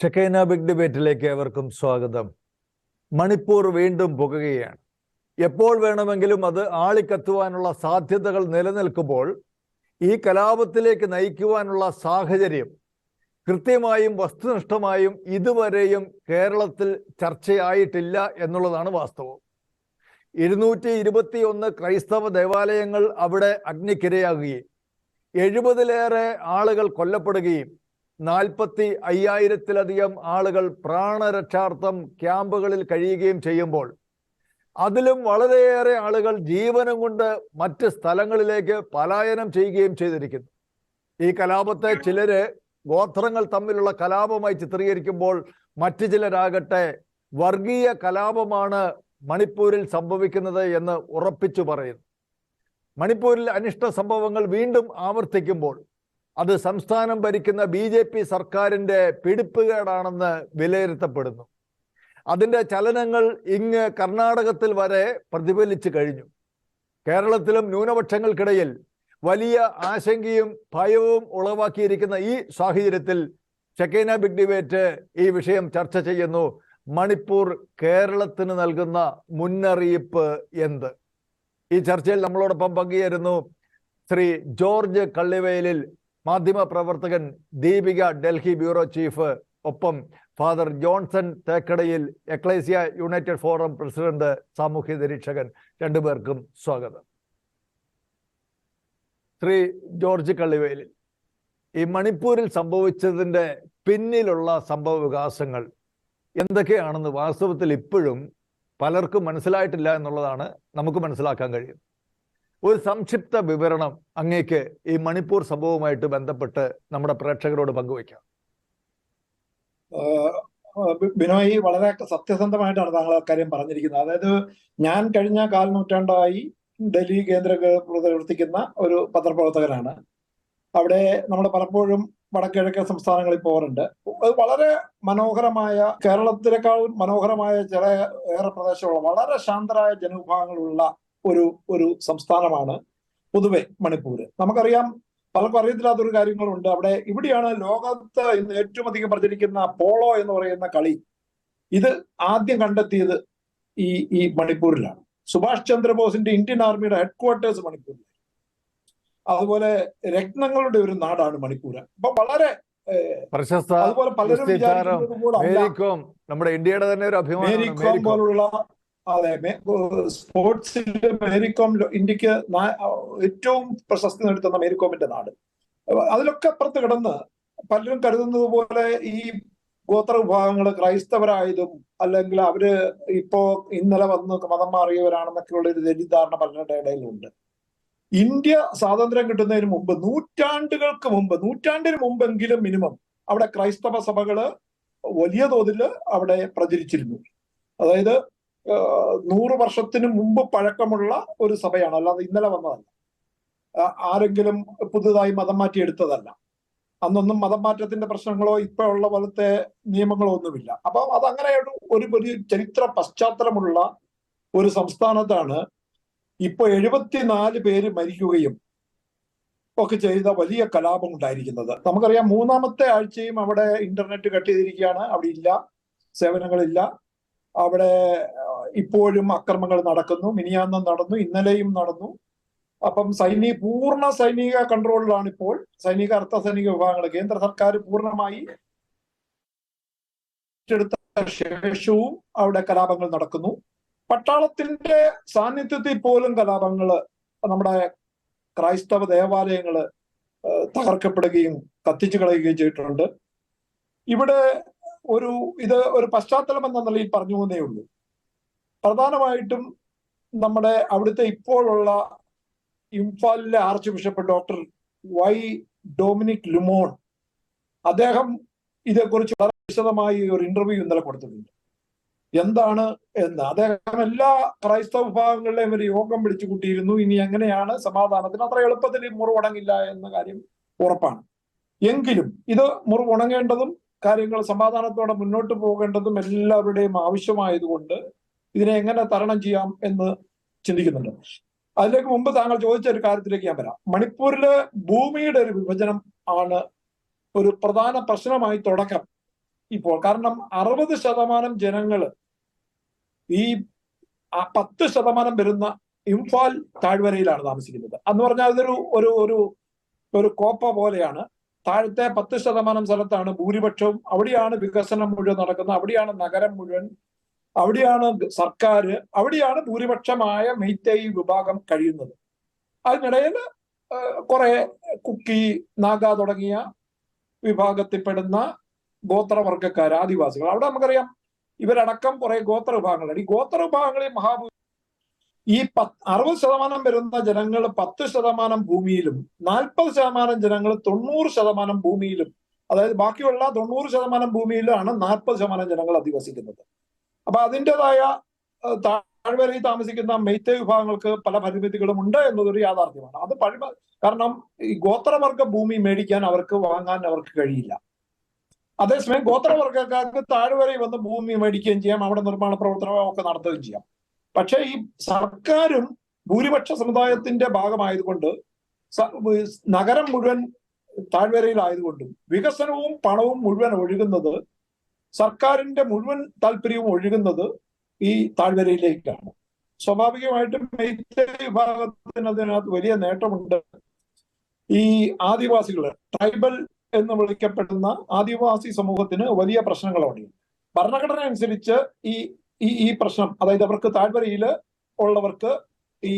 Shekinah big ഡിബേറ്റിലേക്ക് ഏവർക്കും സ്വാഗതം. മണിപ്പൂർ വീണ്ടും പുകയുകയാണ്. എപ്പോൾ വേണമെങ്കിലും അത് ആളിക്കത്തുവാനുള്ള സാധ്യതകൾ നിലനിൽക്കുമ്പോൾ ഈ കലാപത്തിലേക്ക് നയിക്കുവാനുള്ള സാഹചര്യം കൃത്യമായും വസ്തുനിഷ്ഠമായും ഇതുവരെയും കേരളത്തിൽ ചർച്ചയായിട്ടില്ല എന്നുള്ളതാണ് വാസ്തവം. 221 ക്രൈസ്തവ ദേവാലയങ്ങൾ അവിടെ അഗ്നിക്കിരയാകുകയും 70-ലേറെ ആളുകൾ കൊല്ലപ്പെടുകയും 45,000-ത്തിലധികം ആളുകൾ പ്രാണരക്ഷാർത്ഥം ക്യാമ്പുകളിൽ കഴിയുകയും ചെയ്യുമ്പോൾ അതിലും വളരെയേറെ ആളുകൾ ജീവനം കൊണ്ട് മറ്റ് സ്ഥലങ്ങളിലേക്ക് പലായനം ചെയ്യുകയും ചെയ്തിരിക്കുന്നു. ഈ കലാപത്തെ ചിലര് ഗോത്രങ്ങൾ തമ്മിലുള്ള കലാപമായി ചിത്രീകരിക്കുമ്പോൾ മറ്റു ചിലരാകട്ടെ വർഗീയ കലാപമാണ് മണിപ്പൂരിൽ സംഭവിക്കുന്നത് എന്ന് ഉറപ്പിച്ചു പറയുന്നു. മണിപ്പൂരിൽ അനിഷ്ട സംഭവങ്ങൾ വീണ്ടും ആവർത്തിക്കുമ്പോൾ അത് സംസ്ഥാനം ഭരിക്കുന്ന BJP സർക്കാരിൻ്റെ പിടിപ്പുകേടാണെന്ന് വിലയിരുത്തപ്പെടുന്നു. അതിൻ്റെ ചലനങ്ങൾ ഇങ്ങ് കർണാടകത്തിൽ വരെ പ്രതിഫലിച്ചു കഴിഞ്ഞു. കേരളത്തിലും ന്യൂനപക്ഷങ്ങൾക്കിടയിൽ വലിയ ആശങ്കയും ഭയവും ഉളവാക്കിയിരിക്കുന്ന ഈ സാഹചര്യത്തിൽ ഷെക്കൈന ബിഗ് ഡിബേറ്റ് ഈ വിഷയം ചർച്ച ചെയ്യുന്നു. മണിപ്പൂർ കേരളത്തിന് നൽകുന്ന മുന്നറിയിപ്പ് എന്ത്? ഈ ചർച്ചയിൽ നമ്മളോടൊപ്പം പങ്കുചേരുന്നു ശ്രീ ജോർജ് കള്ളിവയലിൽ, മാധ്യമ പ്രവർത്തകൻ, ദീപിക ഡൽഹി ബ്യൂറോ ചീഫ്, ഒപ്പം father Johnson Thekkadayil, Ecclesia united forum president, സാമൂഹ്യ നിരീക്ഷകൻ. രണ്ടുപേർക്കും സ്വാഗതം. ശ്രീ ജോർജ് കള്ളിവയലിൽ, ഈ മണിപ്പൂരിൽ സംഭവിച്ചതിൻ്റെ പിന്നിലുള്ള സംഭവ വികാസങ്ങൾ എന്തൊക്കെയാണെന്ന് വാസ്തവത്തിൽ ഇപ്പോഴും പലർക്കും മനസ്സിലായിട്ടില്ല എന്നുള്ളതാണ് നമുക്ക് മനസ്സിലാക്കാൻ കഴിയും. ഒരു സംക്ഷിപ്ത വിവരണം അങ്ങേക്ക് ഈ മണിപ്പൂർ സംഭവവുമായിട്ട് ബന്ധപ്പെട്ട് നമ്മുടെ പ്രേക്ഷകരോട് പങ്കുവയ്ക്കാം. ബിനോയ്, വളരെ സത്യസന്ധമായിട്ടാണ് താങ്കൾ കാര്യം പറഞ്ഞിരിക്കുന്നത്. അതായത് ഞാൻ കഴിഞ്ഞ കാൽനൂറ്റാണ്ടായി ഡൽഹി കേന്ദ്ര പ്രവർത്തിക്കുന്ന ഒരു പത്രപ്രവർത്തകനാണ്. അവിടെ നമ്മൾ പലപ്പോഴും വടക്കിഴക്കൻ സംസ്ഥാനങ്ങളിൽ പോകാറുണ്ട്. വളരെ മനോഹരമായ, കേരളത്തിനേക്കാൾ മനോഹരമായ ചില ഏറെ പ്രദേശമുള്ള വളരെ ശാന്തരായ ജനവിഭാഗങ്ങളുള്ള ഒരു സംസ്ഥാനമാണ് പൊതുവെ മണിപ്പൂര്. നമുക്കറിയാം, പലർക്കും അറിയത്തില്ലാത്തൊരു കാര്യങ്ങളുണ്ട്. ഇവിടെയാണ് ലോകത്ത് ഇന്ന് ഏറ്റവും അധികം പ്രചരിക്കുന്ന പോളോ എന്ന് പറയുന്ന കളി. ഇത് ആദ്യം കണ്ടെത്തിയത് ഈ മണിപ്പൂരിലാണ്. സുഭാഷ് ചന്ദ്രബോസിന്റെ ഇന്ത്യൻ ആർമിയുടെ ഹെഡ്ക്വാർട്ടേഴ്സ് മണിപ്പൂരിൽ. അതുപോലെ രത്നങ്ങളുടെ ഒരു നാടാണ് മണിപ്പൂർ. അപ്പൊ വളരെ പ്രശസ്ത, അതുപോലെ പലരും നമ്മുടെ ഇന്ത്യയുടെ തന്നെ ഒരു അഭിമാനം മേരികോം പോലുള്ള, അതെ, സ്പോർട്സിൽ മേരികോം ഇന്ത്യക്ക് ഏറ്റവും പ്രശസ്തി നേടുന്ന മേരികോമിന്റെ നാട്. അതിലൊക്കെ അപ്പുറത്ത് കിടന്ന് പലരും കരുതുന്നത് പോലെ ഈ ഗോത്ര വിഭാഗങ്ങൾ ക്രൈസ്തവരായതും അല്ലെങ്കിൽ അവര് ഇന്നലെ വന്ന് മതം മാറിയവരാണെന്നൊക്കെയുള്ള ഒരു തെറ്റിദ്ധാരണ പലരുടെ ഇടയിലുണ്ട്. ഇന്ത്യ സ്വാതന്ത്ര്യം കിട്ടുന്നതിന് മുമ്പ്, നൂറ്റാണ്ടിന് മുമ്പെങ്കിലും മിനിമം അവിടെ ക്രൈസ്തവ സഭകള് വലിയ തോതിൽ അവിടെ പ്രചരിച്ചിരുന്നു. അതായത് 100 വർഷത്തിന് മുമ്പ് പഴക്കമുള്ള ഒരു സഭയാണ്, അല്ലാതെ ഇന്നലെ വന്നതല്ല. ആരെങ്കിലും പുതുതായി മതം മാറ്റിയെടുത്തതല്ല. അന്നൊന്നും മതം മാറ്റത്തിന്റെ പ്രശ്നങ്ങളോ ഇപ്പൊ ഉള്ള പോലത്തെ നിയമങ്ങളോ ഒന്നുമില്ല. അപ്പൊ അതങ്ങനെ ഒരു ചരിത്ര പശ്ചാത്തലമുള്ള ഒരു സംസ്ഥാനത്താണ് ഇപ്പൊ 74 പേര് മരിക്കുകയും ഒക്കെ ചെയ്ത വലിയ കലാപം ഉണ്ടായിരിക്കുന്നത്. നമുക്കറിയാം, 3-ാമത്തെ ആഴ്ചയും അവിടെ ഇന്റർനെറ്റ് കട്ട് ചെയ്തിരിക്കുകയാണ്. അവിടെ ഇല്ല, സേവനങ്ങളില്ല. അവിടെ ഇപ്പോഴും അക്രമങ്ങൾ നടക്കുന്നു. മിനിയാന്നും നടന്നു, ഇന്നലെയും നടന്നു. അപ്പം പൂർണ്ണ സൈനിക കൺട്രോളിലാണ് ഇപ്പോൾ സൈനിക, അർദ്ധ സൈനിക വിഭാഗങ്ങൾ. കേന്ദ്ര സർക്കാർ പൂർണ്ണമായി എടുത്ത ശേഷവും അവിടെ കലാപങ്ങൾ നടക്കുന്നു. പട്ടാളത്തിന്റെ സാന്നിധ്യത്തിൽ പോലും കലാപങ്ങള്, നമ്മുടെ ക്രൈസ്തവ ദേവാലയങ്ങള് തകർക്കപ്പെടുകയും കത്തിച്ചു കളയുകയും ചെയ്തിട്ടുണ്ട്. ഇവിടെ ഇത് ഒരു പശ്ചാത്തലം എന്ന നിലയിൽ പറഞ്ഞു എന്നേ ഉള്ളൂ. പ്രധാനമായിട്ടും നമ്മുടെ അവിടുത്തെ ഇപ്പോഴുള്ള ഇംഫാലിലെ archbishop doctor Y Dominic Lumon, അദ്ദേഹം ഇതേക്കുറിച്ച് വളരെ വിശദമായി ഒരു ഇന്റർവ്യൂ ഇന്നലെ കൊടുത്തിട്ടുണ്ട്. എന്താണ് എന്ന് അദ്ദേഹം എല്ലാ ക്രൈസ്തവ വിഭാഗങ്ങളിലെയും ഒരു യോഗം വിളിച്ചു കൂട്ടിയിരുന്നു. ഇനി എങ്ങനെയാണ് സമാധാനത്തിന്, അത്ര എളുപ്പത്തിൽ മുറിവുണങ്ങില്ല എന്ന കാര്യം ഉറപ്പാണ്. എങ്കിലും ഇത് മുറിവുണങ്ങേണ്ടതും കാര്യങ്ങൾ സമാധാനത്തോടെ മുന്നോട്ട് പോകേണ്ടതും എല്ലാവരുടെയും ആവശ്യമായതുകൊണ്ട് ഇതിനെ എങ്ങനെ തരണം ചെയ്യാം എന്ന് ചിന്തിക്കുന്നുണ്ട്. അതിലേക്ക് മുമ്പ് താങ്കൾ ചോദിച്ച ഒരു കാര്യത്തിലേക്ക് ഞാൻ വരാം. മണിപ്പൂരിലെ ഭൂമിയുടെ ഒരു വിഭജനം ആണ് ഒരു പ്രധാന പ്രശ്നമായി തുടക്കം ഇപ്പോൾ. കാരണം 60% ജനങ്ങൾ ഈ 10% വരുന്ന ഇംഫാൽ താഴ്വരയിലാണ് താമസിക്കുന്നത്. അന്ന് പറഞ്ഞാൽ അതൊരു ഒരു ഒരു ഒരു കോപ്പ പോലെയാണ്. താഴത്തെ 10% സ്ഥലത്താണ് ഭൂരിപക്ഷവും. അവിടെയാണ് വികസനം മുഴുവൻ നടക്കുന്നത്, അവിടെയാണ് നഗരം മുഴുവൻ, അവിടെയാണ് സർക്കാർ, അവിടെയാണ് ഭൂരിപക്ഷമായ മെയ്തേയ് വിഭാഗം കഴിയുന്നത്. അതിനിടയിൽ കുറെ കുക്കി, നാഗ തുടങ്ങിയ വിഭാഗത്തിൽപ്പെടുന്ന ഗോത്രവർഗക്കാർ, ആദിവാസികൾ. അവിടെ നമുക്കറിയാം ഇവരടക്കം കുറെ ഗോത്ര വിഭാഗങ്ങളുണ്ട്. ഈ ഗോത്ര വിഭാഗങ്ങളിൽ ഈ 60% വരുന്ന ജനങ്ങൾ 10% ഭൂമിയിലും 40% ജനങ്ങൾ 90% ഭൂമിയിലും, അതായത് ബാക്കിയുള്ള 90% ഭൂമിയിലാണ് 40% ജനങ്ങൾ അധിവസിക്കുന്നത്. അപ്പൊ അതിൻ്റെതായ താഴ്വരയിൽ താമസിക്കുന്ന മെയ്തേയ് വിഭാഗങ്ങൾക്ക് പല പരിമിതികളും ഉണ്ട് എന്നതൊരു യാഥാർത്ഥ്യമാണ്. അത് കാരണം ഈ ഗോത്രവർഗ ഭൂമി മേടിക്കാൻ വാങ്ങാൻ അവർക്ക് കഴിയില്ല. അതേസമയം ഗോത്രവർഗക്കാർക്ക് താഴ്വരയിൽ വന്ന് ഭൂമി മേടിക്കുകയും ചെയ്യാം, അവിടെ നിർമ്മാണ പ്രവർത്തനമൊക്കെ നടത്തുകയും ചെയ്യാം. പക്ഷെ ഈ സർക്കാരും ഭൂരിപക്ഷ സമുദായത്തിന്റെ ഭാഗമായതുകൊണ്ട്, നഗരം മുഴുവൻ താഴ്വരയിലായതുകൊണ്ടും വികസനവും പണവും മുഴുവൻ ഒഴുകുന്നത്, സർക്കാരിന്റെ മുഴുവൻ താല്പര്യവും ഒഴുകുന്നത് ഈ താഴ്വരയിലേക്കാണ്. സ്വാഭാവികമായിട്ടും മെയ്തേയ് വിഭാഗത്തിന് അതിനകത്ത് വലിയ നേട്ടമുണ്ട്. ഈ ആദിവാസികൾ, ട്രൈബൽ എന്ന് വിളിക്കപ്പെടുന്ന ആദിവാസി സമൂഹത്തിന് വലിയ പ്രശ്നങ്ങളാണ്. ഭരണഘടന അനുസരിച്ച് ഈ പ്രശ്നം, അതായത് അവർക്ക് താഴ്വരയിൽ ഉള്ളവർക്ക് ഈ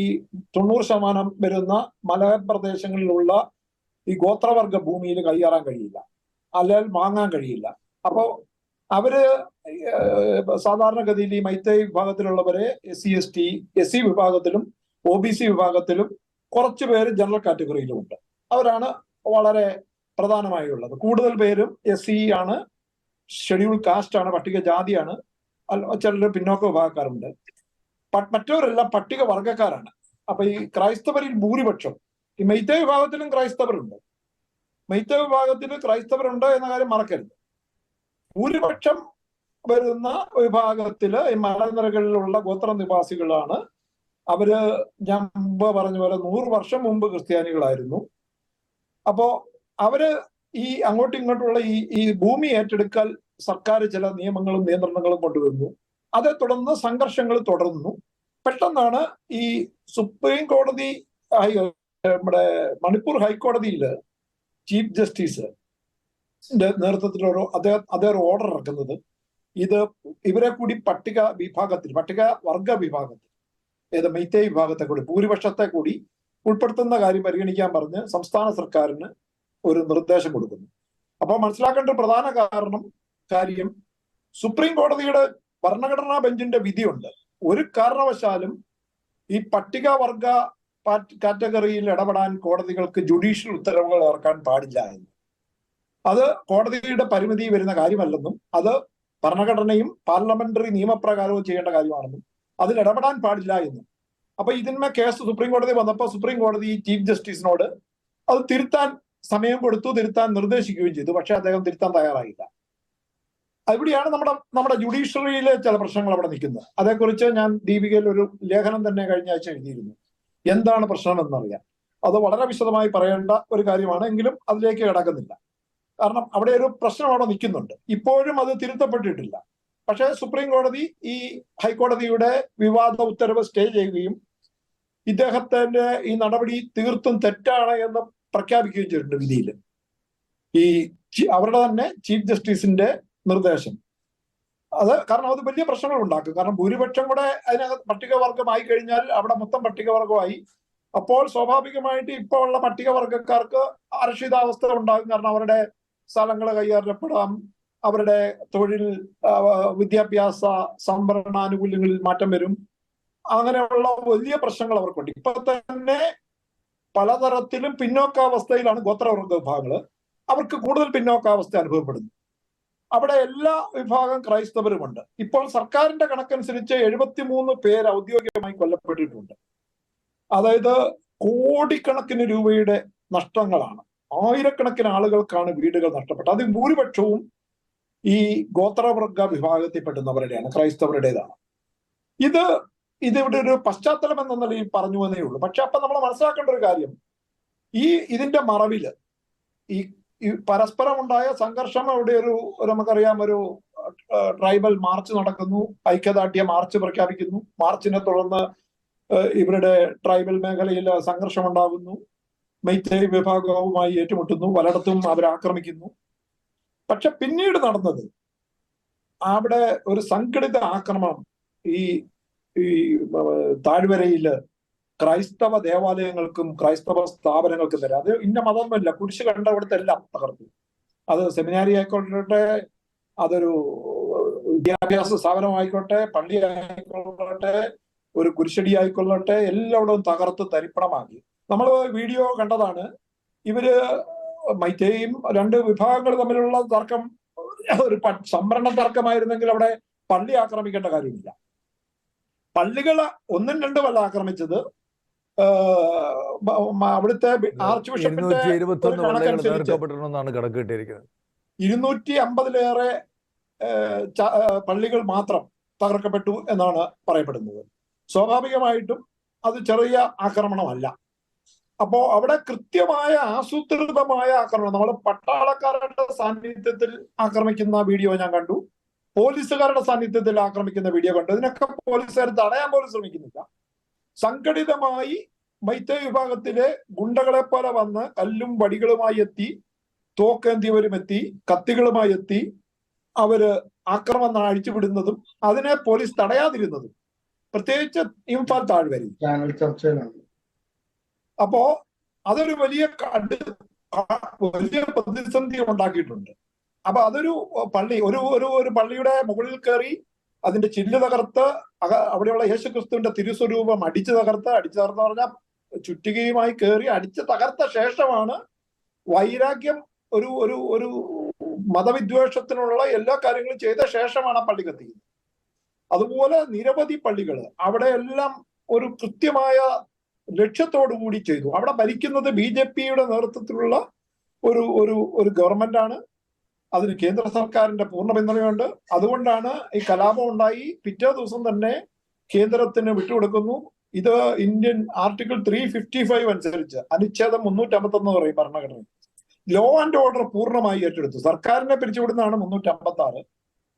90% വരുന്ന മലപ്രദേശങ്ങളിലുള്ള ഈ ഗോത്രവർഗ ഭൂമിയിൽ കൈയേറാൻ കഴിയില്ല, അല്ലെങ്കിൽ വാങ്ങാൻ കഴിയില്ല. അപ്പോ അവര് സാധാരണഗതിയിൽ ഈ മെയ്തേയ് വിഭാഗത്തിലുള്ളവരെ SC/ST, SC വിഭാഗത്തിലും OBC വിഭാഗത്തിലും കുറച്ചു പേര് ജനറൽ കാറ്റഗറിയിലും ഉണ്ട്. അവരാണ് വളരെ പ്രധാനമായുള്ളത്. കൂടുതൽ പേരും SC ആണ്, ഷെഡ്യൂൾ കാസ്റ്റ് ആണ്, പട്ടികജാതിയാണ്, ചിലർ പിന്നോക്ക വിഭാഗക്കാരുണ്ട്. മറ്റവരെല്ലാം പട്ടിക വർഗക്കാരാണ്. അപ്പൊ ഈ ക്രൈസ്തവരിൽ ഭൂരിപക്ഷം, ഈ മെയ്തേയ് വിഭാഗത്തിലും ക്രൈസ്തവരുണ്ട്. മെയ്തേയ് വിഭാഗത്തിൽ ക്രൈസ്തവരുണ്ട് എന്ന കാര്യം മറക്കരുത്. ഭൂരിപക്ഷം വരുന്ന വിഭാഗത്തില് ഈ മലനിരകളിലുള്ള ഗോത്ര നിവാസികളാണ്. അവര് ഞാൻ മുമ്പ് പറഞ്ഞ പോലെ 100 വർഷം മുമ്പ് ക്രിസ്ത്യാനികളായിരുന്നു. അപ്പോ അവര് ഈ അങ്ങോട്ടും ഇങ്ങോട്ടുള്ള ഈ ഭൂമി ഏറ്റെടുക്കൽ സർക്കാർ ചില നിയമങ്ങളും നിയന്ത്രണങ്ങളും കൊണ്ടുവന്നു. അതേ തുടർന്ന് സംഘർഷങ്ങൾ തുടർന്നു. പെട്ടെന്നാണ് ഈ സുപ്രീം കോടതി, നമ്മുടെ മണിപ്പൂർ ഹൈക്കോടതിയിൽ ചീഫ് ജസ്റ്റിസ് നേതൃത്വത്തിലൊരു അദ്ദേഹം ഓർഡർ ഇറക്കുന്നത്, ഇവരെ കൂടി പട്ടിക വർഗ വിഭാഗത്തിൽ, ഏത് മെയ്തേയ് വിഭാഗത്തെ കൂടി, ഭൂരിപക്ഷത്തെ കൂടി ഉൾപ്പെടുത്തുന്ന കാര്യം പരിഗണിക്കാൻ പറഞ്ഞ് സംസ്ഥാന സർക്കാരിന് ഒരു നിർദ്ദേശം കൊടുക്കുന്നു. അപ്പോൾ മനസ്സിലാക്കേണ്ട ഒരു പ്രധാന കാര്യം, സുപ്രീം കോടതിയുടെ ഭരണഘടനാ ബെഞ്ചിന്റെ വിധിയുണ്ട്. ഒരു കാരണവശാലും ഈ പട്ടികവർഗ കാറ്റഗറിയിൽ ഇടപെടാൻ കോടതികൾക്ക് ജുഡീഷ്യൽ ഉത്തരവുകൾ ഇറക്കാൻ പാടില്ല എന്ന്. അത് കോടതിയുടെ പരിമിതി വരുന്ന കാര്യമല്ലെന്നും അത് ഭരണഘടനയും പാർലമെന്ററി നിയമപ്രകാരവും ചെയ്യേണ്ട കാര്യമാണെന്നും അതിൽ ഇടപെടാൻ പാടില്ല എന്നും. അപ്പൊ ഇതിന്മേൽ കേസ് സുപ്രീം കോടതി വന്നപ്പോൾ സുപ്രീം കോടതി ചീഫ് ജസ്റ്റിസിനോട് അത് തിരുത്താൻ സമയം കൊടുത്തു, തിരുത്താൻ നിർദ്ദേശിക്കുകയും ചെയ്തു. പക്ഷെ അദ്ദേഹം തിരുത്താൻ തയ്യാറായില്ല. അവിടെയാണ് നമ്മുടെ ജുഡീഷ്യറിയിലെ ചില പ്രശ്നങ്ങൾ അവിടെ നിൽക്കുന്നത്. അതേക്കുറിച്ച് ഞാൻ ദീപികയിൽ ഒരു ലേഖനം തന്നെ കഴിഞ്ഞ ആഴ്ച എഴുതിയിരുന്നു. എന്താണ് പ്രശ്നം എന്നറിയാൻ. അത് വളരെ വിശദമായി പറയേണ്ട ഒരു കാര്യമാണ്, എങ്കിലും അതിലേക്ക് കിടക്കുന്നില്ല. കാരണം അവിടെ ഒരു പ്രശ്നം അവിടെ നിൽക്കുന്നുണ്ട്. ഇപ്പോഴും അത് തിരുത്തപ്പെട്ടിട്ടില്ല. പക്ഷേ സുപ്രീം കോടതി ഈ ഹൈക്കോടതിയുടെ വിവാദ ഉത്തരവ് സ്റ്റേ ചെയ്യുകയും ഇദ്ദേഹത്തിന്റെ ഈ നടപടി തീർത്തും തെറ്റാണ് എന്ന് പ്രഖ്യാപിക്കുകയും ചെയ്തിട്ടുണ്ട് വിധിയിൽ. അവരുടെ തന്നെ ചീഫ് ജസ്റ്റിസിന്റെ നിർദ്ദേശം. കാരണം അത് വലിയ പ്രശ്നങ്ങൾ ഉണ്ടാക്കും. കാരണം ഭൂരിപക്ഷം കൂടെ അതിനകത്ത് പട്ടികവർഗമായി കഴിഞ്ഞാൽ അവിടെ മൊത്തം പട്ടികവർഗമായി. അപ്പോൾ സ്വാഭാവികമായിട്ട് ഇപ്പോൾ ഉള്ള പട്ടികവർഗക്കാർക്ക് അരക്ഷിതാവസ്ഥ ഉണ്ടാകും. കാരണം അവരുടെ സ്ഥലങ്ങൾ കൈയേറപ്പെടാം, അവരുടെ തൊഴിൽ, വിദ്യാഭ്യാസ, സംവരണ ആനുകൂല്യങ്ങളിൽ മാറ്റം വരും. അങ്ങനെയുള്ള വലിയ പ്രശ്നങ്ങൾ അവർക്കുണ്ട്. ഇപ്പൊ തന്നെ പലതരത്തിലും പിന്നോക്കാവസ്ഥയിലാണ് ഗോത്രവർഗ വിഭാഗങ്ങൾ. അവർക്ക് കൂടുതൽ പിന്നോക്കാവസ്ഥ അനുഭവപ്പെടുന്നു. അവിടെ എല്ലാ വിഭാഗം ക്രൈസ്തവരുമുണ്ട്. ഇപ്പോൾ സർക്കാരിന്റെ കണക്കനുസരിച്ച് 73 പേര് ഔദ്യോഗികമായി കൊല്ലപ്പെട്ടിട്ടുണ്ട്. അതായത് കോടിക്കണക്കിന് രൂപയുടെ നഷ്ടങ്ങളാണ്. ആയിരക്കണക്കിന് ആളുകൾക്കാണ് വീടുകൾ നഷ്ടപ്പെട്ടത്. അതിൽ ഭൂരിപക്ഷവും ഈ ഗോത്രവർഗ വിഭാഗത്തിൽപ്പെടുന്നവരുടെയാണ്, ക്രൈസ്തവരുടേതാണ്. ഇതിവിടെ ഒരു പശ്ചാത്തലം എന്ന നിലയിൽ പറഞ്ഞു എന്നേ ഉള്ളൂ. പക്ഷെ അപ്പൊ നമ്മൾ മനസ്സിലാക്കേണ്ട ഒരു കാര്യം, ഇതിന്റെ മറവില് ഈ ഈ പരസ്പരം ഉണ്ടായ സംഘർഷം അവിടെ ഒരു നമുക്കറിയാം, ഒരു ട്രൈബൽ മാർച്ച് നടക്കുന്നു, ഐക്യദാർഢ്യ മാർച്ച് പ്രഖ്യാപിക്കുന്നു. മാർച്ചിനെ തുടർന്ന് ഇവരുടെ ട്രൈബൽ മേഖലയിൽ സംഘർഷം ഉണ്ടാകുന്നു, മൈത്തേയ് വിഭാഗവുമായി ഏറ്റുമുട്ടുന്നു, പലയിടത്തും അവരെ ആക്രമിക്കുന്നു. പക്ഷെ പിന്നീട് നടന്നത് അവിടെ ഒരു സംഘടിത ആക്രമണം ഈ താഴ്വരയില് ക്രൈസ്തവ ദേവാലയങ്ങൾക്കും ക്രൈസ്തവ സ്ഥാപനങ്ങൾക്കും തരാം. അത് ഇന്ന മതമൊന്നുമില്ല, കുരിശ് കണ്ട ഇവിടുത്തെ എല്ലാം തകർത്തു. അത് സെമിനാരി ആയിക്കോട്ടെ, അതൊരു വിദ്യാഭ്യാസ സ്ഥാപനമായിക്കോട്ടെ, പള്ളി ആയിക്കൊള്ളട്ടെ, ഒരു കുരിശടി ആയിക്കൊള്ളട്ടെ, എല്ലായിടവും തകർത്ത് തരിപ്പണമാക്കി. നമ്മൾ വീഡിയോ കണ്ടതാണ്. ഇവര് മൈത്തേയും രണ്ട് വിഭാഗങ്ങൾ തമ്മിലുള്ള തർക്കം ഒരു സംവരണ തർക്കമായിരുന്നെങ്കിൽ അവിടെ പള്ളി ആക്രമിക്കേണ്ട കാര്യമില്ല. പള്ളികൾ ഒന്നും രണ്ടുമല്ല ആക്രമിച്ചത്. അവിടുത്തെ ആർച്ച് ബിഷപ്പിന്റെ 250-ലേറെ പള്ളികൾ മാത്രം തകർക്കപ്പെട്ടു എന്നാണ് പറയപ്പെടുന്നത്. സ്വാഭാവികമായിട്ടും അത് ചെറിയ ആക്രമണമല്ല. അപ്പോ അവിടെ കൃത്യമായ ആസൂത്രിതമായ ആക്രമണം, നമ്മൾ പട്ടാളക്കാരുടെ സാന്നിധ്യത്തിൽ ആക്രമിക്കുന്ന വീഡിയോ ഞാൻ കണ്ടു, പോലീസുകാരുടെ സാന്നിധ്യത്തിൽ ആക്രമിക്കുന്ന വീഡിയോ കണ്ടു. ഇതിനൊക്കെ പോലീസുകാർ തടയാൻ പോലും ശ്രമിക്കുന്നില്ല. സംഘടിതമായി മൈത്തേയ് വിഭാഗത്തിലെ ഗുണ്ടകളെ പോലെ വന്ന് കല്ലും വടികളുമായി എത്തി, തോക്കേന്തിയവരും എത്തി, കത്തികളുമായി എത്തി അവര് ആക്രമണം അഴിച്ചുവിടുന്നതും അതിനെ പോലീസ് തടയാതിരുന്നതും, പ്രത്യേകിച്ച് ഇംഫാൽ താഴ്വരയിൽ. അപ്പോ അതൊരു വലിയ പ്രതിസന്ധി ഉണ്ടാക്കിയിട്ടുണ്ട്. അപ്പൊ അതൊരു പള്ളി, ഒരു പള്ളിയുടെ മുകളിൽ കയറി അതിന്റെ ചില്ല് തകർത്ത് അവിടെയുള്ള യേശുക്രിസ്തുവിന്റെ തിരുസ്വരൂപം അടിച്ചു തകർത്ത് പറഞ്ഞാൽ ചുറ്റികയുമായി കയറി അടിച്ചു തകർത്ത ശേഷമാണ് വൈരാഗ്യം, ഒരു മതവിദ്വേഷത്തിനുള്ള എല്ലാ കാര്യങ്ങളും ചെയ്ത ശേഷമാണ് ആ പള്ളി കത്തിക്കുന്നത്. അതുപോലെ നിരവധി പള്ളികൾ അവിടെ എല്ലാം ഒരു കൃത്യമായ ലക്ഷ്യത്തോടുകൂടി ചെയ്തു. അവിടെ ഭരിക്കുന്നത് BJPയുടെ നേതൃത്വത്തിലുള്ള ഒരു ഗവൺമെന്റ് ആണ്. അതിന് കേന്ദ്ര സർക്കാരിന്റെ പൂർണ്ണ പിന്തുണയുണ്ട്. അതുകൊണ്ടാണ് ഈ കലാപം ഉണ്ടായി. പിറ്റേ ദിവസം തന്നെ കേന്ദ്രത്തിന് വിട്ടുകൊടുക്കുന്നു. ഇത് ഇന്ത്യൻ ആർട്ടിക്കിൾ 355 അനുസരിച്ച്, അനുച്ഛേദം 351 പറയും ഭരണഘടന, ലോ ആൻഡ് ഓർഡർ പൂർണ്ണമായി ഏറ്റെടുത്തു. സർക്കാരിനെ പിരിച്ചുവിടുന്നതാണ് 356.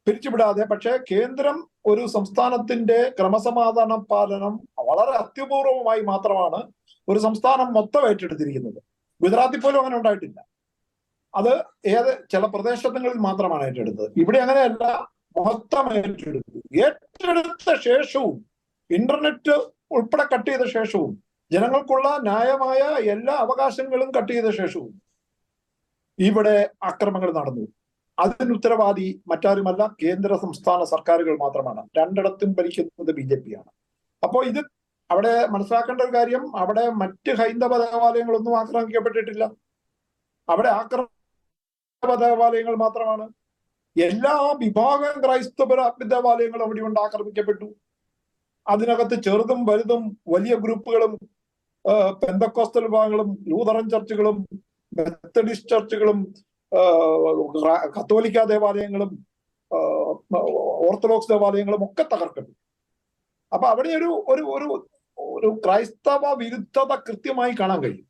പിരിച്ചുവിടാതെ പക്ഷേ കേന്ദ്രം ഒരു സംസ്ഥാനത്തിന്റെ ക്രമസമാധാന പാലനം വളരെ അത്യപൂർവമായി മാത്രമാണ് ഒരു സംസ്ഥാനം മൊത്തം ഏറ്റെടുത്തിരിക്കുന്നത്. ഗുജറാത്തിൽ പോലും അങ്ങനെ ഉണ്ടായിട്ടില്ല. അത് ചില പ്രദേശങ്ങളിൽ മാത്രമാണ് ഏറ്റെടുത്തത്. ഇവിടെ അങ്ങനെയല്ല, മൊത്തം ഏറ്റെടുത്ത ശേഷവും ഇന്റർനെറ്റ് ഉൾപ്പെടെ കട്ട് ചെയ്ത ശേഷവും ജനങ്ങൾക്കുള്ള ന്യായമായ എല്ലാ അവകാശങ്ങളും കട്ട് ചെയ്ത ശേഷവും ഇവിടെ അക്രമങ്ങൾ നടന്നു. അതിന് ഉത്തരവാദി മറ്റാരുമല്ല, കേന്ദ്ര സംസ്ഥാന സർക്കാരുകൾ മാത്രമാണ്. രണ്ടിടത്തും ഭരിക്കുന്നത് BJP ആണ്. അപ്പോ ഇത് അവിടെ മനസ്സിലാക്കേണ്ട ഒരു കാര്യം, അവിടെ മറ്റ് ഹൈന്ദവ ദേവാലയങ്ങളൊന്നും ആക്രമിക്കപ്പെട്ടിട്ടില്ല. അവിടെ ദേവാലയങ്ങൾ മാത്രമാണ്. എല്ലാ വിഭാഗം ക്രൈസ്തവ ദേവാലയങ്ങളും അവിടെ കൊണ്ട് ആക്രമിക്കപ്പെട്ടു. അതിനകത്ത് ചെറുതും വലുതും വലിയ ഗ്രൂപ്പുകളും പെന്തക്കോസ്തൽ വിഭാഗങ്ങളും ലൂതറൻ ചർച്ചുകളും മെത്തഡിസ്റ്റ് ചർച്ചുകളും കത്തോലിക്ക ദേവാലയങ്ങളും ഓർത്തഡോക്സ് ദേവാലയങ്ങളും ഒക്കെ തകർക്കപ്പെട്ടു. അപ്പൊ അവിടെ ഒരു ക്രൈസ്തവ വിരുദ്ധത കൃത്യമായി കാണാൻ കഴിയും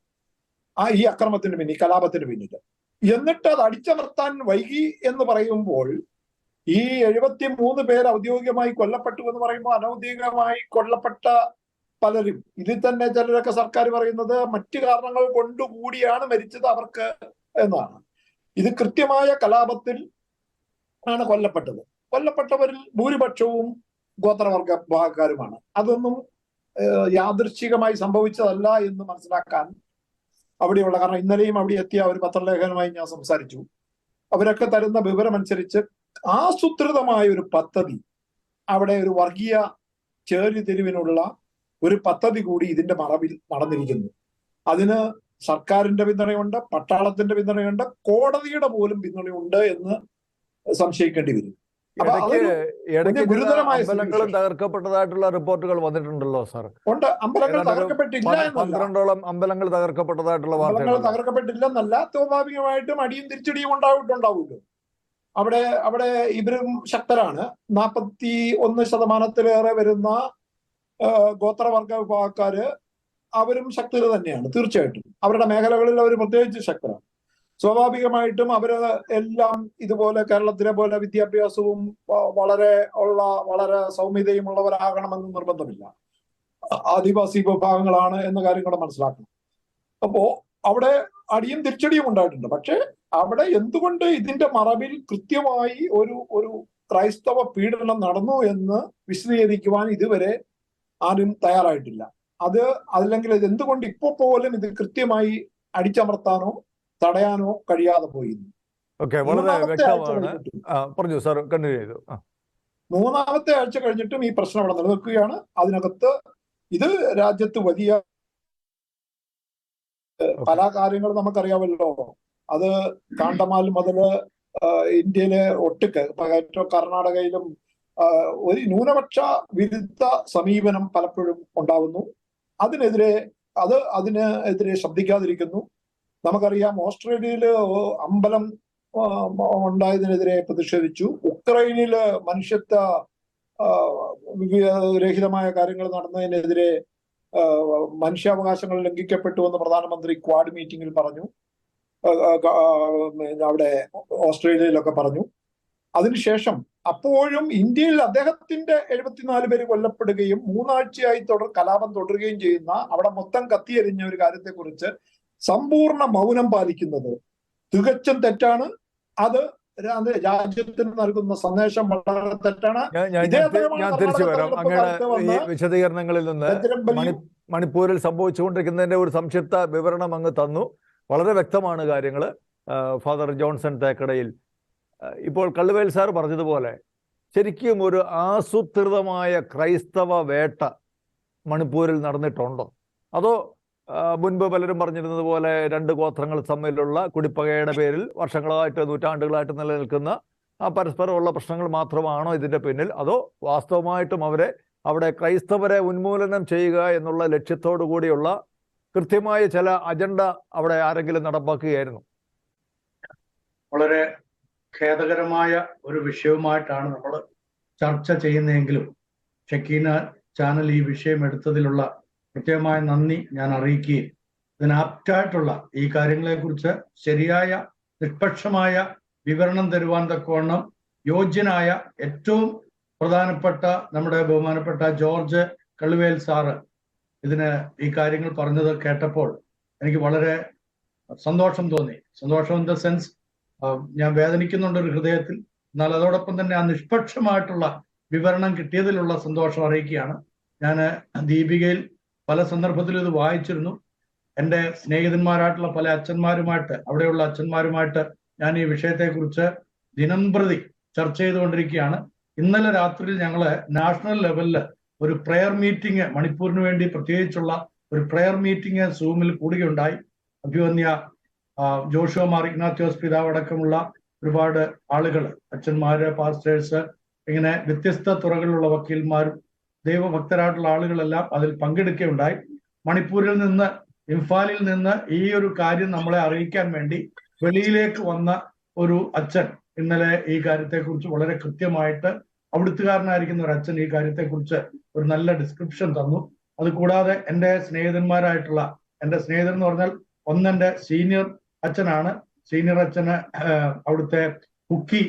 ഈ അക്രമത്തിന് പിന്നിൽ, കലാപത്തിന് പിന്നിൽ. എന്നിട്ട് അത് അടിച്ചമർത്താൻ വൈകി എന്ന് പറയുമ്പോൾ ഈ 73 പേർ ഔദ്യോഗികമായി കൊല്ലപ്പെട്ടു എന്ന് പറയുമ്പോൾ അനൗദ്യോഗികമായി കൊല്ലപ്പെട്ട പലരും, ഇതിൽ തന്നെ ചിലരൊക്കെ സർക്കാർ പറയുന്നത് മറ്റു കാരണങ്ങൾ കൊണ്ടുകൂടിയാണ് മരിച്ചത് അവർക്ക് എന്നാണ്. ഇത് കൃത്യമായ കലാപത്തിൽ ആണ് കൊല്ലപ്പെട്ടത്. കൊല്ലപ്പെട്ടവരിൽ ഭൂരിപക്ഷവും ഗോത്രവർഗ വിഭാഗക്കാരുമാണ്. അതൊന്നും യാദൃശ്ചികമായി സംഭവിച്ചതല്ല എന്ന് മനസ്സിലാക്കാൻ അവിടെയുള്ള, കാരണം ഇന്നലെയും അവിടെ എത്തിയ ഒരു പത്രലേഖനുമായി ഞാൻ സംസാരിച്ചു. അവരൊക്കെ തരുന്ന വിവരമനുസരിച്ച് ആസൂത്രിതമായ ഒരു പദ്ധതി, അവിടെ ഒരു വർഗീയ ചേരിതിരിവിനുള്ള ഒരു പദ്ധതി കൂടി ഇതിന്റെ മറവിൽ നടന്നിരിക്കുന്നു. അതിന് സർക്കാരിന്റെ പിന്തുണയുണ്ട്, പട്ടാളത്തിന്റെ പിന്തുണയുണ്ട്, കോടതിയുടെ പോലും പിന്തുണയുണ്ട് എന്ന് സംശയിക്കേണ്ടി വരും. അമ്പലങ്ങളും തകർക്കപ്പെട്ടതായിട്ടുള്ള റിപ്പോർട്ടുകൾ വന്നിട്ടുണ്ടല്ലോ സാർ? ഉണ്ട്. അമ്പലങ്ങൾ തകർക്കപ്പെട്ടില്ല എന്നല്ല, 12ഓളം അമ്പലങ്ങൾ തകർക്കപ്പെട്ടതായിട്ടുള്ള അമ്പലങ്ങൾ തകർക്കപ്പെട്ടില്ലെന്നല്ല, സ്വാഭാവികമായിട്ടും അടിയും തിരിച്ചടിയും ഉണ്ടാവുമല്ലോ. അവിടെ ഇവരും ശക്തരാണ്. 41% വരുന്ന ഗോത്രവർഗ വിഭാഗക്കാര് അവരും ശക്തര് തന്നെയാണ്. തീർച്ചയായിട്ടും അവരുടെ മേഖലകളിൽ അവർ പ്രത്യേകിച്ച് ശക്തരാണ്. സ്വാഭാവികമായിട്ടും അവര് എല്ലാം ഇതുപോലെ കേരളത്തിലെ പോലെ വിദ്യാഭ്യാസവും വളരെ സൗമ്യതയും ഉള്ളവരാകണമെന്ന് നിർബന്ധമില്ല. ആദിവാസി വിഭാഗങ്ങളാണ് എന്ന കാര്യം കൂടെ മനസ്സിലാക്കണം. അപ്പോ അവിടെ അടിയും തിരിച്ചടിയും ഉണ്ടായിട്ടുണ്ട്. പക്ഷെ അവിടെ എന്തുകൊണ്ട് ഇതിന്റെ മറവിൽ കൃത്യമായി ഒരു ക്രൈസ്തവ പീഡനം നടന്നു എന്ന് വിശദീകരിക്കുവാൻ ഇതുവരെ ആരും തയ്യാറായിട്ടില്ല. അല്ലെങ്കിൽ ഇത് എന്തുകൊണ്ട് ഇപ്പോ പോലും ഇത് കൃത്യമായി അടിച്ചമർത്താനോ തടയാനോ കഴിയാതെ പോയി. വളരെ വ്യക്തമാണ്. പറഞ്ഞു സാർ, കണ്ടിന്യൂ ചെയ്തു. മൂന്നാമത്തെ ആഴ്ച കഴിഞ്ഞിട്ടും ഈ പ്രശ്നം അവിടെ നിലനിൽക്കുകയാണ്. അതിനകത്ത് ഇത് രാജ്യത്ത് വലിയ പല കാര്യങ്ങളും നമുക്കറിയാമല്ലോ. അത് കാണ്ടമാൽ മുതൽ ഇന്ത്യയിലെ ഒട്ടുക്ക് കർണാടകയിലും ഒരു ന്യൂനപക്ഷ വിരുദ്ധ സമീപനം പലപ്പോഴും ഉണ്ടാവുന്നു. അതിനെതിരെ ശബ്ദിക്കാതിരിക്കുന്നു. നമുക്കറിയാം, ഓസ്ട്രേലിയയില് അമ്പലം ഉണ്ടായതിനെതിരെ പ്രതിഷേധിച്ചു. ഉക്രൈനില് മനുഷ്യത്വ രഹിതമായ കാര്യങ്ങൾ നടന്നതിനെതിരെ മനുഷ്യാവകാശങ്ങൾ ലംഘിക്കപ്പെട്ടു എന്ന് പ്രധാനമന്ത്രി ക്വാഡ് മീറ്റിംഗിൽ പറഞ്ഞു. അവിടെ ഓസ്ട്രേലിയയിലൊക്കെ പറഞ്ഞു. അതിനുശേഷം അപ്പോഴും ഇന്ത്യയിൽ അദ്ദേഹത്തിന്റെ 74 പേര് കൊല്ലപ്പെടുകയും 3 ആഴ്ചയായി കലാപം തുടരുകയും ചെയ്യുന്ന, അവിടെ മൊത്തം കത്തിയെരിഞ്ഞ ഒരു കാര്യത്തെക്കുറിച്ച് സമ്പൂർണ്ണ മൗനം പാലിക്കുന്നത് തികച്ചും തെറ്റാണ്. അത് രാജ്യത്തിന് നൽകുന്ന സന്ദേശം വളരെ തെറ്റാണ്. ഞാൻ തിരിച്ചു വരാം അങ്ങയുടെ വിശദീകരണങ്ങളിൽ നിന്ന്. മണിപ്പൂരിൽ സംഭവിച്ചുകൊണ്ടിരിക്കുന്നതിന്റെ ഒരു സംക്ഷിപ്ത വിവരണം അങ്ങ് തന്നു. വളരെ വ്യക്തമാണ് കാര്യങ്ങൾ. ഫാദർ ജോൺസൺ തേക്കടയിൽ, ഇപ്പോൾ കള്ളുവേൽ സാർ പറഞ്ഞതുപോലെ ശരിക്കും ഒരു ആസൂത്രിതമായ ക്രൈസ്തവ വേട്ട മണിപ്പൂരിൽ നടന്നിട്ടുണ്ടോ? അതോ മുൻപ് പലരും പറഞ്ഞിരുന്നത് പോലെ 2 ഗോത്രങ്ങൾ തമ്മിലുള്ള കുടിപ്പകയുടെ പേരിൽ വർഷങ്ങളായിട്ട് നൂറ്റാണ്ടുകളായിട്ട് നിലനിൽക്കുന്ന പരസ്പരമുള്ള പ്രശ്നങ്ങൾ മാത്രമാണോ ഇതിന്റെ പിന്നിൽ? അതോ വാസ്തവമായിട്ടും അവിടെ ക്രൈസ്തവരെ ഉന്മൂലനം ചെയ്യുക എന്നുള്ള ലക്ഷ്യത്തോടു കൂടിയുള്ള കൃത്യമായ ചില അജണ്ട അവിടെ ആരെങ്കിലും നടപ്പാക്കുകയായിരുന്നു? വളരെ ഖേദകരമായ ഒരു വിഷയവുമായിട്ടാണ് നമ്മൾ ചർച്ച ചെയ്യുന്നതെങ്കിലും ഷക്കീന ചാനൽ ഈ വിഷയം എടുത്തതിലുള്ള കൃത്യമായ നന്ദി ഞാൻ അറിയിക്കുകയും ഇതിനാപ്റ്റായിട്ടുള്ള ഈ കാര്യങ്ങളെക്കുറിച്ച് ശരിയായ നിഷ്പക്ഷമായ വിവരണം തരുവാൻ തക്കവണ്ണം യോഗ്യനായ ഏറ്റവും പ്രധാനപ്പെട്ട നമ്മുടെ ബഹുമാനപ്പെട്ട ജോർജ് കള്ളുവേൽ സാറ് ഈ കാര്യങ്ങൾ പറഞ്ഞത് കേട്ടപ്പോൾ എനിക്ക് വളരെ സന്തോഷം തോന്നി. സന്തോഷം ഇൻ ദ സെൻസ് ഞാൻ വേദനിക്കുന്നുണ്ട് ഒരു ഹൃദയത്തിൽ. എന്നാൽ അതോടൊപ്പം തന്നെ ആ നിഷ്പക്ഷമായിട്ടുള്ള വിവരണം കിട്ടിയതിലുള്ള സന്തോഷം അറിയിക്കുകയാണ്. ഞാൻ ദീപികയിൽ പല സന്ദർഭത്തിലും ഇത് വായിച്ചിരുന്നു. എൻ്റെ സ്നേഹിതന്മാരായിട്ടുള്ള പല അവിടെയുള്ള അച്ഛന്മാരുമായിട്ട് ഞാൻ ഈ വിഷയത്തെക്കുറിച്ച് ദിനംപ്രതി ചർച്ച ചെയ്തുകൊണ്ടിരിക്കുകയാണ്. ഇന്നലെ രാത്രിയിൽ ഞങ്ങള് നാഷണൽ ലെവലിൽ ഒരു പ്രെയർ മീറ്റിംഗ്, മണിപ്പൂരിന് വേണ്ടി പ്രത്യേകിച്ചുള്ള ഒരു പ്രെയർ മീറ്റിംഗ് സൂമിൽ കൂടുകയുണ്ടായി. അഭിവന്യ ജോഷുവ മാർ ഇഗ്നാത്യോസ് പിതാവ് അടക്കമുള്ള ഒരുപാട് ആളുകൾ, അച്ഛന്മാര്, പാസ്റ്റേഴ്സ്, ഇങ്ങനെ വ്യത്യസ്ത തുറകളിലുള്ള വക്കീൽമാരും ദൈവഭക്തരായിട്ടുള്ള ആളുകളെല്ലാം അതിൽ പങ്കെടുക്കുകയുണ്ടായി. മണിപ്പൂരിൽ നിന്ന്, ഇംഫാലിൽ നിന്ന് ഈ ഒരു കാര്യം നമ്മളെ അറിയിക്കാൻ വേണ്ടി വെളിയിലേക്ക് വന്ന ഒരു അച്ഛൻ ഇന്നലെ ഈ കാര്യത്തെക്കുറിച്ച് വളരെ കൃത്യമായിട്ട്, അവിടുത്തുകാരനായിരിക്കുന്ന ഒരു അച്ഛൻ ഈ കാര്യത്തെക്കുറിച്ച് ഒരു നല്ല ഡിസ്ക്രിപ്ഷൻ തന്നു. അതുകൂടാതെ എൻ്റെ സ്നേഹിതന്മാരായിട്ടുള്ള, എൻ്റെ സ്നേഹിതൻ എന്ന് പറഞ്ഞാൽ ഒന്നെൻ്റെ സീനിയർ അച്ഛനാണ്. സീനിയർ അച്ഛന് അവിടുത്തെ കുക്കി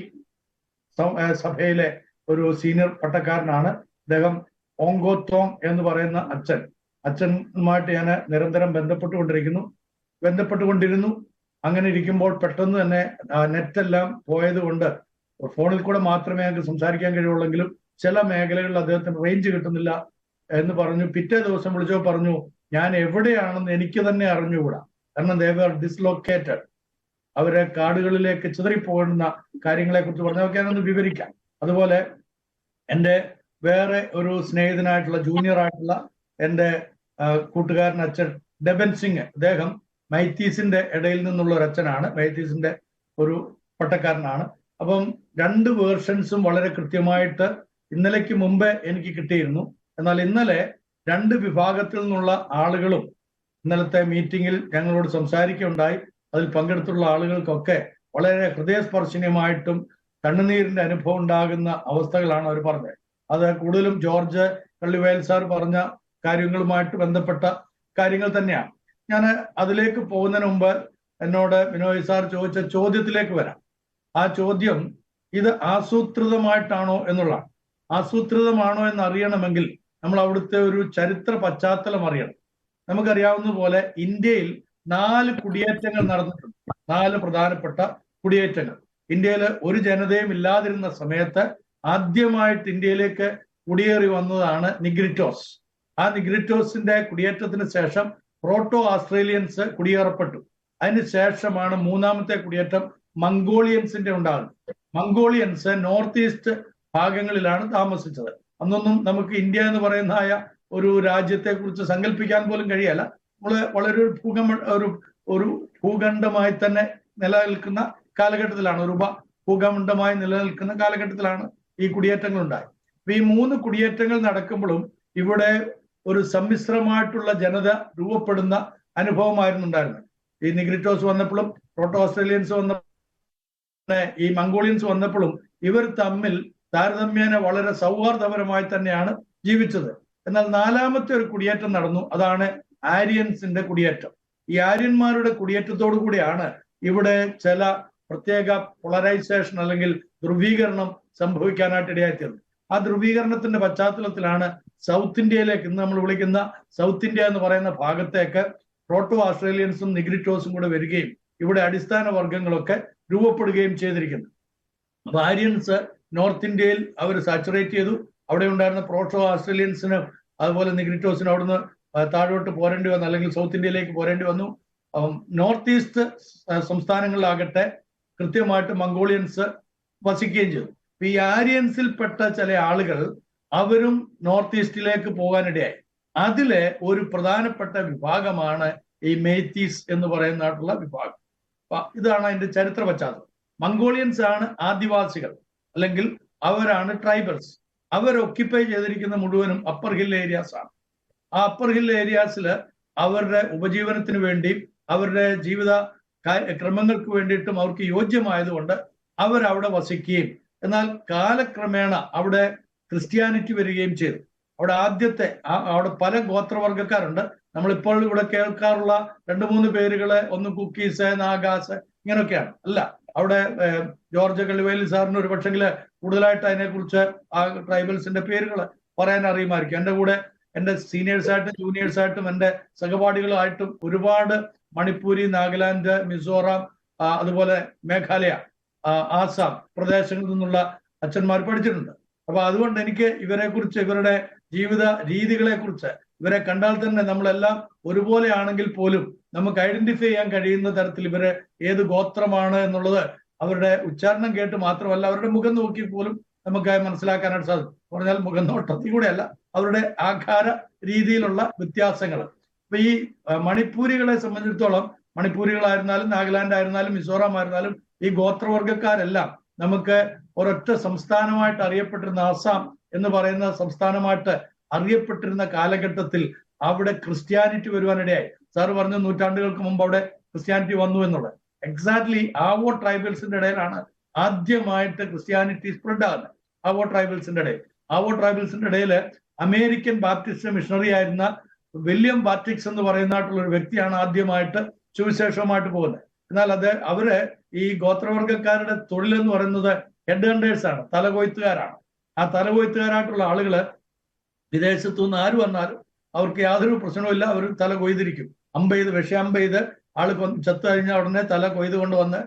സഭയിലെ ഒരു സീനിയർ പട്ടക്കാരനാണ്. അദ്ദേഹം ഓങ്കോത്തോങ് എന്ന് പറയുന്ന അച്ഛനുമായിട്ട് ഞാൻ നിരന്തരം ബന്ധപ്പെട്ടുകൊണ്ടിരുന്നു. അങ്ങനെ ഇരിക്കുമ്പോൾ പെട്ടെന്ന് തന്നെ നെറ്റെല്ലാം പോയത് കൊണ്ട് ഫോണിൽ കൂടെ മാത്രമേ ഞങ്ങൾക്ക് സംസാരിക്കാൻ കഴിയുള്ളെങ്കിലും ചില മേഖലകളിൽ അദ്ദേഹത്തിന് റേഞ്ച് കിട്ടുന്നില്ല എന്ന് പറഞ്ഞു. പിറ്റേ ദിവസം വിളിച്ചോ പറഞ്ഞു, ഞാൻ എവിടെയാണെന്ന് എനിക്ക് തന്നെ അറിഞ്ഞുകൂടാ, കാരണം ദേ വർ ഡിസ്ലൊക്കേറ്റഡ്. അവരെ കാടുകളിലേക്ക് ചിതറിപ്പോകുന്ന കാര്യങ്ങളെ കുറിച്ച് പറഞ്ഞതൊക്കെ ഞാനൊന്ന് വിവരിക്കാം. അതുപോലെ എൻ്റെ വേറെ ഒരു സ്നേഹിതനായിട്ടുള്ള, ജൂനിയർ ആയിട്ടുള്ള എൻ്റെ കൂട്ടുകാരൻ അച്ഛൻ ഡെബൻ സിംഗ്, അദ്ദേഹം മൈത്തീസിന്റെ ഇടയിൽ നിന്നുള്ള ഒരു അച്ഛനാണ്, മൈത്തീസിന്റെ ഒരു പട്ടക്കാരനാണ്. അപ്പം 2 വേർഷൻസും വളരെ കൃത്യമായിട്ട് ഇന്നലേക്ക് മുമ്പേ എനിക്ക് കിട്ടിയിരുന്നു. എന്നാൽ ഇന്നലെ 2 വിഭാഗത്തിൽ നിന്നുള്ള ആളുകളും ഇന്നലത്തെ മീറ്റിംഗിൽ ഞങ്ങളോട് സംസാരിക്കുകയുണ്ടായി. അതിൽ പങ്കെടുത്തുള്ള ആളുകൾക്കൊക്കെ വളരെ ഹൃദയസ്പർശനീയമായിട്ടും കണ്ണുനീരിന്റെ അനുഭവം ഉണ്ടാകുന്ന അവസ്ഥകളാണ് അവർ പറഞ്ഞത്. അത് കൂടുതലും ജോർജ് കള്ളിവേൽ സാർ പറഞ്ഞ കാര്യങ്ങളുമായിട്ട് ബന്ധപ്പെട്ട കാര്യങ്ങൾ തന്നെയാണ്. ഞാൻ അതിലേക്ക് പോകുന്നതിന് മുമ്പ് എന്നോട് ബിനോയ് സാർ ചോദിച്ച ചോദ്യത്തിലേക്ക് വരാം. ആ ചോദ്യം ഇത് ആസൂത്രിതമായിട്ടാണോ എന്നുള്ളതാണ്. ആസൂത്രിതമാണോ എന്ന് അറിയണമെങ്കിൽ നമ്മൾ അവിടുത്തെ ഒരു ചരിത്ര പശ്ചാത്തലം അറിയണം. നമുക്കറിയാവുന്ന പോലെ ഇന്ത്യയിൽ 4 കുടിയേറ്റങ്ങൾ നടന്നിട്ടുണ്ട്. 4 പ്രധാനപ്പെട്ട കുടിയേറ്റങ്ങൾ. ഇന്ത്യയിൽ ഒരു ജനതയും ഇല്ലാതിരുന്ന സമയത്ത് ആദ്യമായിട്ട് ഇന്ത്യയിലേക്ക് കുടിയേറി വന്നതാണ് നിഗ്രിറ്റോസ്. ആ നിഗ്രിറ്റോസിന്റെ കുടിയേറ്റത്തിന് ശേഷം പ്രോട്ടോ ഓസ്ട്രേലിയൻസ് കുടിയേറപ്പെട്ടു. അതിന് ശേഷമാണ് 3ാമത്തെ കുടിയേറ്റം മംഗോളിയൻസിന്റെ ഉണ്ടാകുന്നത്. മംഗോളിയൻസ് നോർത്ത് ഈസ്റ്റ് ഭാഗങ്ങളിലാണ് താമസിച്ചത്. അന്നൊന്നും നമുക്ക് ഇന്ത്യ എന്ന് പറയുന്ന ഒരു രാജ്യത്തെ കുറിച്ച് സങ്കല്പിക്കാൻ പോലും കഴിയല്ല. നമ്മള് വളരെ ഒരു ഭൂഖണ്ഡമായി തന്നെ നിലനിൽക്കുന്ന കാലഘട്ടത്തിലാണ്, ഒരു ഭൂഖണ്ഡമായി നിലനിൽക്കുന്ന കാലഘട്ടത്തിലാണ് ഈ കുടിയേറ്റങ്ങൾ ഉണ്ടായത്. അപ്പൊ ഈ 3 കുടിയേറ്റങ്ങൾ നടക്കുമ്പോഴും ഇവിടെ ഒരു സമ്മിശ്രമായിട്ടുള്ള ജനത രൂപപ്പെടുന്ന അനുഭവമായിരുന്നു ഉണ്ടായിരുന്നത്. ഈ നിഗ്രിറ്റോസ് വന്നപ്പോഴും പ്രോട്ടോ ഓസ്ട്രേലിയൻസ് വന്നപ്പോഴും ഈ മംഗോളിയൻസ് വന്നപ്പോഴും ഇവർ തമ്മിൽ താരതമ്യേന വളരെ സൗഹാർദ്ദപരമായി തന്നെയാണ് ജീവിച്ചത്. എന്നാൽ 4ാമത്തെ ഒരു കുടിയേറ്റം നടന്നു. അതാണ് ആര്യൻസിന്റെ കുടിയേറ്റം. ഈ ആര്യന്മാരുടെ കുടിയേറ്റത്തോടു കൂടിയാണ് ഇവിടെ ചില പ്രത്യേക പോളറൈസേഷൻ അല്ലെങ്കിൽ ധ്രുവീകരണം സംഭവിക്കാനായിട്ട് ഇടയായിത്തീർന്നത്. ആ ധ്രുവീകരണത്തിന്റെ പശ്ചാത്തലത്തിലാണ് സൗത്ത് ഇന്ത്യയിലേക്ക്, ഇന്ന് നമ്മൾ വിളിക്കുന്ന സൗത്ത് ഇന്ത്യ എന്ന് പറയുന്ന ഭാഗത്തേക്ക് പ്രോട്ടോ ഓസ്ട്രേലിയൻസും നിഗ്രിറ്റോസും കൂടെ വരികയും ഇവിടെ അടിസ്ഥാന വർഗങ്ങളൊക്കെ രൂപപ്പെടുകയും ചെയ്തിരിക്കുന്നു. അപ്പൊ ആര്യൻസ് നോർത്ത് ഇന്ത്യയിൽ അവർ സാച്ചുറേറ്റ് ചെയ്തു. അവിടെ ഉണ്ടായിരുന്ന പ്രോട്ടോ ഓസ്ട്രേലിയൻസിനും അതുപോലെ നിഗ്രിറ്റോസിനും അവിടുന്ന് താഴോട്ട് പോരേണ്ടി വന്നു, അല്ലെങ്കിൽ സൗത്ത് ഇന്ത്യയിലേക്ക് പോരേണ്ടി വന്നു. നോർത്ത് ഈസ്റ്റ് സംസ്ഥാനങ്ങളിലാകട്ടെ കൃത്യമായിട്ട് മംഗോളിയൻസ് വസിക്കുകയും ചെയ്തു. ഈ ആര്യൻസിൽപ്പെട്ട ചില ആളുകൾ അവരും നോർത്ത് ഈസ്റ്റിലേക്ക് പോകാനിടയായി. അതിലെ ഒരു പ്രധാനപ്പെട്ട വിഭാഗമാണ് ഈ മെയ്തീസ് എന്ന് പറയുന്നതായിട്ടുള്ള വിഭാഗം. ഇതാണ് അതിന്റെ ചരിത്ര പശ്ചാത്തലം. മംഗോളിയൻസ് ആണ് ആദിവാസികൾ, അല്ലെങ്കിൽ അവരാണ് ട്രൈബൽസ്. അവർ ഒക്യുപ്പൈ ചെയ്തിരിക്കുന്ന മുഴുവനും അപ്പർ ഹിൽ ഏരിയാസ് ആണ്. ആ അപ്പർ ഹിൽ ഏരിയാസിൽ അവരുടെ ഉപജീവനത്തിന് വേണ്ടി, അവരുടെ ജീവിത ക്രമങ്ങൾക്ക് വേണ്ടിയിട്ടും അവർക്ക് യോജ്യമായതുകൊണ്ട് അവരവിടെ വസിക്കുകയും, എന്നാൽ കാലക്രമേണ അവിടെ ക്രിസ്ത്യാനിറ്റി വരികയും ചെയ്തു. അവിടെ പല ഗോത്രവർഗക്കാരുണ്ട്. നമ്മളിപ്പോൾ ഇവിടെ കേൾക്കാറുള്ള 2-3 പേരുകള്, ഒന്ന് കുക്കീസ്, നാഗാസ്, ഇങ്ങനെയൊക്കെയാണ്. അല്ല, അവിടെ ജോർജ് കള്ളിവേലി സാറിന് ഒരു പക്ഷെങ്കില് കൂടുതലായിട്ട് അതിനെക്കുറിച്ച് ആ ട്രൈബൽസിന്റെ പേരുകൾ പറയാൻ അറിയുമായിരിക്കും. എൻ്റെ കൂടെ എൻ്റെ സീനിയേഴ്സായിട്ടും ജൂനിയേഴ്സായിട്ടും എൻ്റെ സഹപാഠികളായിട്ടും ഒരുപാട് മണിപ്പൂരി, നാഗാലാൻഡ്, മിസോറാം, അതുപോലെ മേഘാലയ, ആസാം പ്രദേശങ്ങളിൽ നിന്നുള്ള അച്ഛന്മാർ പഠിച്ചിട്ടുണ്ട്. അപ്പൊ അതുകൊണ്ട് എനിക്ക് ഇവരെ കുറിച്ച്, ഇവരുടെ ജീവിത രീതികളെ കുറിച്ച്, ഇവരെ കണ്ടാൽ തന്നെ നമ്മളെല്ലാം ഒരുപോലെ ആണെങ്കിൽ പോലും നമുക്ക് ഐഡന്റിഫൈ ചെയ്യാൻ കഴിയുന്ന തരത്തിൽ ഇവര് ഏത് ഗോത്രമാണ് എന്നുള്ളത് അവരുടെ ഉച്ചാരണം കേട്ട് മാത്രമല്ല, അവരുടെ മുഖം നോക്കി പോലും നമുക്ക് മനസ്സിലാക്കാനായിട്ട് സാധിക്കും. പറഞ്ഞാൽ മുഖം നോട്ടത്തിൽ കൂടെയല്ല, അവരുടെ ആകാര രീതിയിലുള്ള വ്യത്യാസങ്ങൾ. അപ്പൊ ഈ മണിപ്പൂരികളെ സംബന്ധിച്ചിടത്തോളം, മണിപ്പൂരികളായിരുന്നാലും നാഗാലാൻഡ് ആയിരുന്നാലും മിസോറാം ആയിരുന്നാലും ഈ ഗോത്രവർഗക്കാരെല്ലാം നമുക്ക് ഒരൊറ്റ സംസ്ഥാനമായിട്ട് അറിയപ്പെട്ടിരുന്ന ആസാം എന്ന് പറയുന്ന സംസ്ഥാനമായിട്ട് അറിയപ്പെട്ടിരുന്ന കാലഘട്ടത്തിൽ അവിടെ ക്രിസ്ത്യാനിറ്റി വരുവാനിടയായി. സാറ് പറഞ്ഞു 100 നൂറ്റാണ്ടുകൾക്ക് മുമ്പ് അവിടെ ക്രിസ്ത്യാനിറ്റി വന്നു എന്നുള്ളത്. എക്സാക്ട്ലി ആവോ ട്രൈബൽസിന്റെ ഇടയിലാണ് ആദ്യമായിട്ട് ക്രിസ്ത്യാനിറ്റി സ്പ്രെഡ് ആകുന്നത്. ആവോ ട്രൈബൽസിന്റെ ഇടയിൽ അമേരിക്കൻ ബാപ്റ്റിസ്റ്റ് മിഷണറി ആയിരുന്ന വില്യം ബാറ്റിക്സ് എന്ന് പറയുന്നതായിട്ടുള്ള ഒരു വ്യക്തിയാണ് ആദ്യമായിട്ട് സുവിശേഷവുമായിട്ട് പോകുന്നത്. എന്നാൽ അവര് ഈ ഗോത്രവർഗക്കാരുടെ തൊഴിലെന്ന് പറയുന്നത് ഹെഡ് ഹണ്ടേഴ്സ് ആണ്, തലകൊയ്ത്തുകാരാണ്. ആ തലകൊയ്ത്തുകാരായിട്ടുള്ള ആളുകള് വിദേശത്തു നിന്ന് ആര് വന്നാലും അവർക്ക് യാതൊരു പ്രശ്നവുമില്ല, അവർ തല കൊയ്തിരിക്കും. വിഷയമ്പെയ്ത് ആള് ചത്തു കഴിഞ്ഞാൽ ഉടനെ തല കൊയ്ത് കൊണ്ടുവന്ന്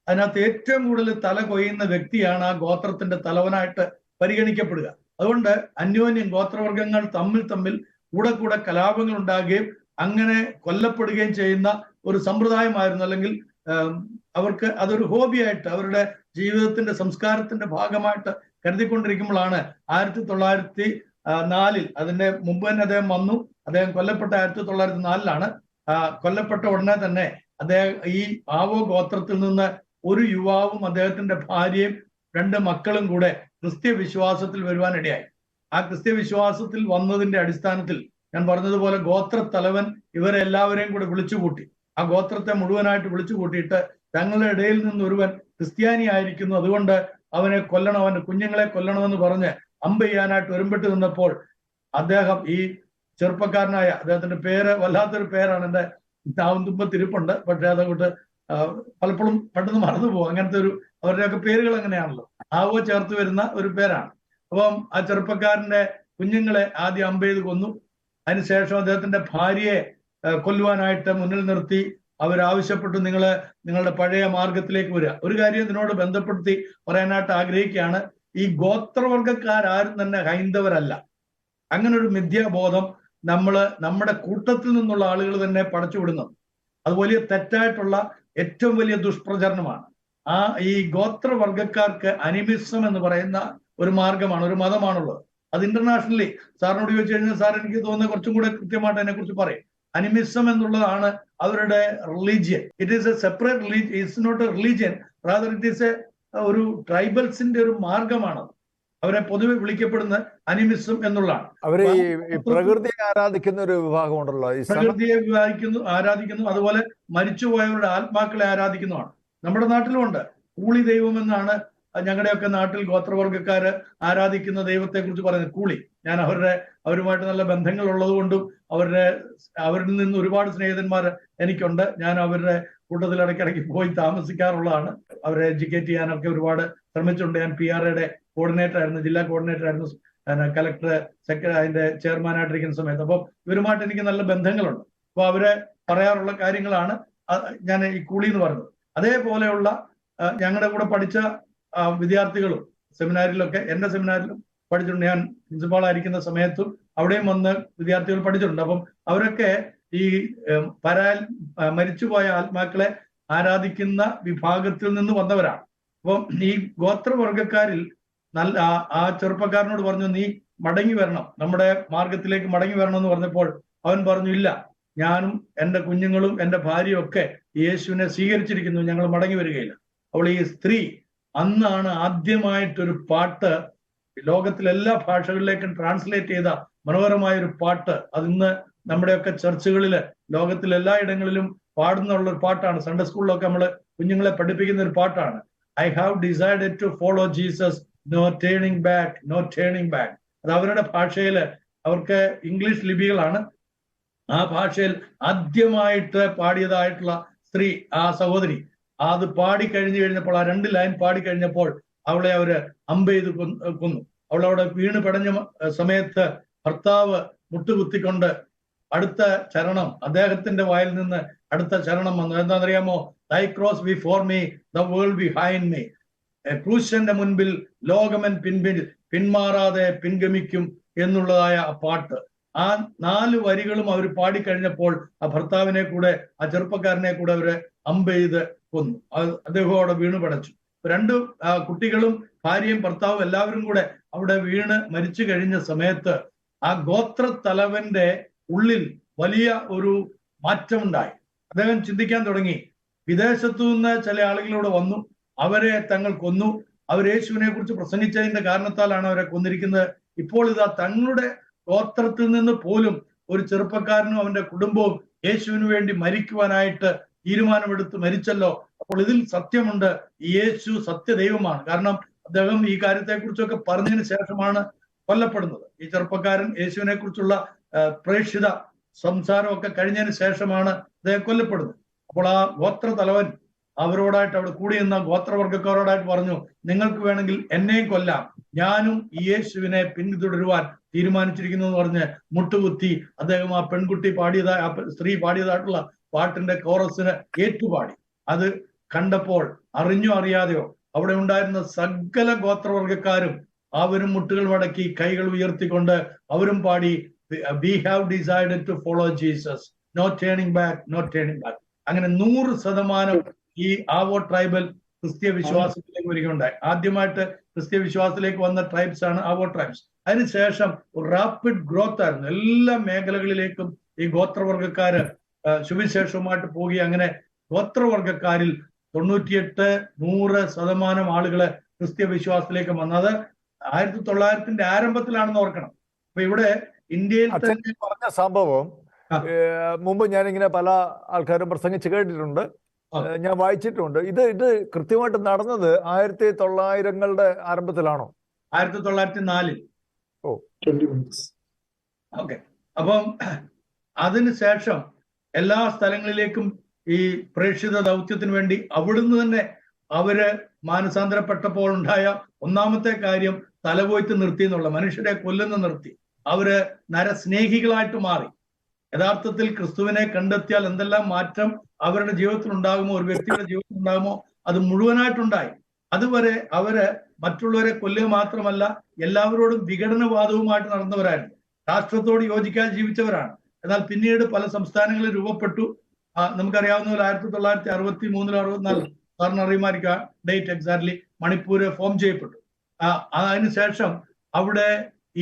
അതിനകത്ത് ഏറ്റവും കൂടുതൽ തല കൊയ്യുന്ന വ്യക്തിയാണ് ആ ഗോത്രത്തിന്റെ തലവനായിട്ട് പരിഗണിക്കപ്പെടുക. അതുകൊണ്ട് അന്യോന്യം ഗോത്രവർഗങ്ങൾ തമ്മിൽ കൂടെ കലാപങ്ങൾ ഉണ്ടാകുകയും അങ്ങനെ കൊല്ലപ്പെടുകയും ചെയ്യുന്ന ഒരു സമ്പ്രദായമായിരുന്നു. അല്ലെങ്കിൽ അവർക്ക് അതൊരു ഹോബിയായിട്ട്, അവരുടെ ജീവിതത്തിന്റെ സംസ്കാരത്തിന്റെ ഭാഗമായിട്ട് കരുതിക്കൊണ്ടിരിക്കുമ്പോഴാണ് 1904 അതിന്റെ മുമ്പ് തന്നെ അദ്ദേഹം വന്നു. അദ്ദേഹം കൊല്ലപ്പെട്ട 1904 കൊല്ലപ്പെട്ട ഉടനെ തന്നെ അദ്ദേഹം ഈ ആവോ ഗോത്രത്തിൽ നിന്ന് ഒരു യുവാവും അദ്ദേഹത്തിന്റെ ഭാര്യയും 2 മക്കളും കൂടെ ക്രിസ്ത്യ വിശ്വാസത്തിൽ വരുവാനിടയായി. ആ ക്രിസ്ത്യ വിശ്വാസത്തിൽ വന്നതിന്റെ അടിസ്ഥാനത്തിൽ ഞാൻ പറഞ്ഞതുപോലെ ഗോത്ര തലവൻ ഇവരെ എല്ലാവരെയും കൂടെ വിളിച്ചുകൂട്ടി. ആ ഗോത്രത്തെ മുഴുവനായിട്ട് വിളിച്ചു കൂട്ടിയിട്ട് തങ്ങളുടെ ഇടയിൽ നിന്ന് ഒരുവൻ ക്രിസ്ത്യാനി ആയിരിക്കുന്നു, അതുകൊണ്ട് അവനെ കൊല്ലണം, അവന്റെ കുഞ്ഞുങ്ങളെ കൊല്ലണമെന്ന് പറഞ്ഞ് അമ്പ് ചെയ്യാനായിട്ട് ഒരുമ്പെട്ട് നിന്നപ്പോൾ അദ്ദേഹം, ഈ ചെറുപ്പക്കാരനായ അദ്ദേഹത്തിന്റെ പേര് വല്ലാത്തൊരു പേരാണ്, എൻ്റെ നാവുംതുമ്പത്തിരിപ്പുണ്ട്, പക്ഷെ അതങ്ങോട്ട് പലപ്പോഴും പെട്ടെന്ന് മറന്നു പോകും. അങ്ങനത്തെ ഒരു അവരുടെയൊക്കെ പേരുകൾ അങ്ങനെയാണല്ലോ, ആവോ ചേർത്ത് വരുന്ന ഒരു പേരാണ്. അപ്പം ആ ചെറുപ്പക്കാരന്റെ കുഞ്ഞുങ്ങളെ ആദ്യം അമ്പ് ചെയ്ത് കൊന്നു. അതിനുശേഷം അദ്ദേഹത്തിന്റെ ഭാര്യയെ കൊല്ലുവാനായിട്ട് മുന്നിൽ നിർത്തി അവരാവശ്യപ്പെട്ടു, നിങ്ങളുടെ പഴയ മാർഗത്തിലേക്ക് വരിക. ഒരു കാര്യം ഇതിനോട് ബന്ധപ്പെടുത്തി പറയാനായിട്ട് ആഗ്രഹിക്കുകയാണ്. ഈ ഗോത്രവർഗക്കാരും തന്നെ ഹൈന്ദവരല്ല. അങ്ങനെ ഒരു മിഥ്യാബോധം നമ്മുടെ കൂട്ടത്തിൽ നിന്നുള്ള ആളുകൾ തന്നെ പടച്ചുവിടുന്നത്. അത് വലിയ തെറ്റായിട്ടുള്ള ഏറ്റവും വലിയ ദുഷ്പ്രചരണമാണ്. ഈ ഗോത്രവർഗക്കാർക്ക് അനിമിസം എന്ന് പറയുന്ന ഒരു മാർഗമാണ്, ഒരു മതമാണുള്ളത്. അത് ഇന്റർനാഷണലി സാറിനോട് ചോദിച്ചു കഴിഞ്ഞാൽ സാർ എനിക്ക് തോന്നുന്നത് കുറച്ചും കൂടെ കൃത്യമായിട്ട് അതിനെ കുറിച്ച് പറയും. അനിമിസം എന്നുള്ളതാണ് അവരുടെ religion. It is a separate religion, it's not a religion, rather it is ഒരു ട്രൈബൽസിന്റെ ഒരു മാർഗമാണ്. അവരെ പൊതുവെ വിളിക്കപ്പെടുന്ന അനിമിസം എന്നുള്ളതാണ്. അവര് ഈ പ്രകൃതിയെ ആരാധിക്കുന്ന ഒരു വിഭാഗമുണ്ടല്ലോ, പ്രകൃതിയെ ആരാധിക്കുന്നു, അതുപോലെ മരിച്ചുപോയവരുടെ ആത്മാക്കളെ ആരാധിക്കുന്നതാണ്. നമ്മുടെ നാട്ടിലുമുണ്ട്. കൂളി ദൈവം എന്നാണ് ഞങ്ങളുടെയൊക്കെ നാട്ടിൽ ഗോത്രവർഗക്കാര് ആരാധിക്കുന്ന ദൈവത്തെ കുറിച്ച് പറയുന്നത്, കൂളി. ഞാൻ അവരുമായിട്ട് നല്ല ബന്ധങ്ങൾ ഉള്ളത് കൊണ്ടും അവരിൽ നിന്ന് ഒരുപാട് സ്നേഹിതന്മാർ എനിക്കുണ്ട്. ഞാൻ അവരുടെ കൂട്ടത്തിൽ ഇടയ്ക്കിടയ്ക്ക് പോയി താമസിക്കാറുള്ളതാണ്. അവരെ എഡ്യൂക്കേറ്റ് ചെയ്യാനൊക്കെ ഒരുപാട് ശ്രമിച്ചിട്ടുണ്ട്. ഞാൻ PRAയുടെ കോർഡിനേറ്റർ ആയിരുന്നു, ജില്ലാ കോർഡിനേറ്റർ ആയിരുന്നു, കലക്ടർ അതിന്റെ ചെയർമാനായിട്ടിരിക്കുന്ന സമയത്ത്. അപ്പം ഇവരുമായിട്ട് എനിക്ക് നല്ല ബന്ധങ്ങളുണ്ട്. അപ്പൊ അവര് പറയാറുള്ള കാര്യങ്ങളാണ് ഞാൻ ഈ കൂളി എന്ന് പറഞ്ഞത്. അതേപോലെയുള്ള ഞങ്ങളുടെ കൂടെ പഠിച്ച വിദ്യാർത്ഥികളും സെമിനാരിലൊക്കെ, എന്റെ സെമിനാരിലും പഠിച്ചിട്ടുണ്ട്. ഞാൻ പ്രിൻസിപ്പാൾ ആയിരിക്കുന്ന സമയത്തും അവിടെയും വന്ന് വിദ്യാർത്ഥികൾ പഠിച്ചിട്ടുണ്ട്. അപ്പം അവരൊക്കെ ഈ മരിച്ചുപോയ ആത്മാക്കളെ ആരാധിക്കുന്ന വിഭാഗത്തിൽ നിന്ന് വന്നവരാണ്. അപ്പം ഈ ഗോത്രവർഗക്കാരിൽ ആ ചെറുപ്പക്കാരനോട് പറഞ്ഞു, നീ മടങ്ങി വരണം, നമ്മുടെ മാർഗത്തിലേക്ക് മടങ്ങി വരണം എന്ന് പറഞ്ഞപ്പോൾ അവൻ പറഞ്ഞു, ഇല്ല, ഞാനും എൻ്റെ കുഞ്ഞുങ്ങളും എൻ്റെ ഭാര്യയും ഒക്കെ യേശുവിനെ സ്വീകരിച്ചിരിക്കുന്നു, ഞങ്ങൾ മടങ്ങി വരികയില്ല. അപ്പോൾ ഈ സ്ത്രീ അന്നാണ് ആദ്യമായിട്ടൊരു പാട്ട് ലോകത്തിലെ എല്ലാ ഭാഷകളിലേക്കും ട്രാൻസ്ലേറ്റ് ചെയ്ത മനോഹരമായ ഒരു പാട്ട്. അതിന്ന് നമ്മുടെയൊക്കെ ചർച്ചുകളില് ലോകത്തിലെ എല്ലായിടങ്ങളിലും പാടുന്നുള്ള ഒരു പാട്ടാണ്. സൺഡേ സ്കൂളിലൊക്കെ നമ്മൾ കുഞ്ഞുങ്ങളെ പഠിപ്പിക്കുന്ന ഒരു പാട്ടാണ്. I have decided to follow Jesus, no turning back, no turning back. അത് അവരുടെ ഭാഷയില്, അവർക്ക് ഇംഗ്ലീഷ് ലിപികളാണ്. ആ ഭാഷയിൽ ആദ്യമായിട്ട് പാടിയതായിട്ടുള്ള സ്ത്രീ, ആ സഹോദരി, അത് പാടിക്കഴിഞ്ഞു കഴിഞ്ഞപ്പോൾ, ആ 2 ലൈൻ പാടിക്കഴിഞ്ഞപ്പോൾ അവളെ അവര് അമ്പ് ചെയ്ത് കൊന്നു. അവളവിടെ വീണ് പടഞ്ഞ സമയത്ത് ഭർത്താവ് മുട്ടുകുത്തിക്കൊണ്ട് അടുത്ത ചരണം, അദ്ദേഹത്തിന്റെ വായിൽ നിന്ന് അടുത്ത ചരണം വന്നു. എന്താണെന്നറിയാമോ? Thy cross before me, the world behind me. ക്രൂശന്റെ മുൻപിൽ ലോകമൻ പിന്മാറാതെ പിൻഗമിക്കും എന്നുള്ളതായ ആ പാട്ട്. ആ 4 വരികളും അവർ പാടിക്കഴിഞ്ഞപ്പോൾ ആ ഭർത്താവിനെ കൂടെ, ആ ചെറുപ്പക്കാരനെ കൂടെ അവര് അമ്പ് ചെയ്ത് കൊന്നു. അദ്ദേഹം അവിടെ വീണ് പടച്ചു. 2 കുട്ടികളും ഭാര്യയും ഭർത്താവും എല്ലാവരും കൂടെ അവിടെ വീണ് മരിച്ചു കഴിഞ്ഞ സമയത്ത് ആ ഗോത്ര തലവന്റെ ഉള്ളിൽ വലിയ ഒരു മാറ്റമുണ്ടായി. അദ്ദേഹം ചിന്തിക്കാൻ തുടങ്ങി, വിദേശത്തു നിന്ന് ചില ആളുകളിലൂടെ വന്നു, അവരെ തങ്ങൾ കൊന്നു, അവർ യേശുവിനെ കുറിച്ച് പ്രസംഗിച്ചതിന്റെ കാരണത്താലാണ് അവരെ കൊന്നിരിക്കുന്നത്. ഇപ്പോൾ ഇതാ തങ്ങളുടെ ഗോത്രത്തിൽ നിന്ന് പോലും ഒരു ചെറുപ്പക്കാരനും അവന്റെ കുടുംബവും യേശുവിന് വേണ്ടി മരിക്കുവാനായിട്ട് തീരുമാനമെടുത്ത് മരിച്ചല്ലോ. അപ്പോൾ ഇതിൽ സത്യമുണ്ട്, യേശു സത്യദൈവമാണ്. കാരണം അദ്ദേഹം ഈ കാര്യത്തെക്കുറിച്ചൊക്കെ പറഞ്ഞതിന് ശേഷമാണ് കൊല്ലപ്പെടുന്നത്. ഈ ചെറുപ്പക്കാരൻ യേശുവിനെ കുറിച്ചുള്ള പ്രേക്ഷിത സംസാരമൊക്കെ കഴിഞ്ഞതിന് ശേഷമാണ് അദ്ദേഹം കൊല്ലപ്പെടുന്നത്. അപ്പോൾ ആ ഗോത്ര തലവൻ അവരോടായിട്ട്, അവിടെ കൂടിയുന്ന ഗോത്രവർഗക്കാരോടായിട്ട് പറഞ്ഞു, നിങ്ങൾക്ക് വേണമെങ്കിൽ എന്നെയും കൊല്ലാം, ഞാനും ഈ യേശുവിനെ പിന്തുടരുവാൻ തീരുമാനിച്ചിരിക്കുന്നു എന്ന് പറഞ്ഞ് മുട്ടുകുത്തി അദ്ദേഹം ആ പെൺകുട്ടി പാടിയതായ, ആ സ്ത്രീ പാടിയതായിട്ടുള്ള പാട്ടിന്റെ കോറസിന് ഏറ്റുപാടി. അത് കണ്ടപ്പോൾ അറിഞ്ഞോ അറിയാതെയോ അവിടെ ഉണ്ടായിരുന്ന സകല ഗോത്രവർഗക്കാരും അവരും മുട്ടുകൾ മടക്കി കൈകൾ ഉയർത്തിക്കൊണ്ട് അവരും പാടി, we have decided to follow Jesus, no turning back, no turning back. അങ്ങനെ 100% ഈ ആവോ ട്രൈബൽ ക്രിസ്തീയ വിശ്വാസത്തിലേക്ക് വരികയുണ്ടായി. ആദ്യമായിട്ട് ക്രിസ്തീയ വിശ്വാസത്തിലേക്ക് വന്ന ട്രൈബ്സ് ആണ് ആവോ ട്രൈബ്സ്. അതിനുശേഷം റാപ്പിഡ് ഗ്രോത്ത് ആയിരുന്നു. എല്ലാ മേഖലകളിലേക്കും ഈ ഗോത്രവർഗക്കാര് സുവിശേഷവുമായിട്ട് പോവുകയും അങ്ങനെ ഗോത്രവർഗക്കാരിൽ 98-100% ആളുകള് ക്രിസ്തീയ വിശ്വാസത്തിലേക്ക് വന്നത് 1900-ന്റെ ആരംഭത്തിലാണെന്ന് ഓർക്കണം. അപ്പൊ ഇവിടെ ഇന്ത്യയിൽ തന്നെ പറഞ്ഞ സംഭവം മുമ്പ് ഞാനിങ്ങനെ പല ആൾക്കാരും പ്രസംഗിച്ച് കേട്ടിട്ടുണ്ട്, ഞാൻ വായിച്ചിട്ടുണ്ട്. ഇത് കൃത്യമായിട്ട് നടന്നത് 1900-ങ്ങളുടെ ആരംഭത്തിലാണോ? 1904. ഓ, 20 minutes. ഓക്കെ. അപ്പം അതിനുശേഷം എല്ലാ സ്ഥലങ്ങളിലേക്കും ഈ പ്രേക്ഷിത ദൗത്യത്തിന് വേണ്ടി അവിടുന്ന് തന്നെ അവര് മാനസാന്തരപ്പെട്ടപ്പോൾ ഉണ്ടായ ഒന്നാമത്തെ കാര്യം തലപോയ്ത്ത് നിർത്തി എന്നുള്ള, മനുഷ്യരെ കൊല്ലുന്ന നിർത്തി. അവര് നരസ്നേഹികളായിട്ട് മാറി. യഥാർത്ഥത്തിൽ ക്രിസ്തുവിനെ കണ്ടെത്തിയാൽ എന്തെല്ലാം മാറ്റം അവരുടെ ജീവിതത്തിൽ ഉണ്ടാകുമോ, ഒരു വ്യക്തിയുടെ ജീവിതത്തിൽ ഉണ്ടാകുമോ, അത് മുഴുവനായിട്ടുണ്ടായി. അതുവരെ അവര് മറ്റുള്ളവരെ കൊല്ലുക മാത്രമല്ല, എല്ലാവരോടും വിഘടനവാദവുമായിട്ട് നടന്നവരായിരുന്നു. രാഷ്ട്രത്തോട് യോജിക്കാതെ ജീവിച്ചവരാണ്. എന്നാൽ പിന്നീട് പല സംസ്ഥാനങ്ങളിൽ രൂപപ്പെട്ടു. നമുക്കറിയാവുന്ന പോലെ 1963 64 സാറിന് അറിയുമായിരിക്കും ഡേറ്റ് എക്സാക്ട്ലി, മണിപ്പൂര് ഫോം ചെയ്യപ്പെട്ടു. അതിനുശേഷം അവിടെ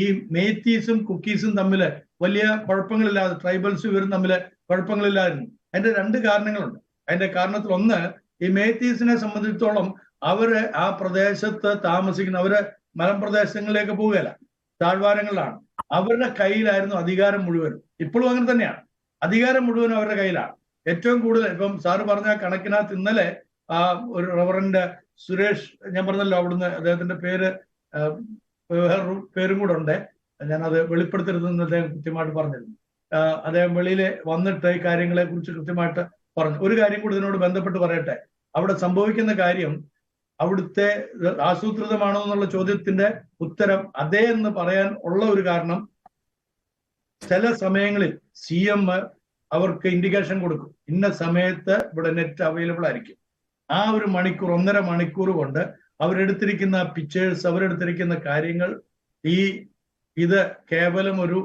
ഈ മേത്തീസും കുക്കീസും തമ്മിൽ വലിയ കുഴപ്പങ്ങളില്ലാതെ, ട്രൈബൽസും ഇവരും തമ്മിൽ കുഴപ്പങ്ങളില്ലായിരുന്നു. അതിന്റെ 2 കാരണങ്ങളുണ്ട്. അതിന്റെ കാരണത്തിൽ ഒന്ന്, ഈ മേത്തീസിനെ സംബന്ധിച്ചിടത്തോളം അവര് ആ പ്രദേശത്ത് താമസിക്കുന്ന, അവര് മലമ്പ്രദേശങ്ങളിലേക്ക് പോവുകയല്ല, താഴ്വാരങ്ങളിലാണ്. അവരുടെ കയ്യിലായിരുന്നു അധികാരം മുഴുവനും. ഇപ്പോഴും അങ്ങനെ തന്നെയാണ്. അധികാരം മുഴുവനും അവരുടെ കയ്യിലാണ്. ഏറ്റവും കൂടുതൽ ഇപ്പം സാറ് പറഞ്ഞ കണക്കിനകത്ത് ഇന്നലെ ഒരു റവറന്റ് സുരേഷ്, ഞാൻ പറഞ്ഞല്ലോ അവിടുന്ന്, അദ്ദേഹത്തിന്റെ പേര് വേറൊരു പേരും കൂടെ ഉണ്ട്, ഞാനത് വെളിപ്പെടുത്തരുതെന്ന് അദ്ദേഹം കൃത്യമായിട്ട് പറഞ്ഞിരുന്നു. അദ്ദേഹം വെളിയിൽ വന്നിട്ട് ഈ കാര്യങ്ങളെ കുറിച്ച് കൃത്യമായിട്ട് പറഞ്ഞു. ഒരു കാര്യം കൂടി ഇതിനോട് ബന്ധപ്പെട്ട് പറയട്ടെ. അവിടെ സംഭവിക്കുന്ന കാര്യം അവിടുത്തെ ആസൂത്രിതമാണോ എന്നുള്ള ചോദ്യത്തിന്റെ ഉത്തരം അതെ എന്ന് പറയാൻ ഉള്ള ഒരു കാരണം, ചില സമയങ്ങളിൽ CM അവർക്ക് ഇൻഡിക്കേഷൻ കൊടുക്കും, ഇന്ന സമയത്ത് ഇവിടെ നെറ്റ് അവൈലബിൾ ആയിരിക്കും. ആ ഒരു മണിക്കൂർ, 1.5 മണിക്കൂർ കൊണ്ട് അവരെടുത്തിരിക്കുന്ന പിക്ചേഴ്സ്, അവരെടുത്തിരിക്കുന്ന കാര്യങ്ങൾ, ഇത് കേവലം ഒരു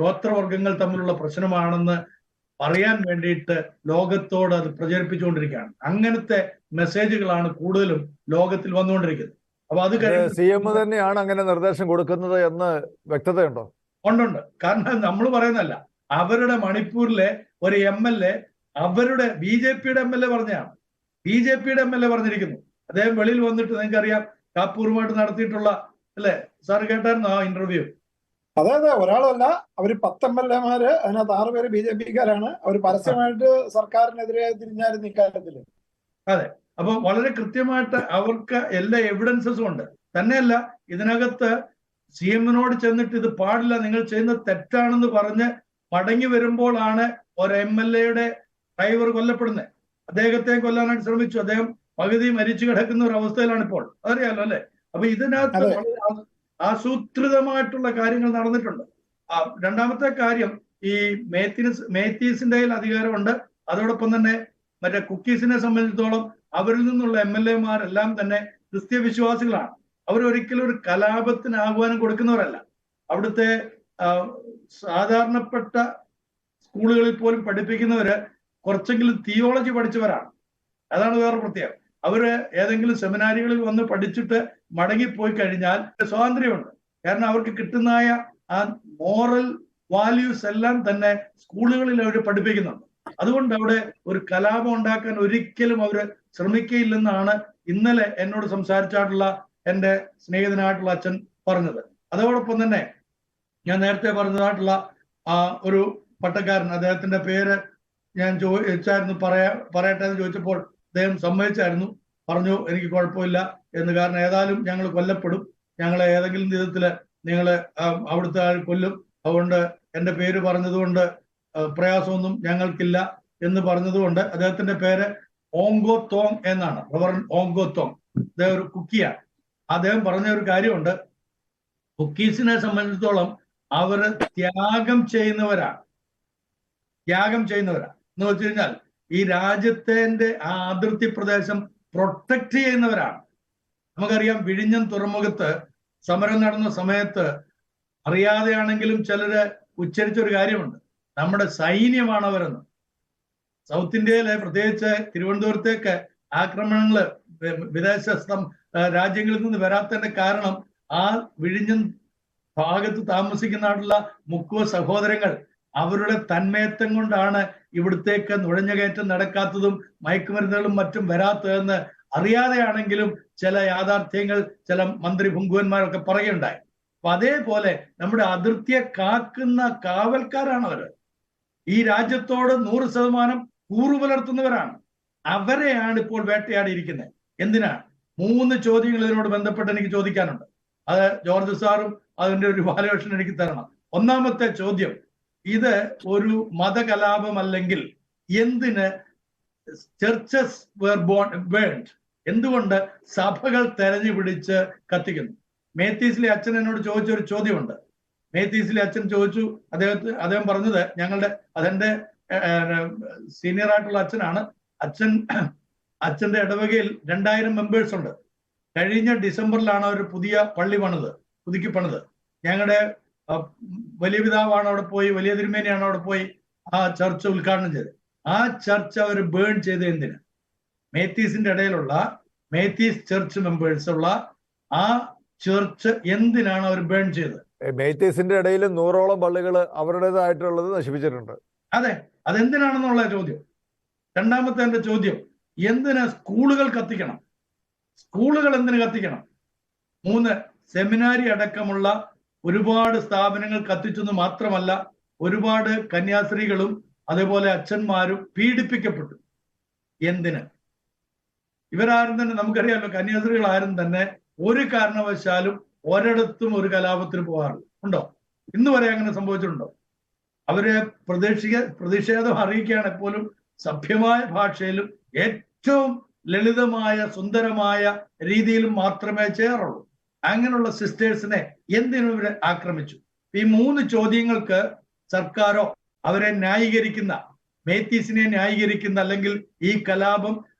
ഗോത്രവർഗങ്ങൾ തമ്മിലുള്ള പ്രശ്നമാണെന്ന് പറയാൻ വേണ്ടിയിട്ട് ലോകത്തോട് അത് പ്രചരിപ്പിച്ചുകൊണ്ടിരിക്കുകയാണ്. അങ്ങനത്തെ മെസ്സേജുകളാണ് കൂടുതലും ലോകത്തിൽ വന്നുകൊണ്ടിരിക്കുന്നത്. അപ്പൊ അത് CM തന്നെയാണ് അങ്ങനെ നിർദ്ദേശം കൊടുക്കുന്നത് എന്ന് വ്യക്തതയുണ്ടോ? ഉണ്ട്. കാരണം നമ്മൾ പറയുന്നതല്ല, അവരുടെ മണിപ്പൂരിലെ ഒരു MLA അവരുടെ BJPയുടെ MLA പറഞ്ഞാണ്. BJPയുടെ MLA പറഞ്ഞിരിക്കുന്നു. അദ്ദേഹം വെളിയിൽ വന്നിട്ട്, നിങ്ങൾക്കറിയാം, കാപ്പൂറുമായിട്ട് നടത്തിയിട്ടുള്ള, അല്ലെ സാറ് കേട്ടായിരുന്നു ആ ഇന്റർവ്യൂ? അതെ, ഒരാളല്ല, അവര് 10 MLA-മാര്, അതിനകത്ത് 6 പേര് BJP-ക്കാരാണ്. അവർ പരസ്യമായിട്ട് സർക്കാരിനെതിരെ തിരിഞ്ഞായിരുന്നു ഇക്കാര്യത്തില്. അതെ. അപ്പൊ വളരെ കൃത്യമായിട്ട് അവർക്ക് എല്ലാ എവിഡൻസസും ഉണ്ട്. തന്നെയല്ല, ഇതിനകത്ത് CM-നോട് ചെന്നിട്ട് ഇത് പാടില്ല, നിങ്ങൾ ചെയ്യുന്നത് തെറ്റാണെന്ന് പറഞ്ഞ് മടങ്ങി വരുമ്പോഴാണ് ഒരു MLA-യുടെ ഡ്രൈവർ കൊല്ലപ്പെടുന്നത്. അദ്ദേഹത്തെ കൊല്ലാനായിട്ട് ശ്രമിച്ചു. അദ്ദേഹം പകുതി മരിച്ചു കിടക്കുന്ന ഒരു അവസ്ഥയിലാണ് ഇപ്പോൾ. അതറിയാലോ അല്ലെ? അപ്പൊ ഇതിനകത്ത് ആസൂത്രിതമായിട്ടുള്ള കാര്യങ്ങൾ നടന്നിട്ടുണ്ട്. രണ്ടാമത്തെ കാര്യം, ഈ മേത്തീസിന്റെ കയ്യിൽ അധികാരമുണ്ട്. അതോടൊപ്പം തന്നെ മറ്റേ കുക്കീസിനെ സംബന്ധിച്ചിടത്തോളം അവരിൽ നിന്നുള്ള MLA-മാരെല്ലാം തന്നെ ക്രിസ്ത്യ വിശ്വാസികളാണ്. അവരൊരിക്കലും ഒരു കലാപത്തിന് ആഹ്വാനം കൊടുക്കുന്നവരല്ല. അവിടുത്തെ സാധാരണപ്പെട്ട സ്കൂളുകളിൽ പോലും പഠിപ്പിക്കുന്നവര് കുറച്ചെങ്കിലും തിയോളജി പഠിച്ചവരാണ്. അതാണ് വേറെ പ്രത്യേകം. അവര് ഏതെങ്കിലും സെമിനാരികളിൽ വന്ന് പഠിച്ചിട്ട് മടങ്ങിപ്പോയി കഴിഞ്ഞാൽ സ്വാതന്ത്ര്യമുണ്ട്. കാരണം അവർക്ക് കിട്ടുന്നതായ ആ മോറൽ വാല്യൂസ് എല്ലാം തന്നെ സ്കൂളുകളിൽ അവർ പഠിപ്പിക്കുന്നുണ്ട്. അതുകൊണ്ട് അവിടെ ഒരു കലാപം ഉണ്ടാക്കാൻ ഒരിക്കലും അവര് ശ്രമിക്കയില്ലെന്നാണ് ഇന്നലെ എന്നോട് സംസാരിച്ചിട്ടുള്ള എൻ്റെ സ്നേഹിതനായിട്ടുള്ള അച്ഛൻ പറഞ്ഞത്. അതോടൊപ്പം തന്നെ ഞാൻ നേരത്തെ പറഞ്ഞതായിട്ടുള്ള ഒരു പട്ടക്കാരൻ, അദ്ദേഹത്തിന്റെ പേര് ഞാൻ ചോദിച്ചായിരുന്നു, പറയട്ടെ എന്ന് ചോദിച്ചപ്പോൾ അദ്ദേഹം സമ്മതിച്ചായിരുന്നു. പറഞ്ഞു എനിക്ക് കുഴപ്പമില്ല എന്ന്, കാരണം ഏതായാലും ഞങ്ങൾ കൊല്ലപ്പെടും, ഞങ്ങളെ ഏതെങ്കിലും വിധത്തില് നിങ്ങൾ അവിടുത്തെ ആൾ കൊല്ലും, അതുകൊണ്ട് എൻ്റെ പേര് പറഞ്ഞതുകൊണ്ട് പ്രയാസമൊന്നും ഞങ്ങൾക്കില്ല എന്ന് പറഞ്ഞതുകൊണ്ട്. അദ്ദേഹത്തിന്റെ പേര് ഓങ്കോ തോങ് എന്നാണ്, റവറൻ ഓങ്കോ തോങ്. അദ്ദേഹം ഒരു കുക്കിയാണ്. അദ്ദേഹം പറഞ്ഞ ഒരു കാര്യമുണ്ട്, കുക്കീസിനെ സംബന്ധിച്ചിടത്തോളം അവര് ത്യാഗം ചെയ്യുന്നവരാണ് എന്ന് വെച്ച് കഴിഞ്ഞാൽ ഈ രാജ്യത്തിന്റെ ആ അതിർത്തി പ്രദേശം പ്രൊട്ടക്ട് ചെയ്യുന്നവരാണ്. നമുക്കറിയാം, വിഴിഞ്ഞം തുറമുഖത്ത് സമരം നടന്ന സമയത്ത് അറിയാതെയാണെങ്കിലും ചിലര് ഉച്ചരിച്ചൊരു കാര്യമുണ്ട്, നമ്മുടെ സൈന്യമാണ് അവരെന്ന്. സൗത്ത് ഇന്ത്യയിലെ പ്രത്യേകിച്ച് തിരുവനന്തപുരത്തേക്ക് ആക്രമണങ്ങള് വിദേശ രാജ്യങ്ങളിൽ നിന്ന് വരാത്തതിന്റെ കാരണം ആ വിഴിഞ്ഞം ഭാഗത്ത് താമസിക്കുന്നതായിട്ടുള്ള മുക്കുവ സഹോദരങ്ങൾ അവരുടെ തന്മയത്വം കൊണ്ടാണ് ഇവിടത്തേക്ക് നുഴഞ്ഞുകയറ്റം നടക്കാത്തതും മയക്കുമരുന്നുകളും മറ്റും വരാത്തതെന്ന് അറിയാതെയാണെങ്കിലും ചില യാഥാർത്ഥ്യങ്ങൾ ചില മന്ത്രി പുങ്കുവന്മാരൊക്കെ പറയുകയുണ്ടായി. അപ്പൊ അതേപോലെ നമ്മുടെ അതിർത്തിയെ കാക്കുന്ന കാവൽക്കാരാണ് അവര്. ഈ രാജ്യത്തോട് 100% കൂറു പുലർത്തുന്നവരാണ്. അവരെയാണ് ഇപ്പോൾ വേട്ടയാടിയിരിക്കുന്നത്. എന്തിനാ? 3 ചോദ്യങ്ങൾ ഇതിനോട് ബന്ധപ്പെട്ട് എനിക്ക് ചോദിക്കാനുണ്ട്. അത് ജോർജ് സാറും അതിന്റെ ഒരു വാല്യുവേഷൻ എനിക്ക് തരണം. ഒന്നാമത്തെ ചോദ്യം, ഇത് ഒരു മതകലാപമല്ലെങ്കിൽ എന്തിന് ചർച്ചസ് വേർ ബേൺഡ്, എന്തുകൊണ്ട് സഭകൾ തെരഞ്ഞു പിടിച്ച് കത്തിക്കുന്നു? മേത്തീസിലെ അച്ഛൻ എന്നോട് ചോദിച്ച ഒരു ചോദ്യമുണ്ട്. മേത്തീസിലെ അച്ഛൻ ചോദിച്ചു, അദ്ദേഹം പറഞ്ഞത്, അതെന്റെ സീനിയർ ആയിട്ടുള്ള അച്ഛനാണ്. അച്ഛന്റെ ഇടവകയിൽ 2000 മെമ്പേഴ്സ് ഉണ്ട്. കഴിഞ്ഞ ഡിസംബറിലാണ് ഒരു പുതിയ പള്ളി പുതുക്കി പണിത്. ഞങ്ങളുടെ വലിയ പിതാവാണ് അവിടെ പോയി, വലിയ തിരുമേനിയാണ് അവിടെ പോയി ആ ചർച്ച് ഉദ്ഘാടനം ചെയ്തത്. ആ ചർച്ച് അവർ ബേൺ ചെയ്ത് എന്തിന്? മേത്തീസിന്റെ ഇടയിലുള്ള മേത്തീസ് ചർച്ച് മെമ്പേഴ്സ് ഉള്ള ആ ചർച്ച് എന്തിനാണ് അവർ ബേൺ ചെയ്തത്? മേത്തീസിന്റെ ഇടയിൽ 100ഓളം പള്ളികൾ അവരുടേതായിട്ടുള്ളത് നശിപ്പിച്ചിട്ടുണ്ട്. അതെ, അതെന്തിനാണെന്നുള്ള ചോദ്യം. രണ്ടാമത്തെ എന്റെ ചോദ്യം, എന്തിനാ സ്കൂളുകൾ കത്തിക്കണം? സ്കൂളുകൾ എന്തിനു കത്തിക്കണം? 3, സെമിനാരി അടക്കമുള്ള ഒരുപാട് സ്ഥാപനങ്ങൾ കത്തിച്ചെന്ന് മാത്രമല്ല, ഒരുപാട് കന്യാസ്ത്രീകളും അതേപോലെ അച്ഛന്മാരും പീഡിപ്പിക്കപ്പെട്ടു. എന്തിന്? ഇവരാരും തന്നെ, നമുക്കറിയാമല്ലോ, കന്യാസ്ത്രീകൾ ആരും തന്നെ ഒരു കാരണവശാലും ഒരിടത്തും ഒരു കലാപത്തിന് പോകാറില്ല. ഉണ്ടോ? ഇന്ന് വരെ അങ്ങനെ സംഭവിച്ചിട്ടുണ്ടോ? അവരെ പ്രതിഷേധം അറിയിക്കുകയാണ് എപ്പോഴും സഭ്യമായ ഭാഷയിലും ഏറ്റവും ലളിതമായ സുന്ദരമായ രീതിയിലും മാത്രമേ ചെയ്യാറുള്ളൂ. അങ്ങനെയുള്ള സിസ്റ്റേഴ്സിനെ എന്തിനും ഇവരെ ആക്രമിച്ചു? ഈ 3 ചോദ്യങ്ങൾക്ക് സർക്കാരോ അവരെ ന്യായീകരിക്കുന്ന, മേത്തീസിനെ ന്യായീകരിക്കുന്ന, അല്ലെങ്കിൽ ഈ കലാപം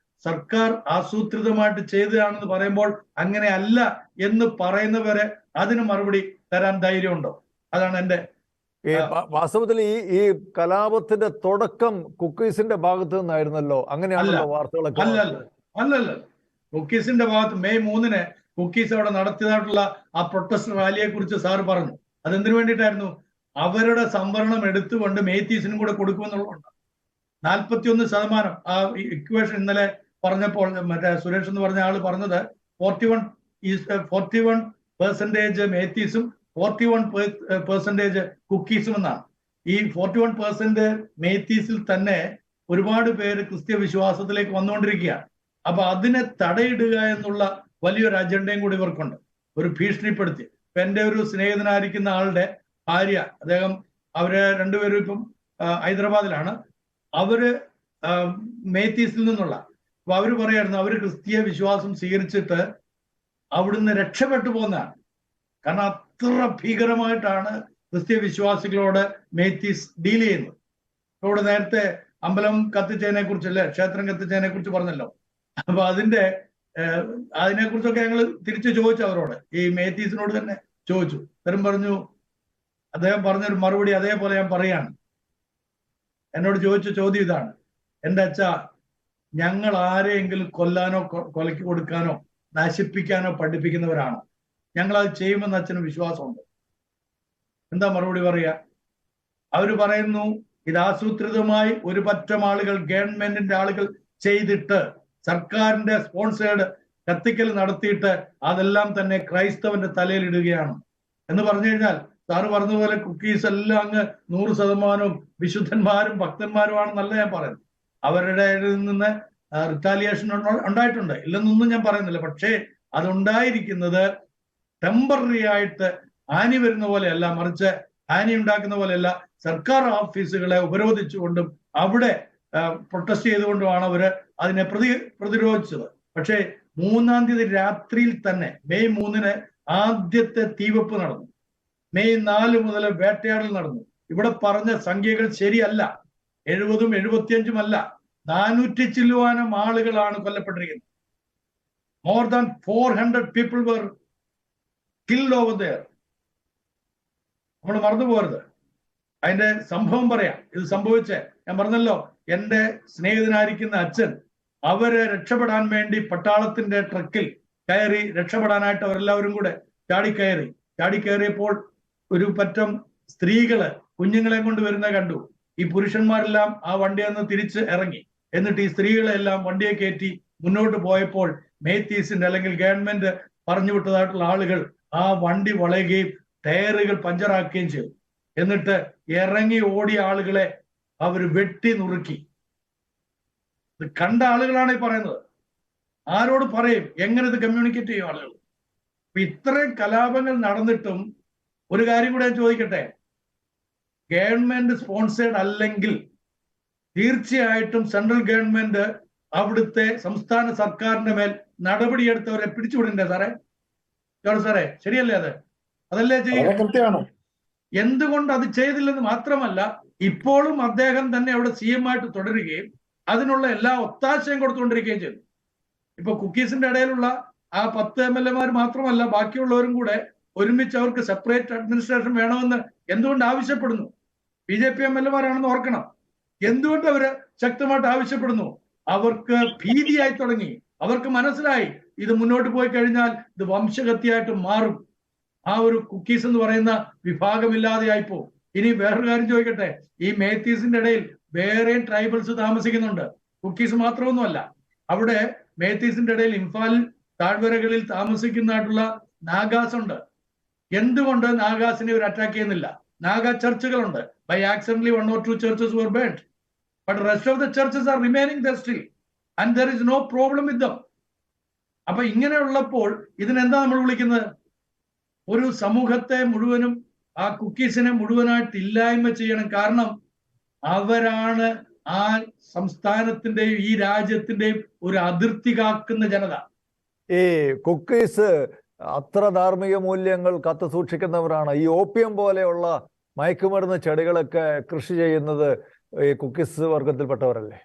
സർക്കാർ ആസൂത്രിതമായിട്ട് ചെയ്തതാണെന്ന് പറയുമ്പോൾ അങ്ങനെ അല്ല എന്ന് പറയുന്നവരെ അതിന് മറുപടി തരാൻ ധൈര്യമുണ്ടോ? അതാണ് എന്റെ വാസ്തവത്തിൽ ഈ കലാപത്തിന്റെ തുടക്കം കുക്കീസിന്റെ ഭാഗത്ത് നിന്നായിരുന്നല്ലോ. അങ്ങനെയാണല്ലോ വാർത്തകളൊക്കെ. അല്ലല്ല, കുക്കീസിന്റെ ഭാഗത്ത് മെയ് 3 കുക്കീസ് അവിടെ നടത്തിയതായിട്ടുള്ള ആ പ്രൊട്ടസ്റ്റ് റാലിയെ കുറിച്ച് സാർ പറഞ്ഞു. അതെന്തിനു വേണ്ടിയിട്ടായിരുന്നു? അവരുടെ സംവരണം എടുത്തുകൊണ്ട് മേത്തീസിനും കൂടെ കൊടുക്കുമെന്നുള്ളതുകൊണ്ട് 41%. ആ ഇക്വേഷൻ ഇന്നലെ പറഞ്ഞപ്പോൾ മറ്റേ സുരേഷ് എന്ന് പറഞ്ഞ ആള് പറഞ്ഞത് 41% മേത്തീസും 41% കുക്കീസും എന്നാണ്. ഈ 41% മേത്തീസിൽ തന്നെ ഒരുപാട് പേര് ക്രിസ്ത്യ വിശ്വാസത്തിലേക്ക് വന്നുകൊണ്ടിരിക്കുകയാണ്. അപ്പൊ അതിനെ തടയിടുക എന്നുള്ള വലിയൊരു അജണ്ടയും കൂടി ഇവർക്കുണ്ട്, ഒരു ഭീഷണിപ്പെടുത്തി. ഇപ്പൊ എന്റെ ഒരു സ്നേഹിതനായിരിക്കുന്ന ആളുടെ ഭാര്യ, അവര് രണ്ടുപേരും ഇപ്പം ഹൈദരാബാദിലാണ്. അവര് മേത്തീസിൽ നിന്നുള്ള, അപ്പൊ അവര് പറയായിരുന്നു അവര് ക്രിസ്തീയ വിശ്വാസം സ്വീകരിച്ചിട്ട് അവിടുന്ന് രക്ഷപ്പെട്ടു പോകുന്നതാണ്. കാരണം അത്ര ഭീകരമായിട്ടാണ് ക്രിസ്തീയ വിശ്വാസികളോട് മേത്തീസ് ഡീൽ ചെയ്യുന്നത്. ഇവിടെ നേരത്തെ അമ്പലം കത്തിച്ചതിനെ കുറിച്ചല്ലേ, ക്ഷേത്രം കത്തിച്ചതിനെ കുറിച്ച് പറഞ്ഞല്ലോ. അപ്പൊ അതിനെക്കുറിച്ചൊക്കെ ഞങ്ങൾ തിരിച്ചു ചോദിച്ചു അവരോട്, ഈ മേത്തീസിനോട് തന്നെ ചോദിച്ചു. അദ്ദേഹം പറഞ്ഞൊരു മറുപടി അതേപോലെ ഞാൻ പറയാണ്. എന്നോട് ചോദിച്ച ചോദ്യം ഇതാണ്: എൻ്റെ അച്ഛ, ഞങ്ങൾ ആരെയെങ്കിലും കൊല്ലാനോ കൊലയ്ക്ക് കൊടുക്കാനോ നശിപ്പിക്കാനോ പഠിപ്പിക്കുന്നവരാണോ? ഞങ്ങൾ അത് ചെയ്യുമെന്ന് അച്ഛന് വിശ്വാസമുണ്ട്. എന്താ മറുപടി പറയുക? അവര് പറയുന്നു, ഇത് ആസൂത്രിതമായി ഒരു പറ്റം ആളുകൾ, ഗവൺമെന്റിന്റെ ആളുകൾ ചെയ്തിട്ട്, സർക്കാരിന്റെ സ്പോൺസേഡ് കത്തിക്കൽ നടത്തിയിട്ട് അതെല്ലാം തന്നെ ക്രൈസ്തവന്റെ തലയിലിടുകയാണ് എന്ന് പറഞ്ഞു കഴിഞ്ഞാൽ, സാറ് പറഞ്ഞതുപോലെ കുക്കീസ് എല്ലാം അങ്ങ് 100% വിശുദ്ധന്മാരും ഭക്തന്മാരുമാണെന്നല്ല ഞാൻ പറയുന്നത്. അവരുടെ നിന്ന് റിറ്റാലിയേഷൻ ഉണ്ടായിട്ടുണ്ട്, ഇല്ലെന്നൊന്നും ഞാൻ പറയുന്നില്ല. പക്ഷേ അതുണ്ടായിരിക്കുന്നത് ടെമ്പററി ആയിട്ട് ആനി വരുന്ന പോലെയല്ല, മറിച്ച് ആനി ഉണ്ടാക്കുന്ന പോലെയല്ല, സർക്കാർ ഓഫീസുകളെ ഉപരോധിച്ചുകൊണ്ടും അവിടെ പ്രൊട്ടസ്റ്റ് ചെയ്തുകൊണ്ടുമാണ് അവര് അതിനെ പ്രതിരോധിച്ചത്. പക്ഷേ 3-ാം തീയതി രാത്രിയിൽ തന്നെ, മെയ് 3 ആദ്യത്തെ തീവെപ്പ് നടന്നു. മെയ് 4 മുതൽ വേട്ടയാടൽ നടന്നു. ഇവിടെ പറഞ്ഞ സംഖ്യകൾ ശരിയല്ല, 70ഉം 75ഉം അല്ല, 400 ചില്ലുവാനം ആളുകളാണ് കൊല്ലപ്പെട്ടിരിക്കുന്നത്. More than 400 people were killed over there. നമ്മൾ മറന്നു പോകരുത്. അതിന്റെ സംഭവം പറയാം. ഇത് സംഭവിച്ചേ ഞാൻ പറഞ്ഞല്ലോ, എൻ്റെ സ്നേഹിതനായിരിക്കുന്ന അച്ഛൻ അവരെ രക്ഷപ്പെടാൻ വേണ്ടി പട്ടാളത്തിന്റെ ട്രക്കിൽ കയറി രക്ഷപ്പെടാനായിട്ട് അവരെല്ലാവരും കൂടെ ചാടിക്കയറിയപ്പോൾ ഒരു പറ്റം സ്ത്രീകള് കുഞ്ഞുങ്ങളെ കൊണ്ട് വരുന്ന കണ്ടു. ഈ പുരുഷന്മാരെല്ലാം ആ വണ്ടിയിൽ നിന്ന് തിരിച്ച് ഇറങ്ങി. എന്നിട്ട് ഈ സ്ത്രീകളെല്ലാം വണ്ടിയെ കയറ്റി മുന്നോട്ട് പോയപ്പോൾ മേത്തീസിന്റെ, അല്ലെങ്കിൽ ഗവൺമെന്റ് പറഞ്ഞു വിട്ടതായിട്ടുള്ള ആളുകൾ ആ വണ്ടി വളയുകയും ടയറുകൾ പഞ്ചറാക്കുകയും ചെയ്തു. എന്നിട്ട് ഇറങ്ങി ഓടിയ ആളുകളെ അവർ വെട്ടി നുറുക്കി. ഇത് കണ്ട ആളുകളാണ് ഈ പറയുന്നത്. ആരോട് പറയും? എങ്ങനെ ഇത് കമ്മ്യൂണിക്കേറ്റ് ചെയ്യും ആളുകൾ? അപ്പൊ ഇത്രയും കലാപങ്ങൾ നടന്നിട്ടും ഒരു കാര്യം കൂടെ ഞാൻ ചോദിക്കട്ടെ, ഗവൺമെന്റ് സ്പോൺസേഡ് അല്ലെങ്കിൽ തീർച്ചയായിട്ടും സെൻട്രൽ ഗവൺമെന്റ് അവിടുത്തെ സംസ്ഥാന സർക്കാരിന്റെ മേൽ നടപടിയെടുത്തവരെ പിടിച്ചുവിടണ്ടേ സാറേ? ജോർജ് സാറേ, ശരിയല്ലേ അത്? അതല്ലേ ചെയ്യുക? കൃത്യമാണ്. എന്തുകൊണ്ട് അത് ചെയ്തില്ലെന്ന് മാത്രമല്ല, ഇപ്പോഴും അദ്ദേഹം തന്നെ അവിടെ CM ആയിട്ട് തുടരുകയും അതിനുള്ള എല്ലാ ഒത്താശയും കൊടുത്തുകൊണ്ടിരിക്കുകയും ചെയ്തു. ഇപ്പൊ കുക്കീസിന്റെ ഇടയിലുള്ള ആ 10 MLA മാത്രമല്ല, ബാക്കിയുള്ളവരും കൂടെ ഒരുമിച്ച് അവർക്ക് സെപ്പറേറ്റ് അഡ്മിനിസ്ട്രേഷൻ വേണമെന്ന് എന്തുകൊണ്ട് ആവശ്യപ്പെടുന്നു? BJP MLA ഓർക്കണം. എന്തുകൊണ്ട് അവര് ശക്തമായിട്ട് ആവശ്യപ്പെടുന്നു? അവർക്ക് ഭീതിയായി തുടങ്ങി. അവർക്ക് മനസ്സിലായി ഇത് മുന്നോട്ട് പോയി കഴിഞ്ഞാൽ ഇത് വംശഹത്യയായിട്ട് മാറും. ആ ഒരു കുക്കീസ് എന്ന് പറയുന്ന വിഭാഗമില്ലാതെയായിപ്പോ. ഇനി വേറൊരു കാര്യം ചോദിക്കട്ടെ, ഈ മേത്തീസിന്റെ ഇടയിൽ വേറെയും ട്രൈബൽസ് താമസിക്കുന്നുണ്ട്, കുക്കീസ് മാത്രമൊന്നുമല്ല. അവിടെ മേത്തീസിന്റെ ഇടയിൽ ഇംഫാൽ താഴ്വരകളിൽ താമസിക്കുന്നതായിട്ടുള്ള നാഗാസ് ഉണ്ട്. എന്തുകൊണ്ട് നാഗാസിനെ ഒരു അറ്റാക്ക് ചെയ്യുന്നില്ല? നാഗ ചർച്ചുകളുണ്ട്. By accidentally 1 or 2 churches were burnt, but rest of the churches are remaining there still and there is no problem with them. അപ്പൊ ഇങ്ങനെയുള്ളപ്പോൾ ഇതിനെന്താ നമ്മൾ വിളിക്കുന്നത്? ഒരു സമൂഹത്തെ മുഴുവനും, ആ കുക്കീസിനെ മുഴുവനായിട്ട് ഇല്ലായ്മ ചെയ്യണം. കാരണം അവരാണ് ആ സംസ്ഥാനത്തിന്റെയും ഈ രാജ്യത്തിന്റെയും ഒരു അതിർത്തി കാക്കുന്ന ജനത. ഈ കുക്കീസ് അത്ര ധാർമ്മിക മൂല്യങ്ങൾ കാത്തു സൂക്ഷിക്കുന്നവരാണ്. ഈ ഓപ്പിയം പോലെയുള്ള മയക്കുമരുന്ന് ചെടികളൊക്കെ കൃഷി ചെയ്യുന്നത് ഈ കുക്കീസ് വർഗത്തിൽപ്പെട്ടവരല്ലേ?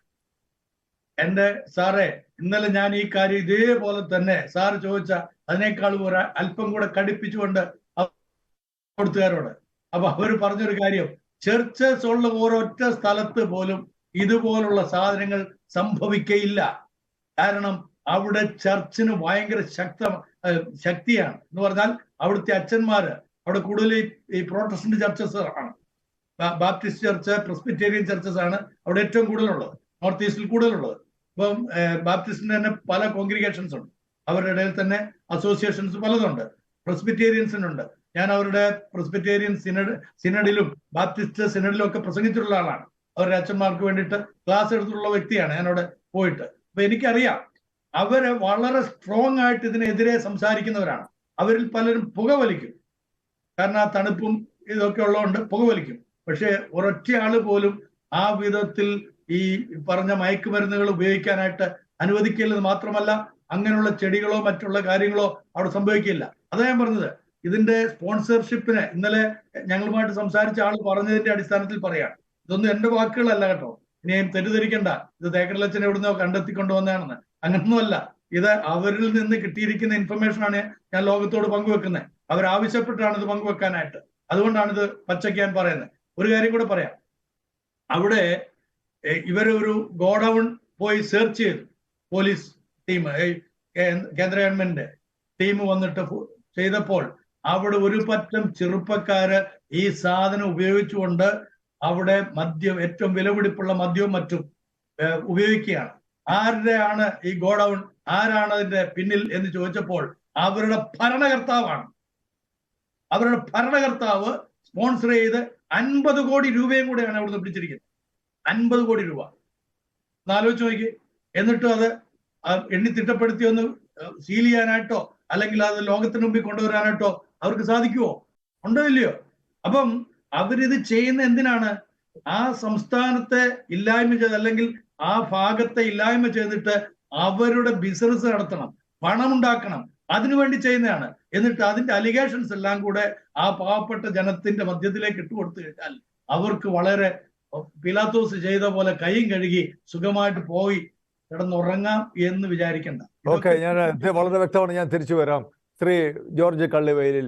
എന്റെ സാറേ, ഇന്നലെ ഞാൻ ഈ കാര്യം ഇതേപോലെ തന്നെ സാറ് ചോദിച്ച അതിനേക്കാളും ഒരു അല്പം കൂടെ കടുപ്പിച്ചുകൊണ്ട് കൊടുത്തുകാരോട്. അപ്പൊ അവര് പറഞ്ഞൊരു കാര്യം, ചർച്ചസ് ഉള്ള ഓരൊറ്റ സ്ഥലത്ത് പോലും ഇതുപോലുള്ള സാധനങ്ങൾ സംഭവിക്കയില്ല. കാരണം അവിടെ ചർച്ചിന് ഭയങ്കര ശക്തിയാണ്. എന്ന് പറഞ്ഞാൽ അവിടുത്തെ അച്ഛന്മാര് അവിടെ കൂടുതൽ ഈ പ്രോട്ടസ്റ്റന്റ് ചർച്ചസ് ആണ്. ബാപ്റ്റിസ്റ്റ് ചർച്ച്, പ്രസ്ബിറ്റേറിയൻ ചർച്ചസ് ആണ് അവിടെ ഏറ്റവും കൂടുതലുള്ളത്, നോർത്ത് ഈസ്റ്റിൽ കൂടുതലുള്ളത്. ഇപ്പം ബാപ്റ്റിസ്റ്റിന് തന്നെ പല കോൺഗ്രിഗേഷൻസ് ഉണ്ട്, അവരുടെ ഇടയിൽ തന്നെ അസോസിയേഷൻസ് പലതുണ്ട്. പ്രസ്ബിറ്റേറിയൻസിനുണ്ട്. ഞാൻ അവരുടെ പ്രസ്ബിറ്റേറിയൻ സിനഡിലും ബാപ്റ്റിസ്റ്റ് സിനഡിലും ഒക്കെ പ്രസംഗിച്ചിട്ടുള്ള ആളാണ്. അവരുടെ അച്ഛന്മാർക്ക് വേണ്ടിയിട്ട് ക്ലാസ് എടുത്തിട്ടുള്ള വ്യക്തിയാണ് ഞാൻ അവിടെ പോയിട്ട്. അപ്പൊ എനിക്കറിയാം അവര് വളരെ സ്ട്രോങ് ആയിട്ട് ഇതിനെതിരെ സംസാരിക്കുന്നവരാണ്. അവരിൽ പലരും പുകവലിക്കും. കാരണം ആ തണുപ്പും ഇതൊക്കെ ഉള്ളതുകൊണ്ട് പുകവലിക്കും. പക്ഷെ ഒരൊറ്റ ആള് പോലും ആ വിധത്തിൽ ഈ പറഞ്ഞ മയക്കുമരുന്നുകൾ ഉപയോഗിക്കാനായിട്ട് അനുവദിക്കില്ലെന്ന് മാത്രമല്ല, അങ്ങനെയുള്ള ചെടികളോ മറ്റുള്ള കാര്യങ്ങളോ അവിടെ സംഭവിക്കില്ല. അതാ ഞാൻ പറഞ്ഞത്. ഇതിന്റെ സ്പോൺസർഷിപ്പിന് ഇന്നലെ ഞങ്ങളുമായിട്ട് സംസാരിച്ച ആൾ പറഞ്ഞതിന്റെ അടിസ്ഥാനത്തിൽ പറയാണ്. ഇതൊന്നും എന്റെ വാക്കുകളല്ല കേട്ടോ, ഇനിയും തെറ്റിദ്ധരിക്കണ്ട, ഇത് തേക്കടലച്ചൻ എവിടുന്നോ കണ്ടെത്തിക്കൊണ്ടുവന്നതാണെന്ന്. അങ്ങനൊന്നുമല്ല. ഇത് അവരിൽ നിന്ന് കിട്ടിയിരിക്കുന്ന ഇൻഫർമേഷൻ ആണ് ഞാൻ ലോകത്തോട് പങ്കുവെക്കുന്നത്. അവരാവശ്യപ്പെട്ടാണ് ഇത് പങ്കുവെക്കാനായിട്ട്. അതുകൊണ്ടാണ് ഇത് പച്ചയ്ക്കാൻ പറയുന്നത്. ഒരു കാര്യം കൂടെ പറയാം. അവിടെ ഇവരൊരു ഗോഡൌൺ പോയി സെർച്ച് ചെയ്തു. പോലീസ് ടീം, കേന്ദ്ര ഗവൺമെന്റിന്റെ ടീം വന്നിട്ട് ചെയ്തപ്പോൾ അവിടെ ഒരു പറ്റം ചെറുപ്പക്കാര് ഈ സാധനം ഉപയോഗിച്ചുകൊണ്ട് അവിടെ മദ്യം, ഏറ്റവും വിലപിടിപ്പുള്ള മദ്യവും മറ്റും ഉപയോഗിക്കുകയാണ്. ആരുടെയാണ് ഈ ഗോഡൌൺ, ആരാണ് അതിന്റെ പിന്നിൽ എന്ന് ചോദിച്ചപ്പോൾ അവരുടെ ഭരണകർത്താവാണ്. അവരുടെ ഭരണകർത്താവ് സ്പോൺസർ ചെയ്ത് 50 കോടി രൂപയും കൂടെയാണ് അവിടുന്ന് പിടിച്ചിരിക്കുന്നത്. 50 കോടി രൂപ ആലോചിച്ച് നോക്കി. എന്നിട്ടും അത് എണ്ണി തിട്ടപ്പെടുത്തി ഒന്ന് സീൽ ചെയ്യാനായിട്ടോ അല്ലെങ്കിൽ അത് ലോകത്തിന് മുമ്പിൽ കൊണ്ടുവരാനായിട്ടോ അവർക്ക് സാധിക്കുമോ? ഉണ്ടോ ഇല്ലയോ? അപ്പം അവരിത് ചെയ്യുന്ന എന്തിനാണ്? ആ സംസ്ഥാനത്തെ ഇല്ലായ്മ ചെയ്ത് അല്ലെങ്കിൽ ആ ഭാഗത്തെ ഇല്ലായ്മ ചെയ്തിട്ട് അവരുടെ ബിസിനസ് നടത്തണം, പണമുണ്ടാക്കണം, അതിനുവേണ്ടി ചെയ്യുന്നതാണ്. എന്നിട്ട് അതിന്റെ അലിഗേഷൻസ് എല്ലാം കൂടെ ആ പാവപ്പെട്ട ജനത്തിന്റെ മധ്യത്തിലേക്ക് ഇട്ടുകൊടുത്തു കഴിഞ്ഞാൽ അവർക്ക് വളരെ പിലാത്തോസ് ചെയ്ത പോലെ കൈയും കഴുകി സുഖമായിട്ട് പോയി കിടന്നുറങ്ങാം എന്ന് വിചാരിക്കണ്ട. ഓക്കെ, ഞാൻ വളരെ വ്യക്തമാണ്. ഞാൻ തിരിച്ചു വരാം. ശ്രീ ജോർജ് കള്ളിവയലിൽ,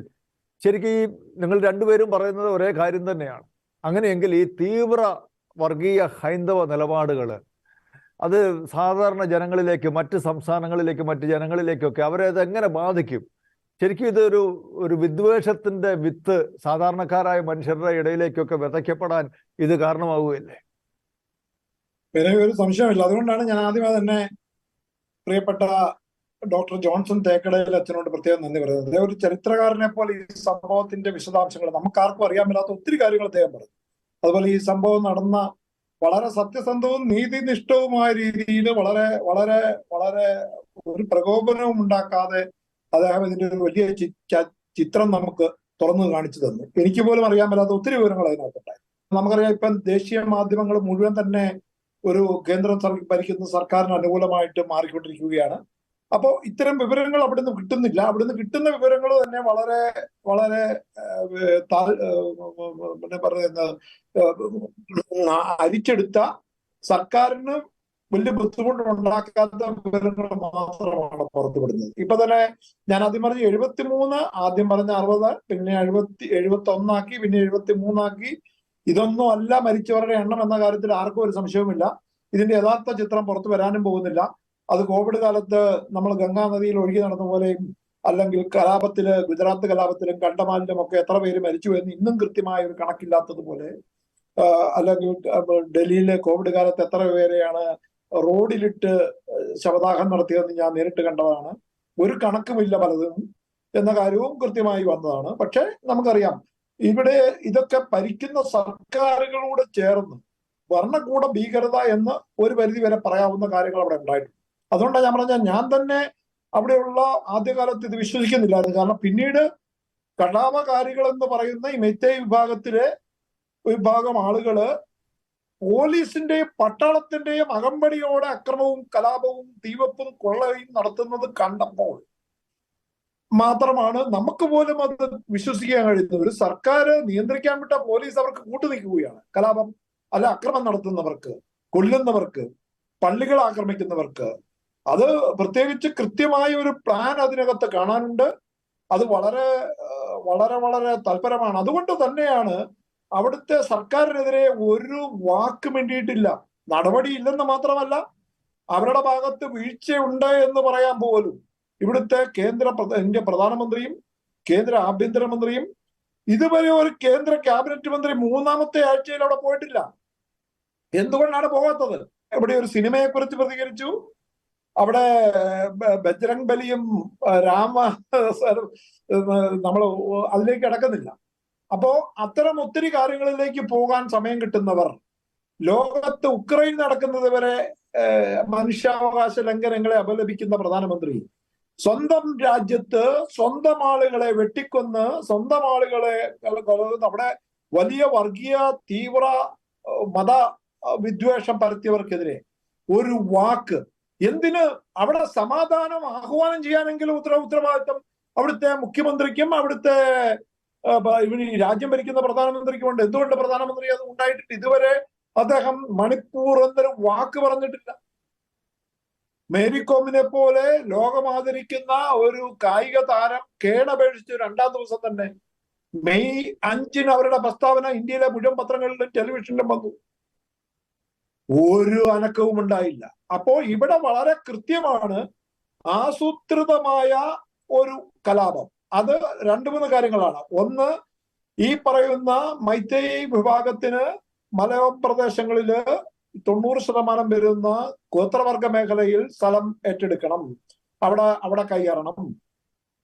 ശരിക്കും ഈ നിങ്ങൾ രണ്ടുപേരും പറയുന്നത് ഒരേ കാര്യം തന്നെയാണ്. അങ്ങനെയെങ്കിൽ ഈ തീവ്ര വർഗീയ ഹൈന്ദവ നിലപാടുകൾ അത് സാധാരണ ജനങ്ങളിലേക്ക്, മറ്റ് സംസ്ഥാനങ്ങളിലേക്ക്, മറ്റ് ജനങ്ങളിലേക്കൊക്കെ അവരെ അതെങ്ങനെ ബാധിക്കും? ശരിക്കും ഒരു വിദ്വേഷത്തിന്റെ വിത്ത് സാധാരണക്കാരായ മനുഷ്യരുടെ ഇടയിലേക്കൊക്കെ വിതയ്ക്കപ്പെടാൻ ഇത് കാരണമാവുകയല്ലേ? വേറെ ഒരു സംശയമില്ല. അതുകൊണ്ടാണ് ഞാൻ ആദ്യമേ തന്നെ പ്രിയപ്പെട്ട ഡോക്ടർ ജോൺസൺ തേക്കടയിൽ അച്ഛനോട് പ്രത്യേകം നന്ദി പറയുന്നത്. അദ്ദേഹം ഒരു ചരിത്രകാരനെ പോലെ ഈ സംഭവത്തിന്റെ വിശദാംശങ്ങൾ നമുക്കാർക്കും അറിയാൻ മേലാത്ത ഒത്തിരി കാര്യങ്ങൾ അദ്ദേഹം പറഞ്ഞു. അതുപോലെ ഈ സംഭവം നടന്ന വളരെ സത്യസന്ധവും നീതിനിഷ്ഠവുമായ രീതിയിൽ വളരെ വളരെ വളരെ ഒരു പ്രകോപനവും ഉണ്ടാക്കാതെ അദ്ദേഹം ഇതിന്റെ ഒരു വലിയ ചിത്രം നമുക്ക് തുറന്നു കാണിച്ചു തന്നു. എനിക്ക് പോലും അറിയാൻ മേലാത്ത ഒത്തിരി വിവരങ്ങൾ അതിനകത്തുണ്ടായി. നമുക്കറിയാം, ഇപ്പം ദേശീയ മാധ്യമങ്ങൾ മുഴുവൻ തന്നെ ഒരു കേന്ദ്രം ഭരിക്കുന്ന സർക്കാരിന് അനുകൂലമായിട്ട് മാറിക്കൊണ്ടിരിക്കുകയാണ്. അപ്പോൾ ഇത്തരം വിവരങ്ങൾ അവിടുന്ന് കിട്ടുന്നില്ല. അവിടുന്ന് കിട്ടുന്ന വിവരങ്ങൾ തന്നെ വളരെ വളരെ പിന്നെ പറയുന്ന അരിച്ചെടുത്ത സർക്കാരിന് വലിയ ബുദ്ധിമുട്ടുണ്ടാക്കാത്ത വിവരങ്ങൾ മാത്രമാണ് പുറത്തുവിടുന്നത്. ഇപ്പൊ തന്നെ ഞാൻ ആദ്യം പറഞ്ഞ 73, ആദ്യം പറഞ്ഞ 60, പിന്നെ 71 പിന്നെ 73 ഇതൊന്നും അല്ല മരിച്ചവരുടെ എണ്ണം എന്ന കാര്യത്തിൽ ആർക്കും ഒരു സംശയവുമില്ല. ഇതിന്റെ യഥാർത്ഥ ചിത്രം പുറത്തു വരാനും പോകുന്നില്ല. അത് കോവിഡ് കാലത്ത് നമ്മൾ ഗംഗാ നദിയിൽ ഒഴുകി നടന്ന പോലെയും അല്ലെങ്കിൽ കലാപത്തില്, ഗുജറാത്ത് കലാപത്തിലും കണ്ടമാലിലും ഒക്കെ എത്ര പേര് മരിച്ചു എന്ന് ഇന്നും കൃത്യമായ ഒരു കണക്കില്ലാത്തതുപോലെ, അല്ലെങ്കിൽ ഡൽഹിയിലെ കോവിഡ് കാലത്ത് എത്ര പേരെയാണ് റോഡിലിട്ട് ശവദാഹം നടത്തിയതെന്ന് ഞാൻ നേരിട്ട് കണ്ടതാണ്. ഒരു കണക്കുമില്ല പലതും എന്ന കാര്യവും കൃത്യമായി വന്നതാണ്. പക്ഷെ നമുക്കറിയാം ഇവിടെ ഇതൊക്കെ ഭരിക്കുന്ന സർക്കാരുകളോട് ചേർന്ന് ഭരണകൂട ഭീകരത എന്ന് ഒരു പരിധി വരെ പറയാവുന്ന കാര്യങ്ങൾ അവിടെ ഉണ്ടായിട്ടുണ്ട്. അതുകൊണ്ടാണ് ഞാൻ പറഞ്ഞ, ഞാൻ തന്നെ അവിടെയുള്ള ആദ്യകാലത്ത് ഇത് വിശ്വസിക്കുന്നില്ലായിരുന്നു. കാരണം പിന്നീട് കലാപകാരികൾ എന്ന് പറയുന്ന ഈ മെയ്തേയ് വിഭാഗത്തിലെ വിഭാഗം ആളുകള് പോലീസിന്റെയും പട്ടാളത്തിന്റെയും അകമ്പടിയോടെ അക്രമവും കലാപവും തീവപ്പും കൊള്ളയും നടത്തുന്നത് കണ്ടപ്പോൾ മാത്രമാണ് നമുക്ക് പോലും അത് വിശ്വസിക്കാൻ കഴിയുന്നത്. ഒരു സർക്കാർ നിയന്ത്രിക്കാൻ വിട്ട പോലീസ് അവർക്ക് കൂട്ടുനിൽക്കുകയാണ്. കലാപം അല്ല അക്രമം നടത്തുന്നവർക്ക്, കൊല്ലുന്നവർക്ക്, പള്ളികൾ ആക്രമിക്കുന്നവർക്ക്. അത് പ്രത്യേകിച്ച് കൃത്യമായ ഒരു പ്ലാൻ അതിനകത്ത് കാണാനുണ്ട്. അത് വളരെ വളരെ വളരെ തൽപരമാണ്. അതുകൊണ്ട് തന്നെയാണ് അവിടുത്തെ സർക്കാരിനെതിരെ ഒരു വാക്ക് വേണ്ടിയിട്ടില്ല. നടപടിയില്ലെന്ന് മാത്രമല്ല, അവരുടെ ഭാഗത്ത് വീഴ്ചയുണ്ട് എന്ന് പറയാൻ പോലും ഇവിടുത്തെ ഇന്ത്യ പ്രധാനമന്ത്രിയും കേന്ദ്ര ആഭ്യന്തരമന്ത്രിയും ഇതുവരെ ഒരു കേന്ദ്ര ക്യാബിനറ്റ് മന്ത്രി 3ാമത്തെ ആഴ്ചയിൽ അവിടെ പോയിട്ടില്ല. എന്തുകൊണ്ടാണ് പോകാത്തത്? ഇവിടെ ഒരു സിനിമയെ കുറിച്ച് പ്രതികരിച്ചു. അവിടെ ബജ്രംഗ് ബലിയും രാമ നമ്മൾ അതിലേക്ക് കിടക്കുന്നില്ല. അപ്പോ അത്തരം ഒത്തിരി കാര്യങ്ങളിലേക്ക് പോകാൻ സമയം കിട്ടുന്നവർ, ലോകത്ത് ഉക്രൈൻ നടക്കുന്നത് വരെ മനുഷ്യാവകാശ ലംഘനങ്ങളെ അപലപിക്കുന്ന പ്രധാനമന്ത്രി, സ്വന്തം രാജ്യത്ത് സ്വന്തം ആളുകളെ വെട്ടിക്കൊന്ന് സ്വന്തം ആളുകളെ അവിടെ വലിയ വർഗീയ തീവ്ര മത വിദ്വേഷം പരത്തിയവർക്കെതിരെ ഒരു വാക്ക്, എന്തിന് അവിടെ സമാധാനം ആഹ്വാനം ചെയ്യാനെങ്കിലും ഉത്തരവാദിത്വം അവിടുത്തെ മുഖ്യമന്ത്രിക്കും അവിടുത്തെ രാജ്യം ഭരിക്കുന്ന പ്രധാനമന്ത്രിക്കുമുണ്ട്. എന്തുകൊണ്ട് പ്രധാനമന്ത്രി അത് ഉണ്ടായിട്ടില്ല? ഇതുവരെ അദ്ദേഹം മണിപ്പൂർ എന്നൊരു വാക്ക് പറഞ്ഞിട്ടില്ല. മേരികോമിനെ പോലെ ലോകം ആദരിക്കുന്ന ഒരു കായിക താരം കേണപേക്ഷിച്ച് 2ാം ദിവസം തന്നെ മെയ് 5 അവരുടെ പ്രസ്താവന ഇന്ത്യയിലെ മുഴുവൻ പത്രങ്ങളിലും ടെലിവിഷനിലും വന്നു. ഒരു അനക്കവും ഉണ്ടായില്ല. അപ്പോ ഇവിടെ വളരെ കൃത്യമാണ് ആസൂത്രിതമായ ഒരു കലാപം. അത് 2-3 കാര്യങ്ങളാണ്. ഒന്ന്, ഈ പറയുന്ന മൈത്തേയി വിഭാഗത്തിന് മലയോര പ്രദേശങ്ങളില് 90% വരുന്ന ഗോത്രവർഗ മേഖലയിൽ സ്ഥലം ഏറ്റെടുക്കണം, അവിടെ കയ്യേറണം.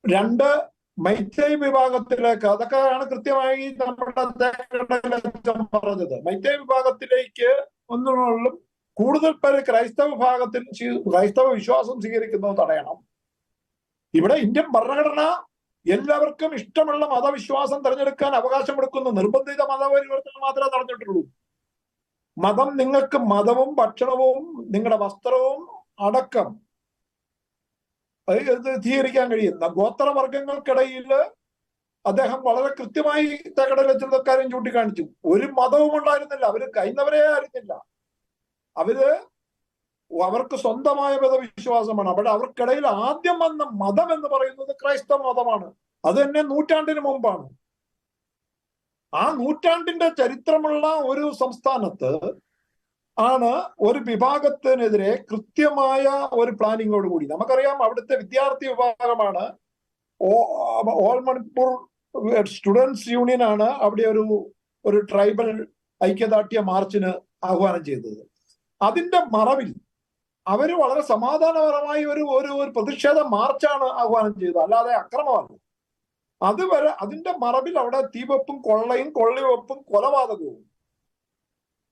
2, മൈത്തേയി വിഭാഗത്തിലേക്ക്, അതൊക്കെയാണ് കൃത്യമായി നമ്മുടെ പറഞ്ഞത്. മൈത്തേയി വിഭാഗത്തിലേക്ക് ഒന്നിനും കൂടുതൽ പേര് ക്രൈസ്തവ വിശ്വാസം സ്വീകരിക്കുന്നത് തടയണം. ഇവിടെ ഇന്ത്യൻ ഭരണഘടന എല്ലാവർക്കും ഇഷ്ടമുള്ള മതവിശ്വാസം തിരഞ്ഞെടുക്കാൻ അവകാശം കൊടുക്കുന്നു. നിർബന്ധിത മതപരിവർത്തനം മാത്രമേ തടഞ്ഞിട്ടുള്ളൂ. മതം, നിങ്ങൾക്ക് മതവും ഭക്ഷണവും നിങ്ങളുടെ വസ്ത്രവും അടക്കം സ്വീകരിക്കാൻ കഴിയുന്ന ഗോത്രവർഗങ്ങൾക്കിടയിൽ അദ്ദേഹം വളരെ കൃത്യമായി തകടല കാര്യം ചൂണ്ടിക്കാണിച്ചു. ഒരു മതവും ഉണ്ടായിരുന്നില്ല. അവര് കൈന്നവരേ ആയിരുന്നില്ല. അവർക്ക് സ്വന്തമായ മതവിശ്വാസമാണ്. അവിടെ അവർക്കിടയിൽ ആദ്യം വന്ന മതം എന്ന് പറയുന്നത് ക്രൈസ്തവ മതമാണ്. അത് തന്നെ നൂറ്റാണ്ടിന് മുമ്പാണ്. ആ നൂറ്റാണ്ടിന്റെ ചരിത്രമുള്ള ഒരു സംസ്ഥാനത്ത് ആണ് ഒരു വിഭാഗത്തിനെതിരെ കൃത്യമായ ഒരു പ്ലാനിങ്ങോടുകൂടി, നമുക്കറിയാം അവിടുത്തെ വിദ്യാർത്ഥി വിഭാഗമാണ്, ഓൾ മണിപ്പൂർ സ്റ്റുഡൻസ് യൂണിയൻ ആണ് അവിടെ ഒരു ട്രൈബൽ ഐക്യദാർഢ്യ മാർച്ചിന് ആഹ്വാനം ചെയ്തത്. അതിന്റെ മറവിൽ അവര് വളരെ സമാധാനപരമായി ഒരു പ്രതിഷേധ മാർച്ചാണ് ആഹ്വാനം ചെയ്തത്, അല്ലാതെ അക്രമമല്ല. അതുവരെ അതിന്റെ മറവിൽ അവിടെ തീവെപ്പും കൊള്ളിവെപ്പും കൊലപാതകവും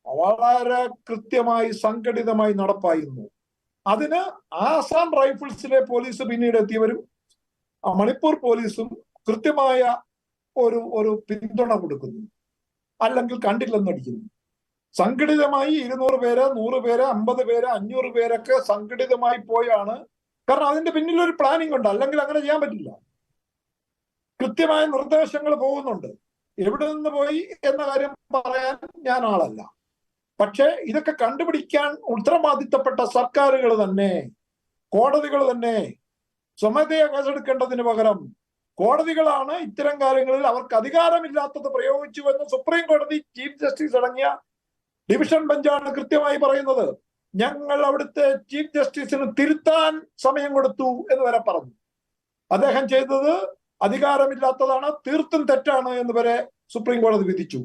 വളരെ കൃത്യമായി സംഘടിതമായി നടപ്പായിരുന്നു. അതിന് ആസാം റൈഫിൾസിലെ പോലീസ് പിന്നീട് എത്തിയവരും മണിപ്പൂർ പോലീസും കൃത്യമായ ഒരു പിന്തുണ കൊടുക്കുന്നു, അല്ലെങ്കിൽ കണ്ടില്ലെന്നടിക്കുന്നു. സംഘടിതമായി 200 പേര്, 100 പേര്, 50 പേര്, 500 പേരൊക്കെ സംഘടിതമായി പോയാണ്. കാരണം അതിന്റെ പിന്നിൽ ഒരു പ്ലാനിങ് ഉണ്ട്, അല്ലെങ്കിൽ അങ്ങനെ ചെയ്യാൻ പറ്റില്ല. കൃത്യമായ നിർദ്ദേശങ്ങൾ പോകുന്നുണ്ട്. എവിടെ നിന്ന് പോയി എന്ന കാര്യം പറയാൻ ഞാൻ ആളല്ല. പക്ഷേ ഇതൊക്കെ കണ്ടുപിടിക്കാൻ ഉത്തരവാദിത്തപ്പെട്ട സർക്കാരുകൾ തന്നെ, കോടതികൾ തന്നെ സ്വമേധയാ കേസെടുക്കേണ്ടതിന് പകരം കോടതികളാണ് ഇത്തരം കാര്യങ്ങളിൽ അവർക്ക് അധികാരമില്ലാത്തത് പ്രയോഗിച്ചുവെന്ന് സുപ്രീം കോടതി ചീഫ് ജസ്റ്റിസ് അടങ്ങിയ ഡിവിഷൻ ബെഞ്ചാണ് കൃത്യമായി പറയുന്നത്. ഞങ്ങൾ അവിടുത്തെ ചീഫ് ജസ്റ്റിസിന് തിരുത്താൻ സമയം കൊടുത്തു എന്ന് വരെ പറഞ്ഞു. അദ്ദേഹം ചെയ്തത് അധികാരമില്ലാത്തതാണ്, തീർത്തും തെറ്റാണ് എന്ന് വരെ സുപ്രീം കോടതി വിധിച്ചു.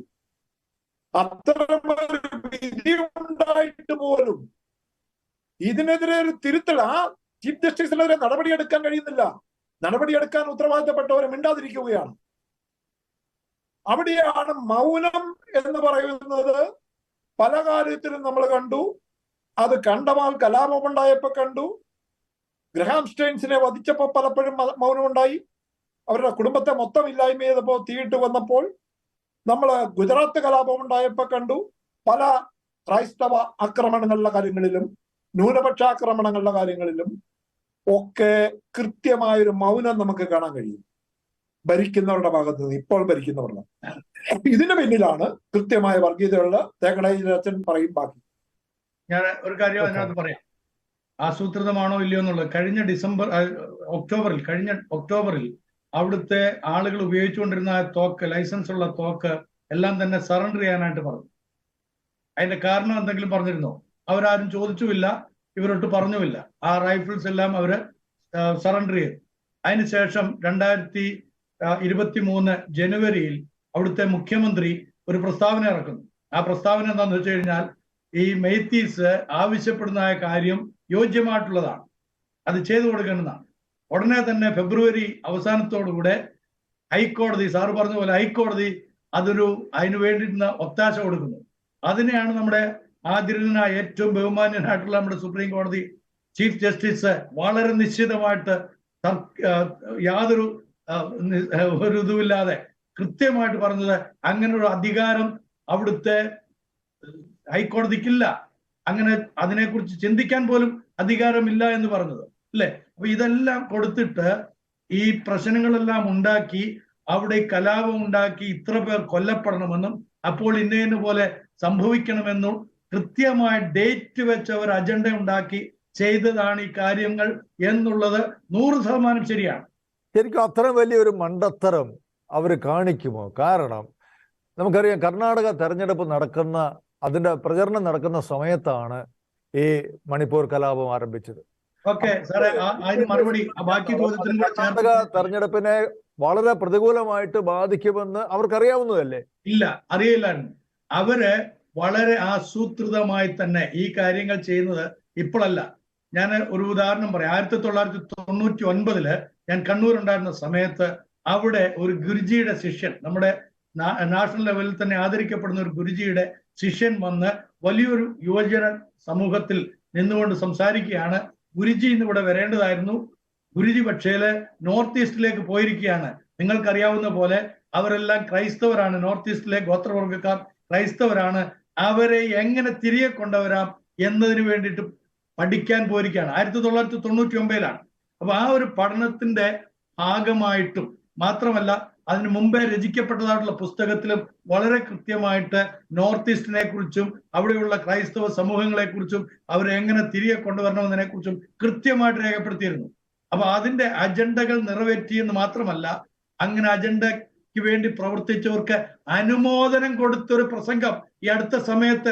അത്തരമൊരു വിധി ഉണ്ടായിട്ട് പോലും ഇതിനെതിരെ ഒരു തിരുത്തൽ, ആ ചീഫ് ജസ്റ്റിസിനെതിരെ നടപടിയെടുക്കാൻ കഴിയുന്നില്ല. നടപടിയെടുക്കാൻ ഉത്തരവാദിത്തപ്പെട്ടവരെ മിണ്ടാതിരിക്കുകയാണ്. അവിടെയാണ് മൗനം എന്ന് പറയുന്നത്. പല കാര്യത്തിലും നമ്മൾ കണ്ടു. അത് കണ്ടമാൽ കലാപമുണ്ടായപ്പോ കണ്ടു. ഗ്രഹാം സ്റ്റെയിൻസിനെ വധിച്ചപ്പോൾ പലപ്പോഴും മൗനമുണ്ടായി. അവരുടെ കുടുംബത്തെ മൊത്തം ഇല്ലായ്മ ചെയ്തപ്പോ തീയിട്ട് വന്നപ്പോൾ നമ്മൾ ഗുജറാത്ത് കലാപം ഉണ്ടായപ്പോ കണ്ടു. പല ക്രൈസ്തവ ആക്രമണങ്ങളുടെ കാര്യങ്ങളിലും ന്യൂനപക്ഷ ആക്രമണങ്ങളുടെ കാര്യങ്ങളിലും ഒക്കെ കൃത്യമായൊരു മൗനം നമുക്ക് കാണാൻ കഴിയും ഭരിക്കുന്നവരുടെ ഭാഗത്ത് നിന്ന്, ഇപ്പോൾ ഭരിക്കുന്നവരുടെ. ഇതിന് പിന്നിലാണ് കൃത്യമായ വർഗീയതയുള്ള തേക്കടയിലച്ഛൻ പറയും. ബാക്കി ഞാൻ ഒരു കാര്യം അതിനകത്ത് പറയാം. ആസൂത്രിതമാണോ ഇല്ലയോ എന്നുള്ളത് കഴിഞ്ഞ ഒക്ടോബറിൽ അവിടുത്തെ ആളുകൾ ഉപയോഗിച്ചുകൊണ്ടിരുന്ന തോക്ക്, ലൈസൻസ് ഉള്ള തോക്ക് എല്ലാം തന്നെ സറണ്ടർ ചെയ്യാനായിട്ട് പറഞ്ഞു. അതിന്റെ കാരണം എന്തെങ്കിലും പറഞ്ഞിരുന്നോ? അവരാരും ചോദിച്ചുമില്ല, ഇവരൊട്ട് പറഞ്ഞുമില്ല. ആ റൈഫിൾസ് എല്ലാം അവര് സറണ്ടർ ചെയ്തു. അതിനുശേഷം 2023 ജനുവരിയിൽ അവിടുത്തെ മുഖ്യമന്ത്രി ഒരു പ്രസ്താവന ഇറക്കുന്നു. ആ പ്രസ്താവന എന്താണെന്ന് വെച്ച് കഴിഞ്ഞാൽ, ഈ മെയ്തീസ് ആവശ്യപ്പെടുന്ന കാര്യം യോജ്യമായിട്ടുള്ളതാണ്, അത് ചെയ്തു കൊടുക്കേണ്ടതാണ്. ഉടനെ തന്നെ ഫെബ്രുവരി അവസാനത്തോടുകൂടെ ഹൈക്കോടതി, സാറ് പറഞ്ഞ പോലെ ഹൈക്കോടതി അതിനു വേണ്ടിയിരുന്ന ഒത്താശ കൊടുക്കുന്നു. അതിനെയാണ് നമ്മുടെ ആദരണീയനായ ഏറ്റവും ബഹുമാന്യനായിട്ടുള്ള നമ്മുടെ സുപ്രീം കോടതി ചീഫ് ജസ്റ്റിസ് വളരെ നിശ്ചിതമായിട്ട് യാതൊരു ഒരു ഇതുമില്ലാതെ കൃത്യമായിട്ട് പറഞ്ഞത്, അങ്ങനൊരു അധികാരം അവിടുത്തെ ഹൈക്കോടതിക്കില്ല, അങ്ങനെ അതിനെക്കുറിച്ച് ചിന്തിക്കാൻ പോലും അധികാരമില്ല എന്ന് പറഞ്ഞത് അല്ലെ. അപ്പൊ ഇതെല്ലാം കൊടുത്തിട്ട് ഈ പ്രശ്നങ്ങളെല്ലാം ഉണ്ടാക്കി, അവിടെ കലാപം ഉണ്ടാക്കി, ഇത്ര പേർ കൊല്ലപ്പെടണമെന്നും അപ്പോൾ ഇന്ന പോലെ സംഭവിക്കണമെന്നും കൃത്യമായ ഡേറ്റ് വെച്ച ഒരു അജണ്ട ഉണ്ടാക്കി ചെയ്തതാണ് ഈ കാര്യങ്ങൾ എന്നുള്ളത് 100% ശരിയാണ്. ശരിക്കും അത്രയും വലിയൊരു മണ്ടത്തരം അവർ കാണിക്കുമോ? കാരണം നമുക്കറിയാം, കർണാടക തെരഞ്ഞെടുപ്പ് നടക്കുന്ന, അതിന്റെ പ്രചരണം നടക്കുന്ന സമയത്താണ് ഈ മണിപ്പൂർ കലാപം ആരംഭിച്ചത്. ഓക്കെ സാറേ, അതിന് മറുപടി ബാക്കി ചോദ്യത്തിനും കർണാടക തെരഞ്ഞെടുപ്പിനെ വളരെ പ്രതികൂലമായിട്ട് ബാധിക്കുമെന്ന് അവർക്കറിയാവുന്നതല്ലേ? ഇല്ല, അറിയില്ലായിരുന്നു. അവര് വളരെ ആസൂത്രിതമായി തന്നെ ഈ കാര്യങ്ങൾ ചെയ്യുന്നത് ഇപ്പോഴല്ല. ഞാൻ ഒരു ഉദാഹരണം പറയാം. 1999 ഞാൻ കണ്ണൂർ ഉണ്ടായിരുന്ന സമയത്ത് അവിടെ ഒരു ഗുരുജിയുടെ ശിഷ്യൻ, നമ്മുടെ നാഷണൽ ലെവലിൽ തന്നെ ആദരിക്കപ്പെടുന്ന ഒരു ഗുരുജിയുടെ ശിഷ്യൻ വന്ന് വലിയൊരു യുവജന സമൂഹത്തിൽ നിന്നുകൊണ്ട് സംസാരിക്കുകയാണ്. ഗുരുജി ഇന്ന് ഇവിടെ വരേണ്ടതായിരുന്നു, ഗുരുജി പക്ഷേ നോർത്ത് ഈസ്റ്റിലേക്ക് പോയിരിക്കുകയാണ്. നിങ്ങൾക്കറിയാവുന്ന പോലെ അവരെല്ലാം ക്രൈസ്തവരാണ്, നോർത്ത് ഈസ്റ്റിലെ ഗോത്രവർഗക്കാർ ക്രൈസ്തവരാണ്. അവരെ എങ്ങനെ തിരികെ കൊണ്ടുവരാം എന്നതിന് വേണ്ടിയിട്ട് പഠിക്കാൻ പോയിരിക്കുകയാണ്. 1999 അപ്പൊ ആ ഒരു പഠനത്തിന്റെ ഭാഗമായിട്ടും മാത്രമല്ല, അതിനു മുമ്പേ രചിക്കപ്പെട്ടതായിട്ടുള്ള പുസ്തകത്തിലും വളരെ കൃത്യമായിട്ട് നോർത്ത് ഈസ്റ്റിനെ കുറിച്ചും അവിടെയുള്ള ക്രൈസ്തവ സമൂഹങ്ങളെ കുറിച്ചും അവരെ എങ്ങനെ തിരികെ കൊണ്ടുവരണമെന്നതിനെ കുറിച്ചും കൃത്യമായിട്ട് രേഖപ്പെടുത്തിയിരുന്നു. അപ്പൊ അതിന്റെ അജണ്ടകൾ നിറവേറ്റിയെന്ന് മാത്രമല്ല, അങ്ങനെ അജണ്ടയ്ക്ക് വേണ്ടി പ്രവർത്തിച്ചവർക്ക് അനുമോദനം കൊടുത്തൊരു പ്രസംഗം ഈ അടുത്ത സമയത്ത്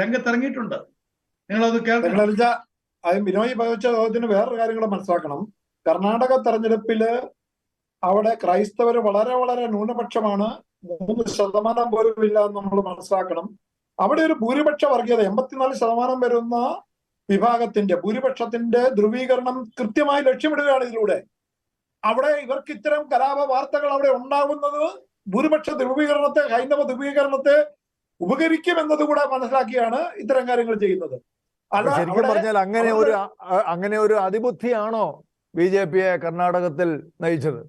രംഗത്തിറങ്ങിയിട്ടുണ്ട്. നിങ്ങളത് കേൾക്കണം. ബിനോയ് ഭവിച്ച ചോദ്യത്തിന് വേറൊരു കാര്യങ്ങൾ മനസ്സിലാക്കണം. കർണാടക തെരഞ്ഞെടുപ്പില് അവിടെ ക്രൈസ്തവർ വളരെ വളരെ ന്യൂനപക്ഷമാണ്, 3% പോലും ഇല്ല എന്ന് നമ്മൾ മനസ്സിലാക്കണം. അവിടെ ഒരു ഭൂരിപക്ഷ വർഗീയത 84% വരുന്ന വിഭാഗത്തിന്റെ ഭൂരിപക്ഷത്തിന്റെ ധ്രുവീകരണം കൃത്യമായി ലക്ഷ്യമിടുകയാണ് ഇതിലൂടെ. അവിടെ ഇവർക്ക് ഇത്തരം കലാപ വാർത്തകൾ അവിടെ ഉണ്ടാകുന്നത് ഭൂരിപക്ഷ ധ്രുവീകരണത്തെ, ഹൈന്ദവ ധ്രുവീകരണത്തെ ഉപകരിക്കും എന്നതുകൂടെ മനസ്സിലാക്കിയാണ് ഇത്തരം കാര്യങ്ങൾ ചെയ്യുന്നത്. ശരിക്കും പറഞ്ഞാൽ അങ്ങനെ ഒരു അതിബുദ്ധിയാണോ BJP-യെ കർണാടകത്തിൽ നയിച്ചത്?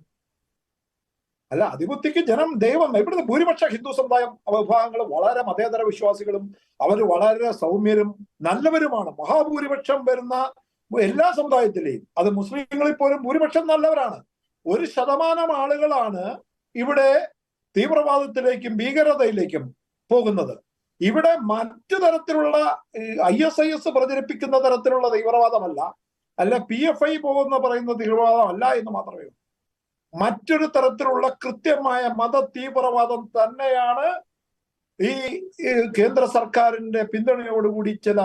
അല്ല, അതിബുദ്ധിക്ക് ജനം ദൈവം. ഇവിടുത്തെ ഭൂരിപക്ഷ ഹിന്ദു സമുദായം വിഭാഗങ്ങൾ വളരെ മതേതര വിശ്വാസികളും അവർ വളരെ സൗമ്യരും നല്ലവരുമാണ്. മഹാഭൂരിപക്ഷം വരുന്ന എല്ലാ സമുദായത്തിലെയും, അത് മുസ്ലിങ്ങളിൽ പോലും ഭൂരിപക്ഷം നല്ലവരാണ്. 1% ആളുകളാണ് ഇവിടെ തീവ്രവാദത്തിലേക്കും ഭീകരതയിലേക്കും പോകുന്നത്. ഇവിടെ മറ്റു തരത്തിലുള്ള ISIS പ്രചരിപ്പിക്കുന്ന തരത്തിലുള്ള തീവ്രവാദമല്ല, അല്ല PFI പറയുന്ന തീവ്രവാദമല്ല എന്ന് മാത്രമേ ഉള്ളൂ. മറ്റൊരു തരത്തിലുള്ള കൃത്യമായ മത തീവ്രവാദം തന്നെയാണ് ഈ കേന്ദ്ര സർക്കാരിന്റെ പിന്തുണയോടുകൂടി ചില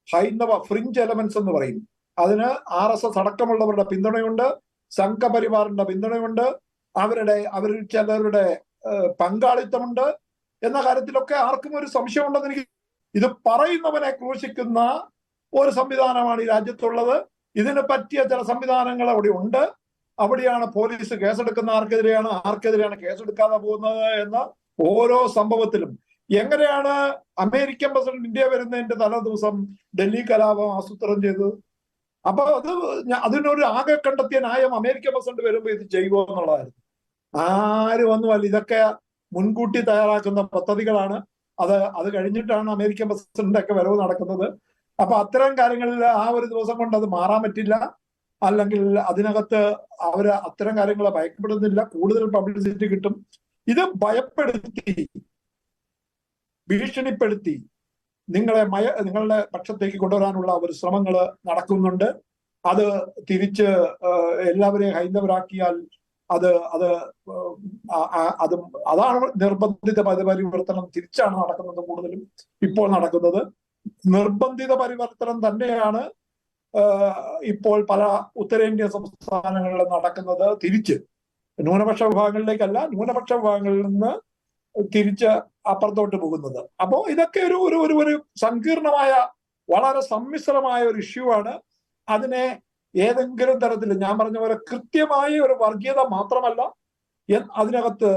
ഹൈന്ദവ ഫ്രിഞ്ച് എലമെന്റ്സ് എന്ന് പറയും. അതിന് RSS അടക്കമുള്ളവരുടെ പിന്തുണയുണ്ട്, സംഘപരിവാറിന്റെ പിന്തുണയുണ്ട്, അവരിൽ ചിലരുടെ പങ്കാളിത്തമുണ്ട് എന്ന കാര്യത്തിലൊക്കെ ആർക്കും ഒരു സംശയമുണ്ടെന്ന് എനിക്ക്. ഇത് പറയുന്നവനെ ക്രൂശിക്കുന്ന ഒരു സംവിധാനമാണ് ഈ രാജ്യത്തുള്ളത്. ഇതിന് പറ്റിയ ചില സംവിധാനങ്ങൾ അവിടെ ഉണ്ട്. അവിടെയാണ് പോലീസ് കേസെടുക്കുന്ന ആർക്കെതിരെയാണ് കേസെടുക്കാതെ പോകുന്നത് എന്ന ഓരോ സംഭവത്തിലും. എങ്ങനെയാണ് അമേരിക്കൻ പ്രസിഡന്റ് ഇന്ത്യ വരുന്നതിന്റെ തലേ ദിവസം ഡൽഹി കലാപം ആസൂത്രണം ചെയ്തത്? അപ്പൊ അതിനൊരു ആകെ കണ്ടെത്തിയ ന്യായം അമേരിക്കൻ പ്രസിഡന്റ് വരുമ്പോ ഇത് ചെയ്യുമോ എന്നുള്ളതായിരുന്നു. ആര് വന്നുമല്ല, ഇതൊക്കെ മുൻകൂട്ടി തയ്യാറാക്കുന്ന പദ്ധതികളാണ്. അത് കഴിഞ്ഞിട്ടാണ് അമേരിക്കൻ പ്രസിഡന്റ് ഒക്കെ വരവ് നടക്കുന്നത്. അപ്പൊ അത്തരം കാര്യങ്ങളിൽ ആ ഒരു ദിവസം കൊണ്ട് അത് മാറാൻ പറ്റില്ല. അല്ലെങ്കിൽ അതിനകത്ത് അവര് അത്തരം കാര്യങ്ങളെ ഭയപ്പെടുന്നില്ല, കൂടുതൽ പബ്ലിസിറ്റി കിട്ടും. ഇത് ഭയപ്പെടുത്തി ഭീഷണിപ്പെടുത്തി നിങ്ങളുടെ പക്ഷത്തേക്ക് കൊണ്ടുവരാനുള്ള ഒരു ശ്രമങ്ങൾ നടക്കുന്നുണ്ട്. അത് തിരിച്ച് എല്ലാവരെയും ഹൈന്ദവരാക്കിയാൽ അതാണ് നിർബന്ധിത പരിവർത്തനം. തിരിച്ചാണ് നടക്കുന്നത്, കൂടുതലും ഇപ്പോൾ നടക്കുന്നത് നിർബന്ധിത പരിവർത്തനം തന്നെയാണ്. ഇപ്പോൾ പല ഉത്തരേന്ത്യൻ സംസ്ഥാനങ്ങളിൽ നടക്കുന്നത് തിരിച്ച് ന്യൂനപക്ഷ വിഭാഗങ്ങളിലേക്കല്ല, ന്യൂനപക്ഷ വിഭാഗങ്ങളിൽ നിന്ന് തിരിച്ച് അപ്പുറത്തോട്ട് പോകുന്നത്. അപ്പോ ഇതൊക്കെ ഒരു സങ്കീർണമായ വളരെ സമ്മിശ്രമായ ഒരു ഇഷ്യൂ ആണ്. അതിനെ ഏതെങ്കിലും തരത്തിൽ ഞാൻ പറഞ്ഞ പോലെ കൃത്യമായ ഒരു വർഗീയത മാത്രമല്ല, അതിനകത്ത്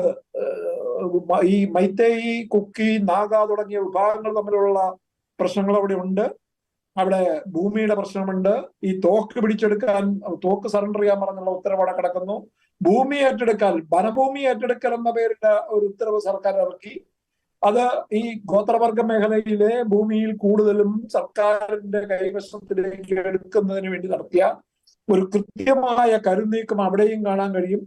ഈ മൈത്തേയി, കുക്കി, നാഗ തുടങ്ങിയ വിഭാഗങ്ങൾ തമ്മിലുള്ള പ്രശ്നങ്ങൾ അവിടെ ഉണ്ട്. അവിടെ ഭൂമിയുടെ പ്രശ്നമുണ്ട്. ഈ തോക്ക് സറണ്ടർ ചെയ്യാൻ പറഞ്ഞുള്ള ഉത്തരവ് കിടക്കുന്നു. ഭൂമി ഏറ്റെടുക്കൽ, വനഭൂമി ഏറ്റെടുക്കൽ എന്ന പേരിൽ ഒരു ഉത്തരവ് സർക്കാർ ഇറക്കി. അത് ഈ ഗോത്രവർഗ മേഖലയിലെ ഭൂമിയിൽ കൂടുതലും സർക്കാരിന്റെ കൈവശത്തിലേക്ക് എടുക്കുന്നതിന് വേണ്ടി നടത്തിയ ഒരു കൃത്യമായ കരുനീക്കം അവിടെയും കാണാൻ കഴിയും.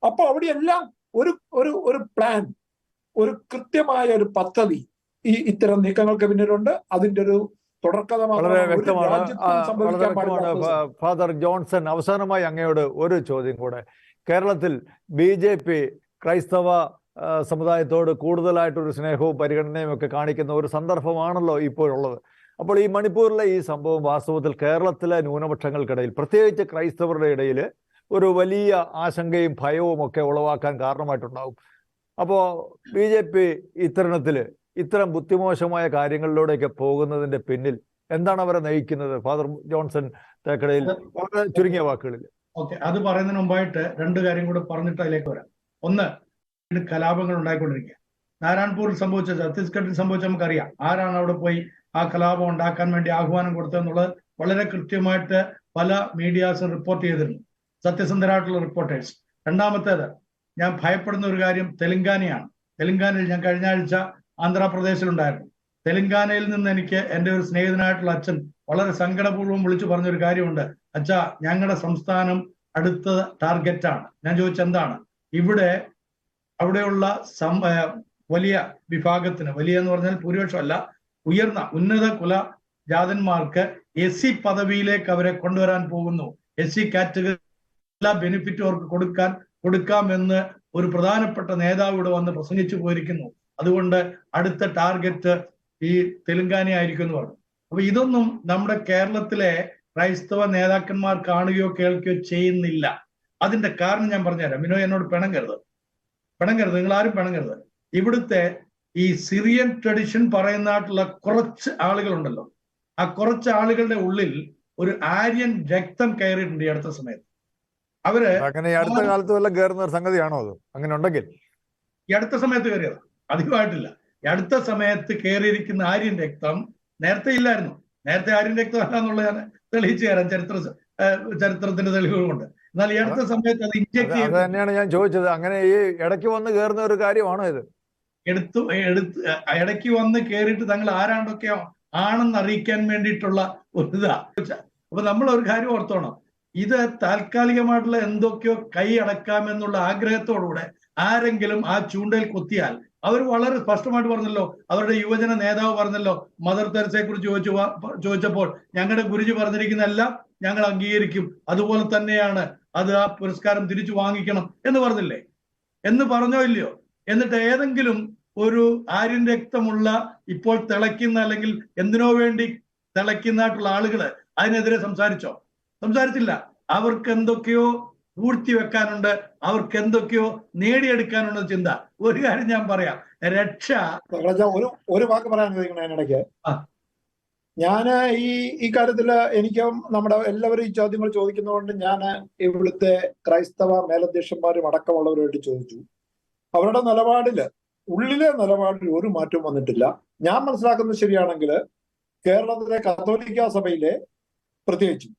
അപ്പൊ അവിടെയെല്ലാം ഒരു പ്ലാൻ, ഒരു കൃത്യമായ ഒരു പദ്ധതി ഇത്തരം നീക്കങ്ങൾക്ക് പിന്നിലുണ്ട്. അതിന്റെ ഒരു തുടർക്കഥ വളരെ വ്യക്തമാണ്. ഫാദർ ജോൺസൺ, അവസാനമായി അങ്ങയോട് ഒരു ചോദ്യം കൂടെ. കേരളത്തിൽ BJP ക്രൈസ്തവ സമുദായത്തോട് കൂടുതലായിട്ടൊരു സ്നേഹവും പരിഗണനയും ഒക്കെ കാണിക്കുന്ന ഒരു സന്ദർഭമാണല്ലോ ഇപ്പോഴുള്ളത്. അപ്പോൾ ഈ മണിപ്പൂരിലെ ഈ സംഭവം വാസ്തവത്തിൽ കേരളത്തിലെ ന്യൂനപക്ഷങ്ങൾക്കിടയിൽ, പ്രത്യേകിച്ച് ക്രൈസ്തവരുടെ ഇടയിൽ ഒരു വലിയ ആശങ്കയും ഭയവും ഒക്കെ ഉളവാക്കാൻ കാരണമായിട്ടുണ്ടാവും. അപ്പോൾ BJP ഇത്തരം ബുദ്ധിമോശമായ കാര്യങ്ങളിലൂടെയൊക്കെ പോകുന്നതിന്റെ പിന്നിൽ എന്താണ് അവരെ നയിക്കുന്നത്? ഫാദർ ജോൺസൺ തേക്കടയിൽ വളരെ ചുരുങ്ങിയ വാക്കുകളിൽ. ഓക്കെ, അത് പറയുന്നതിന് മുമ്പായിട്ട് രണ്ട് കാര്യം കൂടെ പറഞ്ഞിട്ട് അതിലേക്ക് വരാം. ഒന്ന്, കലാപങ്ങൾ ഉണ്ടായിക്കൊണ്ടിരിക്കുക. നാരായൺപൂരിൽ സംഭവിച്ച, ഛത്തീസ്ഗഡിൽ സംഭവിച്ച നമുക്കറിയാം. ആരാണ് അവിടെ പോയി ആ കലാപം ഉണ്ടാക്കാൻ വേണ്ടി ആഹ്വാനം കൊടുത്തതെന്നുള്ളത് വളരെ കൃത്യമായിട്ട് പല മീഡിയാസും റിപ്പോർട്ട് ചെയ്തിരുന്നു, സത്യസന്ധരായിട്ടുള്ള റിപ്പോർട്ടേഴ്സ്. രണ്ടാമത്തേത്, ഞാൻ ഭയപ്പെടുന്ന ഒരു കാര്യം തെലങ്കാനയാണ്. തെലങ്കാനയിൽ ഞാൻ കഴിഞ്ഞ ആഴ്ച ആന്ധ്രാപ്രദേശിലുണ്ടായിരുന്നു. തെലങ്കാനയിൽ നിന്ന് എനിക്ക് എൻ്റെ ഒരു സ്നേഹിതനായിട്ടുള്ള അച്ഛൻ വളരെ സങ്കടപൂർവ്വം വിളിച്ചു പറഞ്ഞൊരു കാര്യമുണ്ട്. അച്ഛാ, ഞങ്ങളുടെ സംസ്ഥാനം അടുത്ത ടാർഗറ്റാണ്. ഞാൻ ചോദിച്ചെന്താണ്? അവിടെയുള്ള വലിയ വിഭാഗത്തിന്, വലിയ എന്ന് പറഞ്ഞാൽ ഭൂരിപക്ഷമല്ല, ഉന്നത കുല ജാതന്മാർക്ക് SC പദവിയിലേക്ക് അവരെ കൊണ്ടുവരാൻ പോകുന്നു. SC കാറ്റഗറി എല്ലാ ബെനിഫിറ്റും അവർക്ക് കൊടുക്കാമെന്ന് ഒരു പ്രധാനപ്പെട്ട നേതാവ് ഇവിടെ വന്ന് പ്രസംഗിച്ചു പോയിരിക്കുന്നു. അതുകൊണ്ട് അടുത്ത ടാർഗറ്റ് ഈ തെലങ്കാന ആയിരിക്കും എന്ന് പറഞ്ഞു. അപ്പൊ ഇതൊന്നും നമ്മുടെ കേരളത്തിലെ ക്രൈസ്തവ നേതാക്കന്മാർ കാണുകയോ കേൾക്കുകയോ ചെയ്യുന്നില്ല. അതിന്റെ കാരണം ഞാൻ പറഞ്ഞുതരാം. വിനോയ് എന്നോട് പിണങ്ങരുത്, നിങ്ങൾ ആരും പിണങ്ങരുത്. ഇവിടുത്തെ ഈ സിറിയൻ ട്രഡിഷൻ പറയുന്നതായിട്ടുള്ള കുറച്ച് ആളുകളുണ്ടല്ലോ, ആ കുറച്ച് ആളുകളുടെ ഉള്ളിൽ ഒരു ആര്യൻ രക്തം കയറിയിട്ടുണ്ട് ഈ അടുത്ത സമയത്ത്. അങ്ങനെ അടുത്ത കാലത്ത് വല്ല കയറുന്ന ഒരു സംഗതിയാണോ അത്? അങ്ങനെ ഉണ്ടെങ്കിൽ ഈ അടുത്ത സമയത്ത് കയറിയത് അധികമായിട്ടില്ല. ഈ അടുത്ത സമയത്ത് കയറിയിരിക്കുന്ന ആര്യൻ രക്തം നേരത്തെ ഇല്ലായിരുന്നു. നേരത്തെ ആര്യൻ രക്തം അല്ല എന്നുള്ളത് ഞാൻ തെളിയിച്ചു തരാം, ചരിത്രത്തിന്റെ തെളിവുകൾ കൊണ്ട്. എന്നാൽ ഈ അടുത്ത സമയത്ത് അത് ഇൻജെക്ട് അത് ചെയ്ത് തന്നെയാണ് ഞാൻ ചോദിച്ചത്. അങ്ങനെ ഈ ഇടയ്ക്ക് വന്ന് കയറുന്ന ഒരു കാര്യമാണോ ഇത്? എടുത്ത് ഇടയ്ക്ക് വന്ന് കയറിയിട്ട് തങ്ങൾ ആരാണ്ടൊക്കെയോ ആണെന്ന് അറിയിക്കാൻ വേണ്ടിയിട്ടുള്ള ഒരു ഇതാ. അപ്പൊ നമ്മൾ ഒരു കാര്യം ഓർത്തോണം, ഇത് താൽക്കാലികമായിട്ടുള്ള എന്തൊക്കെയോ കൈ അടക്കാമെന്നുള്ള ആഗ്രഹത്തോടുകൂടെ ആരെങ്കിലും ആ ചൂണ്ടയിൽ കൊത്തിയാൽ, അവർ വളരെ സ്പഷ്ടമായിട്ട് പറഞ്ഞല്ലോ, അവരുടെ യുവജന നേതാവ് പറഞ്ഞല്ലോ, മദർ തെരേസയെ കുറിച്ച് ചോദിച്ചപ്പോൾ ഞങ്ങളുടെ ഗുരുജി പറഞ്ഞിരിക്കുന്ന എല്ലാം ഞങ്ങൾ അംഗീകരിക്കും, അതുപോലെ തന്നെയാണ് അത്, ആ പുരസ്കാരം തിരിച്ചു വാങ്ങിക്കണം എന്ന് പറഞ്ഞില്ലേ, എന്ന് പറഞ്ഞോ ഇല്ലയോ? എന്നിട്ട് ഏതെങ്കിലും ഒരു ആര്യൻ രക്തമുള്ള ഇപ്പോൾ തിളയ്ക്കുന്ന അല്ലെങ്കിൽ എന്തിനോ വേണ്ടി തിളയ്ക്കുന്നതായിട്ടുള്ള ആളുകള് അതിനെതിരെ സംസാരിച്ചോ? സംസാരിച്ചില്ല. അവർക്ക് എന്തൊക്കെയോ പൂഴ്ത്തി വെക്കാനുണ്ട്, അവർക്ക് എന്തൊക്കെയോ നേടിയെടുക്കാനുള്ള ചിന്ത. ഒരു കാര്യം ഞാൻ പറയാം, രക്ഷ ഒരു വാക്ക് പറയാൻ അതിനിടയ്ക്ക് ഞാന് ഈ കാര്യത്തില് എനിക്ക് നമ്മുടെ എല്ലാവരും ഈ ചോദ്യങ്ങൾ ചോദിക്കുന്നതുകൊണ്ട് ഞാൻ ഇവിടുത്തെ ക്രൈസ്തവ മേലധ്യക്ഷന്മാരും അടക്കമുള്ളവരുമായിട്ട് ചോദിച്ചു. അവരുടെ നിലപാടില്, ഉള്ളിലെ നിലപാടിൽ ഒരു മാറ്റവും വന്നിട്ടില്ല. ഞാൻ മനസ്സിലാക്കുന്നത് ശരിയാണെങ്കിൽ കേരളത്തിലെ കത്തോലിക്ക സഭയിലെ പ്രത്യേകിച്ചും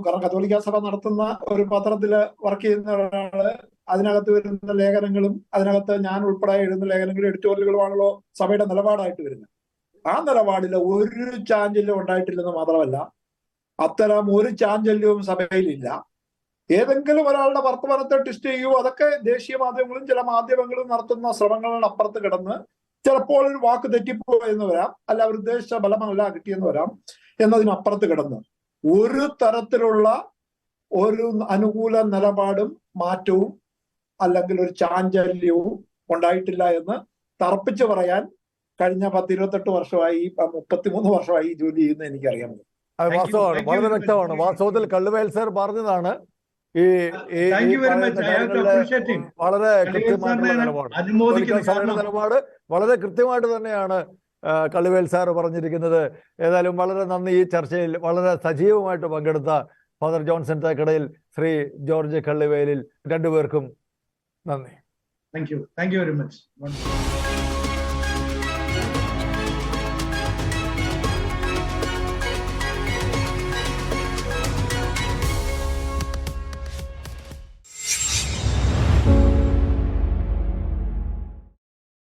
കാരണം കത്തോലിക്ക സഭ നടത്തുന്ന ഒരു പത്രത്തില് വർക്ക് ചെയ്യുന്ന ഒരാള്, അതിനകത്ത് വരുന്ന ലേഖനങ്ങളും അതിനകത്ത് ഞാൻ ഉൾപ്പെടെ എഴുതുന്ന ലേഖനങ്ങളും എഡിറ്റോറിയലുകളുമാണല്ലോ സഭയുടെ നിലപാടായിട്ട് വരുന്നത്. ആ നിലപാടിൽ ഒരു ചാഞ്ചല്യം ഉണ്ടായിട്ടില്ലെന്ന് മാത്രമല്ല, അത്തരം ഒരു ചാഞ്ചല്യവും സഭയിലില്ല. ഏതെങ്കിലും ഒരാളുടെ വർത്തമാനത്തെ ടെസ്റ്റ് ചെയ്യുകയോ, അതൊക്കെ ദേശീയ മാധ്യമങ്ങളും ചില മാധ്യമങ്ങളും നടത്തുന്ന ശ്രമങ്ങളുടെ അപ്പുറത്ത് കിടന്ന് ചിലപ്പോൾ ഒരു വാക്ക് തെറ്റിപ്പോയെന്ന് വരാം, അല്ല അവർ ഉദ്ദേശിച്ച ഫലമല്ല കിട്ടിയെന്ന് വരാം, എന്നതിനപ്പുറത്ത് കിടന്ന് ഒരു തരത്തിലുള്ള ഒരു അനുകൂല നിലപാടും മാറ്റവും അല്ലെങ്കിൽ ഒരു ചാഞ്ചല്യവും ഉണ്ടായിട്ടില്ല എന്ന് തറപ്പിച്ച് പറയാൻ കഴിഞ്ഞ 10-28 വർഷമായി, 33 വർഷമായി ജോലി ചെയ്യുന്ന എനിക്കറിയാം. അത് വാസ്തവമാണ്, വളരെ വ്യക്തമാണ്. വാസ്തവത്തിൽ കള്ളുവേൽ സാർ പറഞ്ഞതാണ് ഈ വളരെ കൃത്യമായിട്ടുള്ള നിലപാട് വളരെ കൃത്യമായിട്ട് തന്നെയാണ് കള്ളുവേൽ സാർ പറഞ്ഞിരിക്കുന്നത്. ഏതായാലും വളരെ നന്ദി. ഈ ചർച്ചയിൽ വളരെ സജീവമായിട്ട് പങ്കെടുത്ത ഫാദർ ജോൺസൺ തേക്കടയിൽ, ശ്രീ ജോർജ് കള്ളുവേലിൽ, രണ്ടുപേർക്കും നന്ദി. Thank you very much.